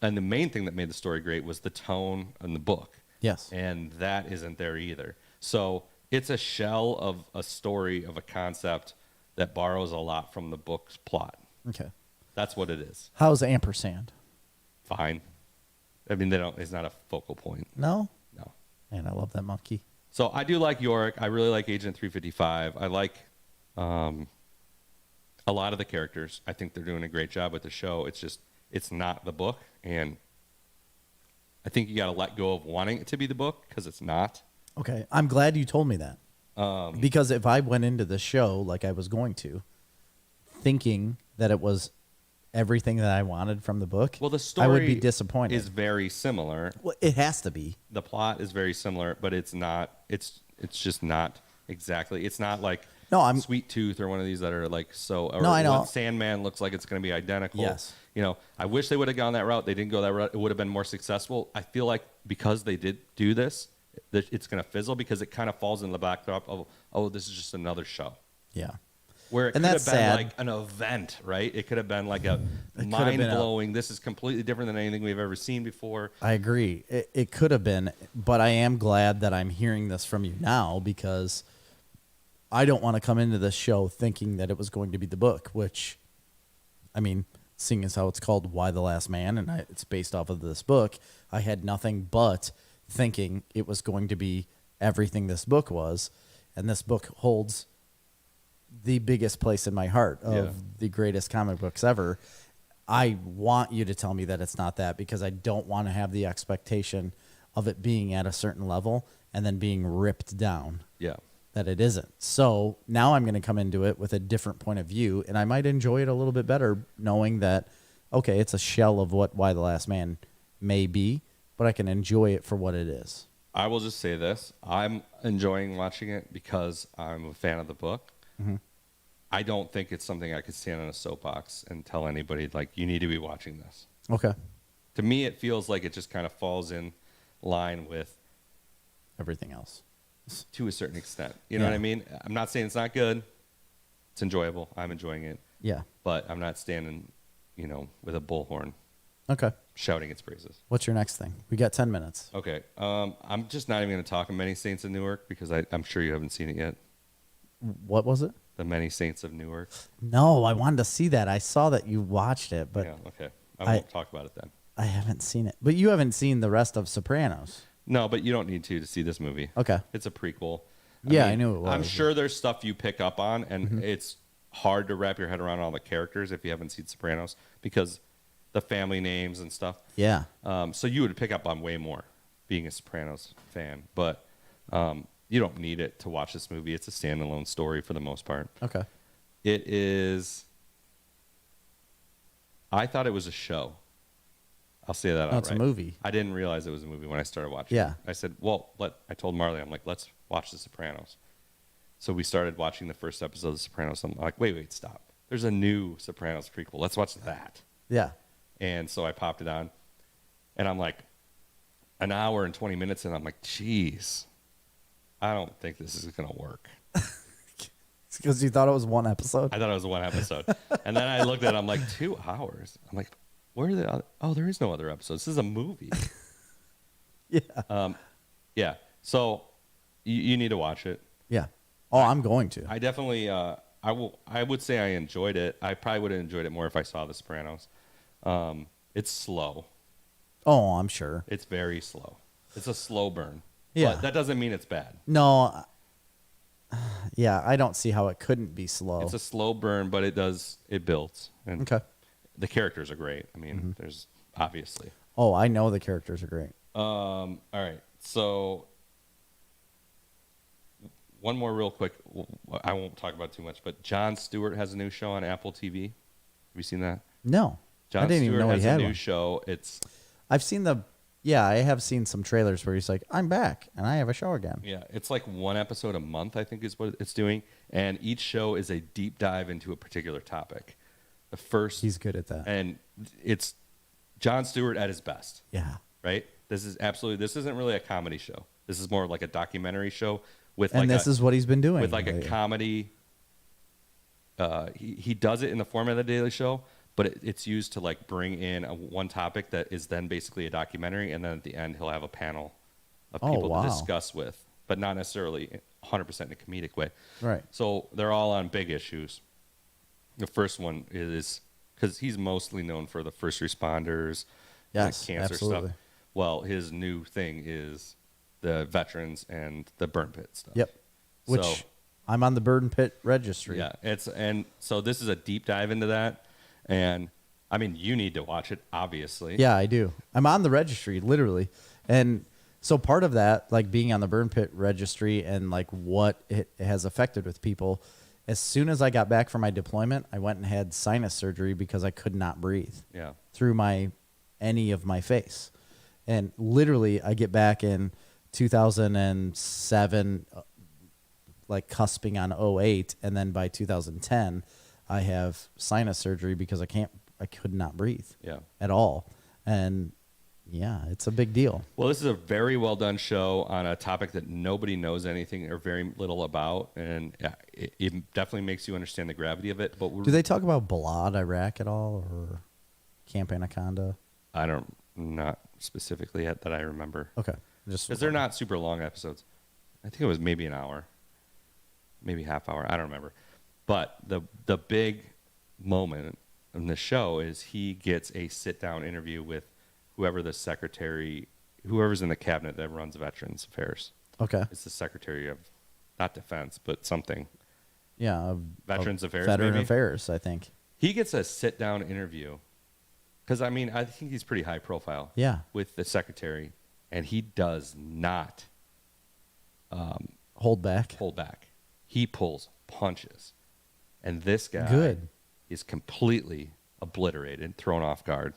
And the main thing that made the story great was the tone in the book. Yes, And that isn't there either. So it's a shell of a story of a concept that borrows a lot from the book's plot. okay. That's what it is. How's ampersand? Fine. I mean, it's not a focal point. No, No. man, I love that monkey. So I do like Yorick. I really like Agent 355. I like a lot of the characters. I think they're doing a great job with the show. It's not the book. And I think you got to let go of wanting it to be the book because it's not. Okay, I'm glad you told me that. Because if I went into the show like I was going to, thinking that it was everything that I wanted from the book, Well, the story I would be disappointed. is very similar. Well, it has to be. The plot is very similar, but it's not. It's just not exactly. It's not like No, I'm- Sweet Tooth or one of these that are like so. Or No, I know. what Sandman looks like it's going to be identical. Yes. I wish they would have gone that route. They didn't go that route. It would have been more successful. I feel like because they did do this, that it's going to fizzle because it kind of falls in the backdrop of, oh, this is just another show. Yeah. Where it And could have that's been sad. like an event, right? It could have been like a been a- mind-blowing, this is completely different than anything we've ever seen before. I agree. It could have been, but I am glad that I'm hearing this from you now because I don't want to come into this show thinking that it was going to be the book, which, I mean, seeing as how it's called Why the Last Man and it's based off of this book, I had nothing but thinking it was going to be everything this book was. And this book holds the biggest place in my heart of Yeah. the greatest comic books ever. I want you to tell me that it's not that because I don't want to have the expectation of it being at a certain level and then being ripped down Yeah. that it isn't. So now I'm going to come into it with a different point of view and I might enjoy it a little bit better knowing that, okay, it's a shell of what Why the Last Man may be, but I can enjoy it for what it is. I will just say this. I'm enjoying watching it because I'm a fan of the book. Mm-hmm. I don't think it's something I could stand on a soapbox and tell anybody, like, you need to be watching this. Okay. To me, it feels like it just kind of falls in line with Everything else. to a certain extent. You know Yeah. what I mean? I'm not saying it's not good. It's enjoyable. I'm enjoying it. Yeah. But I'm not standing, with a bullhorn Okay. shouting its praises. What's your next thing? We got 10 minutes. Okay. I'm just not even going to talk of Many Saints of Newark because I'm sure you haven't seen it yet. What was it? The Many Saints of Newark. No, I wanted to see that. I saw that you watched it, but Yeah, okay. I won't talk about it then. I haven't seen it. But you haven't seen the rest of Sopranos. No, but you don't need to see this movie. Okay. It's a prequel. I knew it was. I'm sure there's stuff you pick up on, and it's hard to wrap your head around all the characters if you haven't seen Sopranos because the family names and stuff. Yeah. So you would pick up on way more being a Sopranos fan, but you don't need it to watch this movie. It's a standalone story for the most part. Okay. It is. I thought it was a show. I'll say that. No, it's a movie. I didn't realize it was a movie when I started watching. Yeah. I said, I told Marley, I'm like, let's watch The Sopranos. So we started watching the first episode of The Sopranos. I'm like, wait, stop. There's a new Sopranos prequel. Let's watch that. Yeah. And so I popped it on, and I'm like, an hour and 20 minutes, and I'm like, geez, I don't think this is going to work. Because you thought it was one episode? I thought it was one episode. And then I looked at it, I'm like, 2 hours. I'm like, where are the other? Oh, there is no other episodes. This is a movie. Yeah. Yeah. So you need to watch it. Yeah. Oh, I'm going to. I definitely, I would say I enjoyed it. I probably would have enjoyed it more if I saw The Sopranos. It's slow. Oh, I'm sure. It's very slow. It's a slow burn. Yeah. But that doesn't mean it's bad. No. Yeah, I don't see how it couldn't be slow. It's a slow burn, but it builds. And Okay. the characters are great. I mean, there's obviously. Oh, I know the characters are great. All right. So one more real quick. I won't talk about it too much, but Jon Stewart has a new show on Apple TV. Have you seen that? No. Jon I didn't Stewart even know has he had a new one. show. It's I have seen some trailers where he's like, I'm back and I have a show again. it's like one episode a month, I think is what it's doing, and each show is a deep dive into a particular topic. The first He's good at that. and it's Jon Stewart at his best. Yeah. Right? This isn't really a comedy show. This is more like a documentary show with And this is what he's been doing. with like a comedy. He does it in the format of the Daily Show, but it's used to like bring in one topic that is then basically a documentary, and then at the end he'll have a panel of people to discuss with, but not necessarily 100% in a comedic way. Right. So they're all on big issues. The first one is because he's mostly known for the first responders, Yes, cancer absolutely. stuff. Well, his new thing is the veterans and the burn pit stuff. Yep. Which So- I'm on the Burn Pit registry. Yeah, so this is a deep dive into that, and I mean you need to watch it, obviously. Yeah, I do. I'm on the registry, literally. And so part of that, like being on the Burn Pit registry and like what it has affected with people, as soon as I got back from my deployment, I went and had sinus surgery because I could not breathe Yeah. through any of my face. And literally I get back in 2007, like cusping on 08, and then by 2010 I have sinus surgery because I could not breathe Yeah. at all. And yeah, it's a big deal. Well, this is a very well done show on a topic that nobody knows anything or very little about, and it definitely makes you understand the gravity of it. But Do they talk about Balad, Iraq at all, or Camp Anaconda? not specifically yet that I remember. Okay. Just Because they're not super long episodes. I think it was maybe an hour, maybe half hour. I don't remember. But the big moment in the show is he gets a sit down interview with whoever's in the cabinet that runs Veterans Affairs. Okay. It's the Secretary of, not Defense, but something. Yeah. Veterans Affairs, Veteran maybe? Affairs, I think. He gets a sit down interview because I mean I think he's pretty high profile. Yeah. With the Secretary, and he does not Hold back. pull back. He pulls punches. And this guy Good. is completely obliterated, thrown off guard.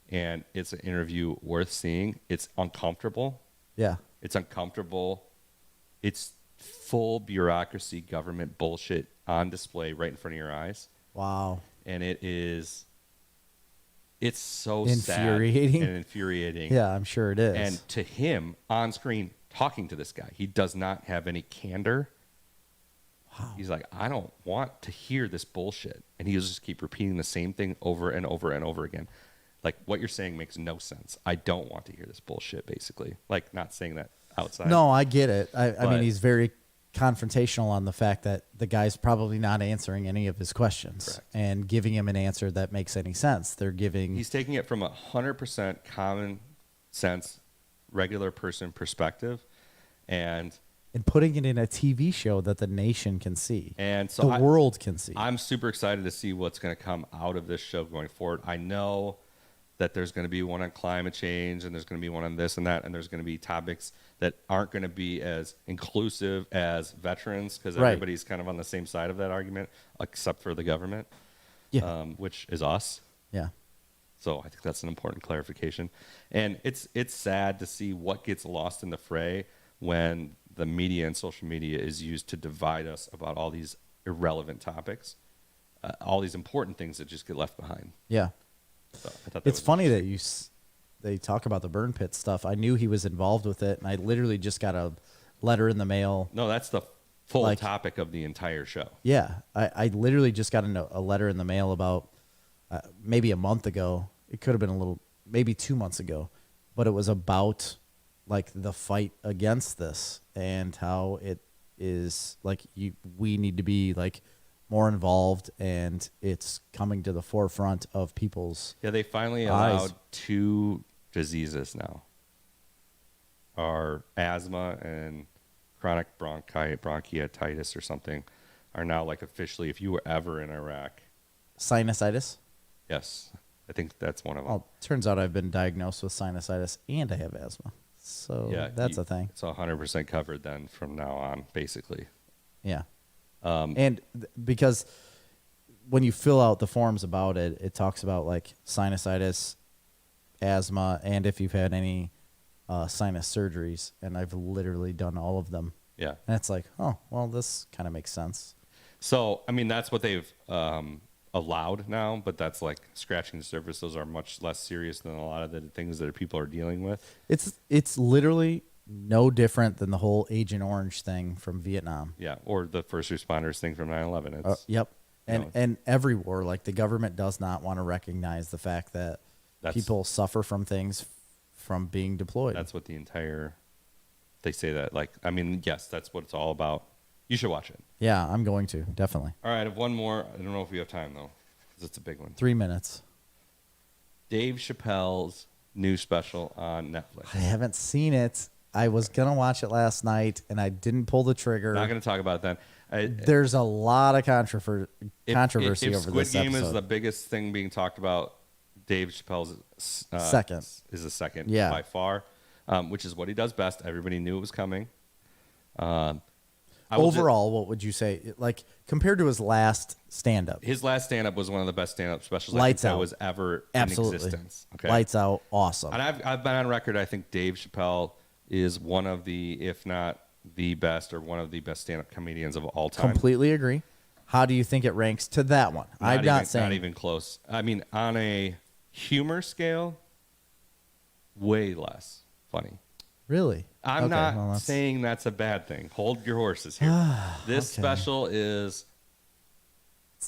And it's an interview worth seeing. It's uncomfortable. Yeah. It's uncomfortable. It's full bureaucracy, government bullshit on display right in front of your eyes. Wow. And it's so Infuriating. sad and infuriating. Yeah, I'm sure it is. And to him, on screen, talking to this guy. He does not have any candor. Wow. He's like, I don't want to hear this bullshit. And he'll just keep repeating the same thing over and over and over again. Like, what you're saying makes no sense. I don't want to hear this bullshit, basically. Like, not saying that outside. No, I get it. I mean, he's very confrontational on the fact that the guy's probably not answering any of his questions. Correct. And giving him an answer that makes any sense. He's taking it from 100% common sense, regular person perspective, and putting it in a TV show that the nation can see, and so the world can see. I'm super excited to see what's going to come out of this show going forward. I know that there's going to be one on climate change, and there's going to be one on this and that, and there's going to be topics that aren't going to be as inclusive as veterans, because everybody's kind of on the same side of that argument, except for the government, which is us. Yeah. So I think that's an important clarification. And it's sad to see what gets lost in the fray when the media and social media is used to divide us about all these irrelevant topics, all these important things that just get left behind. Yeah. So I thought it's funny that they talk about the burn pit stuff. I knew he was involved with it, and I literally just got a letter in the mail. No, that's the full topic of the entire show. Yeah. I literally just got a letter in the mail about maybe a month ago. It could have been maybe 2 months ago, but it was about like the fight against this and how it is like we need to be like more involved, and it's coming to the forefront of people's they finally allowed 2 diseases now. Our asthma and chronic bronchitis or something are now like officially, if you were ever in Iraq. Sinusitis? Yes. I think that's one of them. Well, turns out I've been diagnosed with sinusitis and I have asthma. So that's a thing. It's 100% covered then from now on, basically. Yeah. Because when you fill out the forms about it, it talks about like sinusitis, asthma, and if you've had any sinus surgeries. And I've literally done all of them. Yeah. And it's like, oh, well, this kind of makes sense. So, I mean, that's what they've allowed now, but that's like scratching the surface. Those are much less serious than a lot of the things that people are dealing with. It's literally no different than the whole Agent Orange thing from Vietnam. Yeah, or the first responders thing from 9/11. Yep. And every war, like the government does not want to recognize the fact that people suffer from things from being deployed. That's what they say that, like, I mean, yes, that's what it's all about. You should watch it. Yeah, I'm going to, definitely. All right, I have one more. I don't know if we have time, though, because it's a big one. 3 minutes. Dave Chappelle's new special on Netflix. I haven't seen it. I was going to watch it last night, and I didn't pull the trigger. Not going to talk about that. There's a lot of controversy over this episode. Squid Game is the biggest thing being talked about, Dave Chappelle's second is the second by far, which is what he does best. Everybody knew it was coming. Overall, what would you say? Like compared to his last stand-up? His last stand-up was one of the best stand-up specials that was ever Absolutely. In existence. Okay, Lights out, awesome. And I've been on record. I think Dave Chappelle is one of the, if not the best, or one of the best stand-up comedians of all time. Completely agree. How do you think it ranks to that one? I'm not saying not even close. I mean, on a humor scale, way less funny. Really? I'm not saying that's a bad thing. Hold your horses here. This special is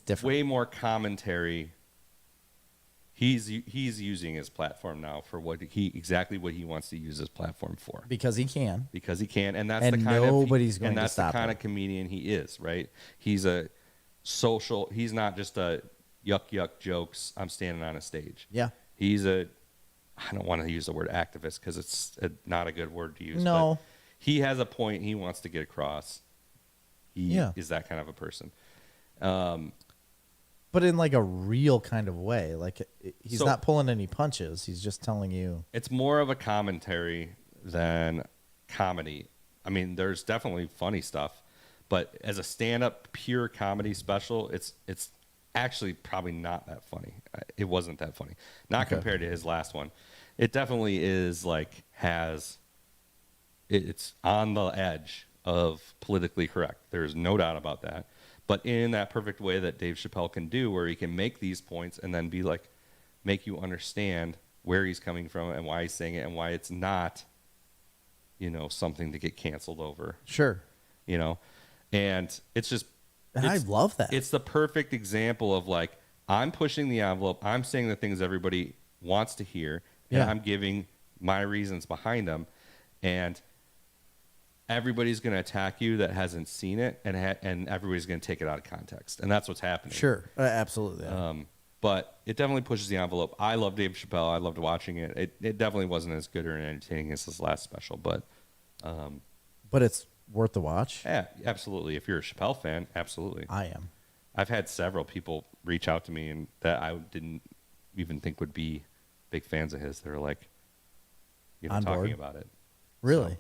different. Way more commentary. He's using his platform now for exactly what he wants to use his platform for. Because he can. And that's and the kind nobody's of going and that's to stop the kind him. of comedian he is, right? He's a social. He's not just a yuck jokes. I'm standing on a stage. Yeah. He's a. I don't want to use the word activist because it's not a good word to use. No. But he has a point he wants to get across. He is that kind of a person. But in like a real kind of way. Like he's not pulling any punches. He's just telling you. It's more of a commentary than comedy. I mean, there's definitely funny stuff, but as a stand-up pure comedy special, it's actually probably not that funny. It wasn't that funny. Not compared to his last one. It definitely is like it's on the edge of politically correct. There's no doubt about that. But in that perfect way that Dave Chappelle can do, where he can make these points and then be like, make you understand where he's coming from and why he's saying it and why it's not something to get canceled over, Sure. and it's just, And I love that. It's the perfect example of like, I'm pushing the envelope. I'm saying the things everybody wants to hear, and Yeah. I'm giving my reasons behind them, and everybody's going to attack you that hasn't seen it, and everybody's going to take it out of context, and that's what's happening. Sure. Absolutely. Yeah. But it definitely pushes the envelope. I love Dave Chappelle. I loved watching it. It definitely wasn't as good or entertaining as his last special, but it's worth the watch. yeah, absolutely. If you're a Chappelle fan, absolutely. I am. I've had several people reach out to me and that I didn't even think would be big fans of his. They were like, On talking board? about it. Really?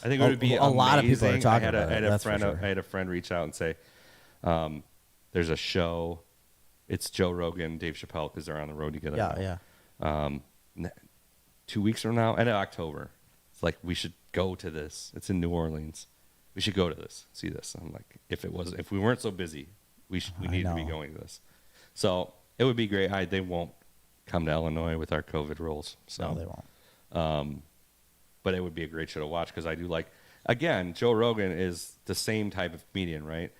I think it would be A lot of people are amazing. talking about it, that's for sure. I had a friend reach out and say, "There's a show. It's Joe Rogan, Dave Chappelle, because they're on the road together. Yeah, now. 2 weeks from now, end of October. It's like we should go to this. It's in New Orleans. We should go to this. See this." I'm like, if we weren't so busy, we need to be know. going to this. So it would be great. They won't come to Illinois with our COVID rules. So No, they won't. but it would be a great show to watch because I do like. Again, Joe Rogan is the same type of comedian, right?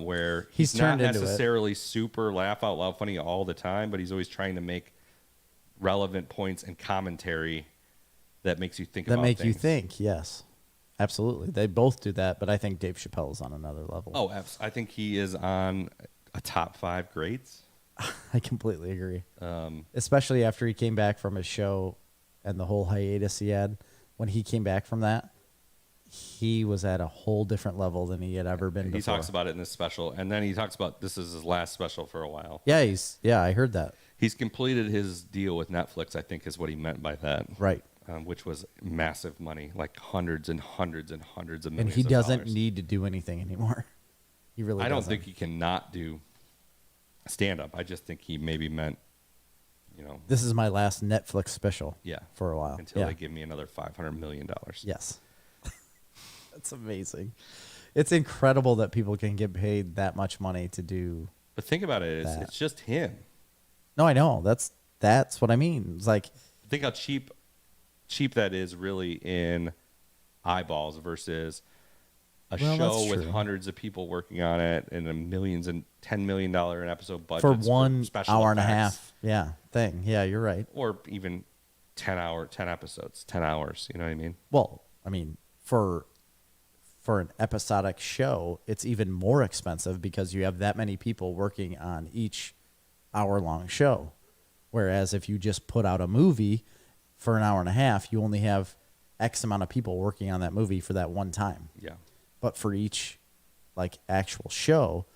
Where he's not turned into it. necessarily super laugh out loud funny all the time, but he's always trying to make relevant points and commentary that makes you think That about make you things. think, yes. Absolutely. They both do that, but I think Dave Chappelle is on another level. Oh, I think he is on a top 5 greats. I completely agree. Especially after he came back from his show and the whole hiatus he had. When he came back from that, he was at a whole different level than he had ever been He before. talks about it in this special, and then he talks about this is his last special for a while. Yeah, I heard that. He's completed his deal with Netflix, I think is what he meant by that. Right. Which was massive money, like hundreds and hundreds and hundreds of And millions he of doesn't dollars. need to do anything anymore. He really I don't doesn't. think he cannot do stand-up. I just think he maybe meant, This is my last Netflix special. yeah, For a while. until Yeah. they give me another $500 million. Yes. That's amazing. It's incredible that people can get paid that much money to do. But think about it, That. it's just him. No, I know. That's what I mean. It's like, Think how cheap that is really in eyeballs versus a Well, show that's with true. hundreds of people working on it and a millions and $10 million an episode budget for one special hour and a effects. half thing. Yeah, you're right. Or even 10 episodes, 10 hours. You know what I mean? Well, I mean, for an episodic show, it's even more expensive because you have that many people working on each hour-long show. Whereas if you just put out a movie for an hour and a half, you only have X amount of people working on that movie for that one time. Yeah. But for each actual show,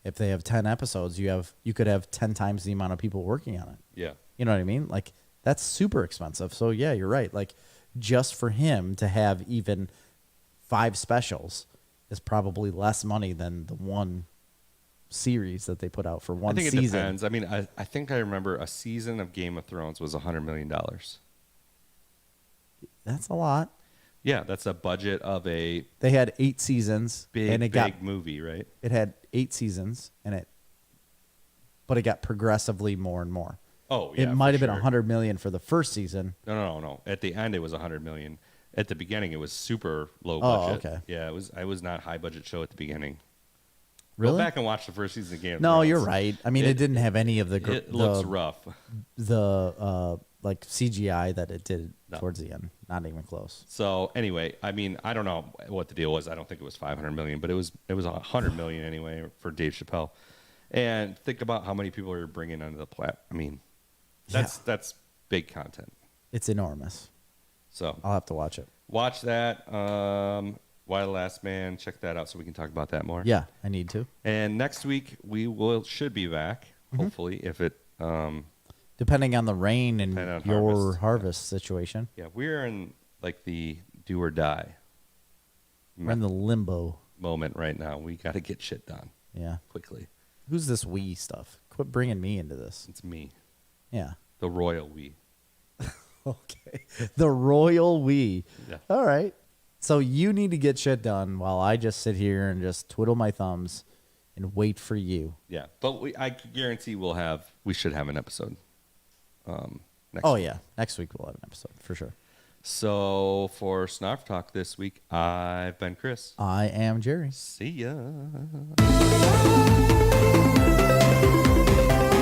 if they have 10 episodes, you could have 10 times the amount of people working on it. Yeah. You know what I mean? Like, that's super expensive. So yeah, you're right. Like, just for him to have even 5 specials is probably less money than the one series that they put out for one I think season. it depends. I mean, I think I remember a season of Game of Thrones was $100 million. That's a lot. Yeah, that's a budget of a They had 8 seasons, big, and big movie, right? it had 8 seasons, but it got progressively more and more. Oh, yeah. It might have for been sure. 100 million for the first season. No. At the end, it was 100 million. At the beginning, it was super low Oh, budget. okay. Yeah, it was not high budget show at the beginning. Really? Go back and watch the first season of Game of No, Thrones. you're right. I mean, it didn't have any of the It looks rough. like CGI that it did No. towards the end. Not even close. So anyway, I mean, I don't know what the deal was. I don't think it was 500 million, but it was 100 million anyway for Dave Chappelle. And think about how many people are bringing onto the plat. I mean, that's big content. It's enormous. So I'll have to watch it. watch that. Why the Last Man? Check that out so we can talk about that more. Yeah, I need to. And next week should be back. Hopefully, if it. Depending on the rain and Depending on your harvest. harvest situation. Yeah, we're in like the do or die We're in the limbo. moment right now. We got to get shit done Yeah. quickly. Who's this we stuff? Quit bringing me into this. It's me, Yeah. the royal we. Okay. The royal we. Yeah. All right. So you need to get shit done while I just sit here and just twiddle my thumbs and wait for you. Yeah, but I guarantee we should have an episode next Oh, week. yeah. Next week we'll have an episode for sure. So for Snarf Talk this week, I've been Chris. I am Jerry. See ya.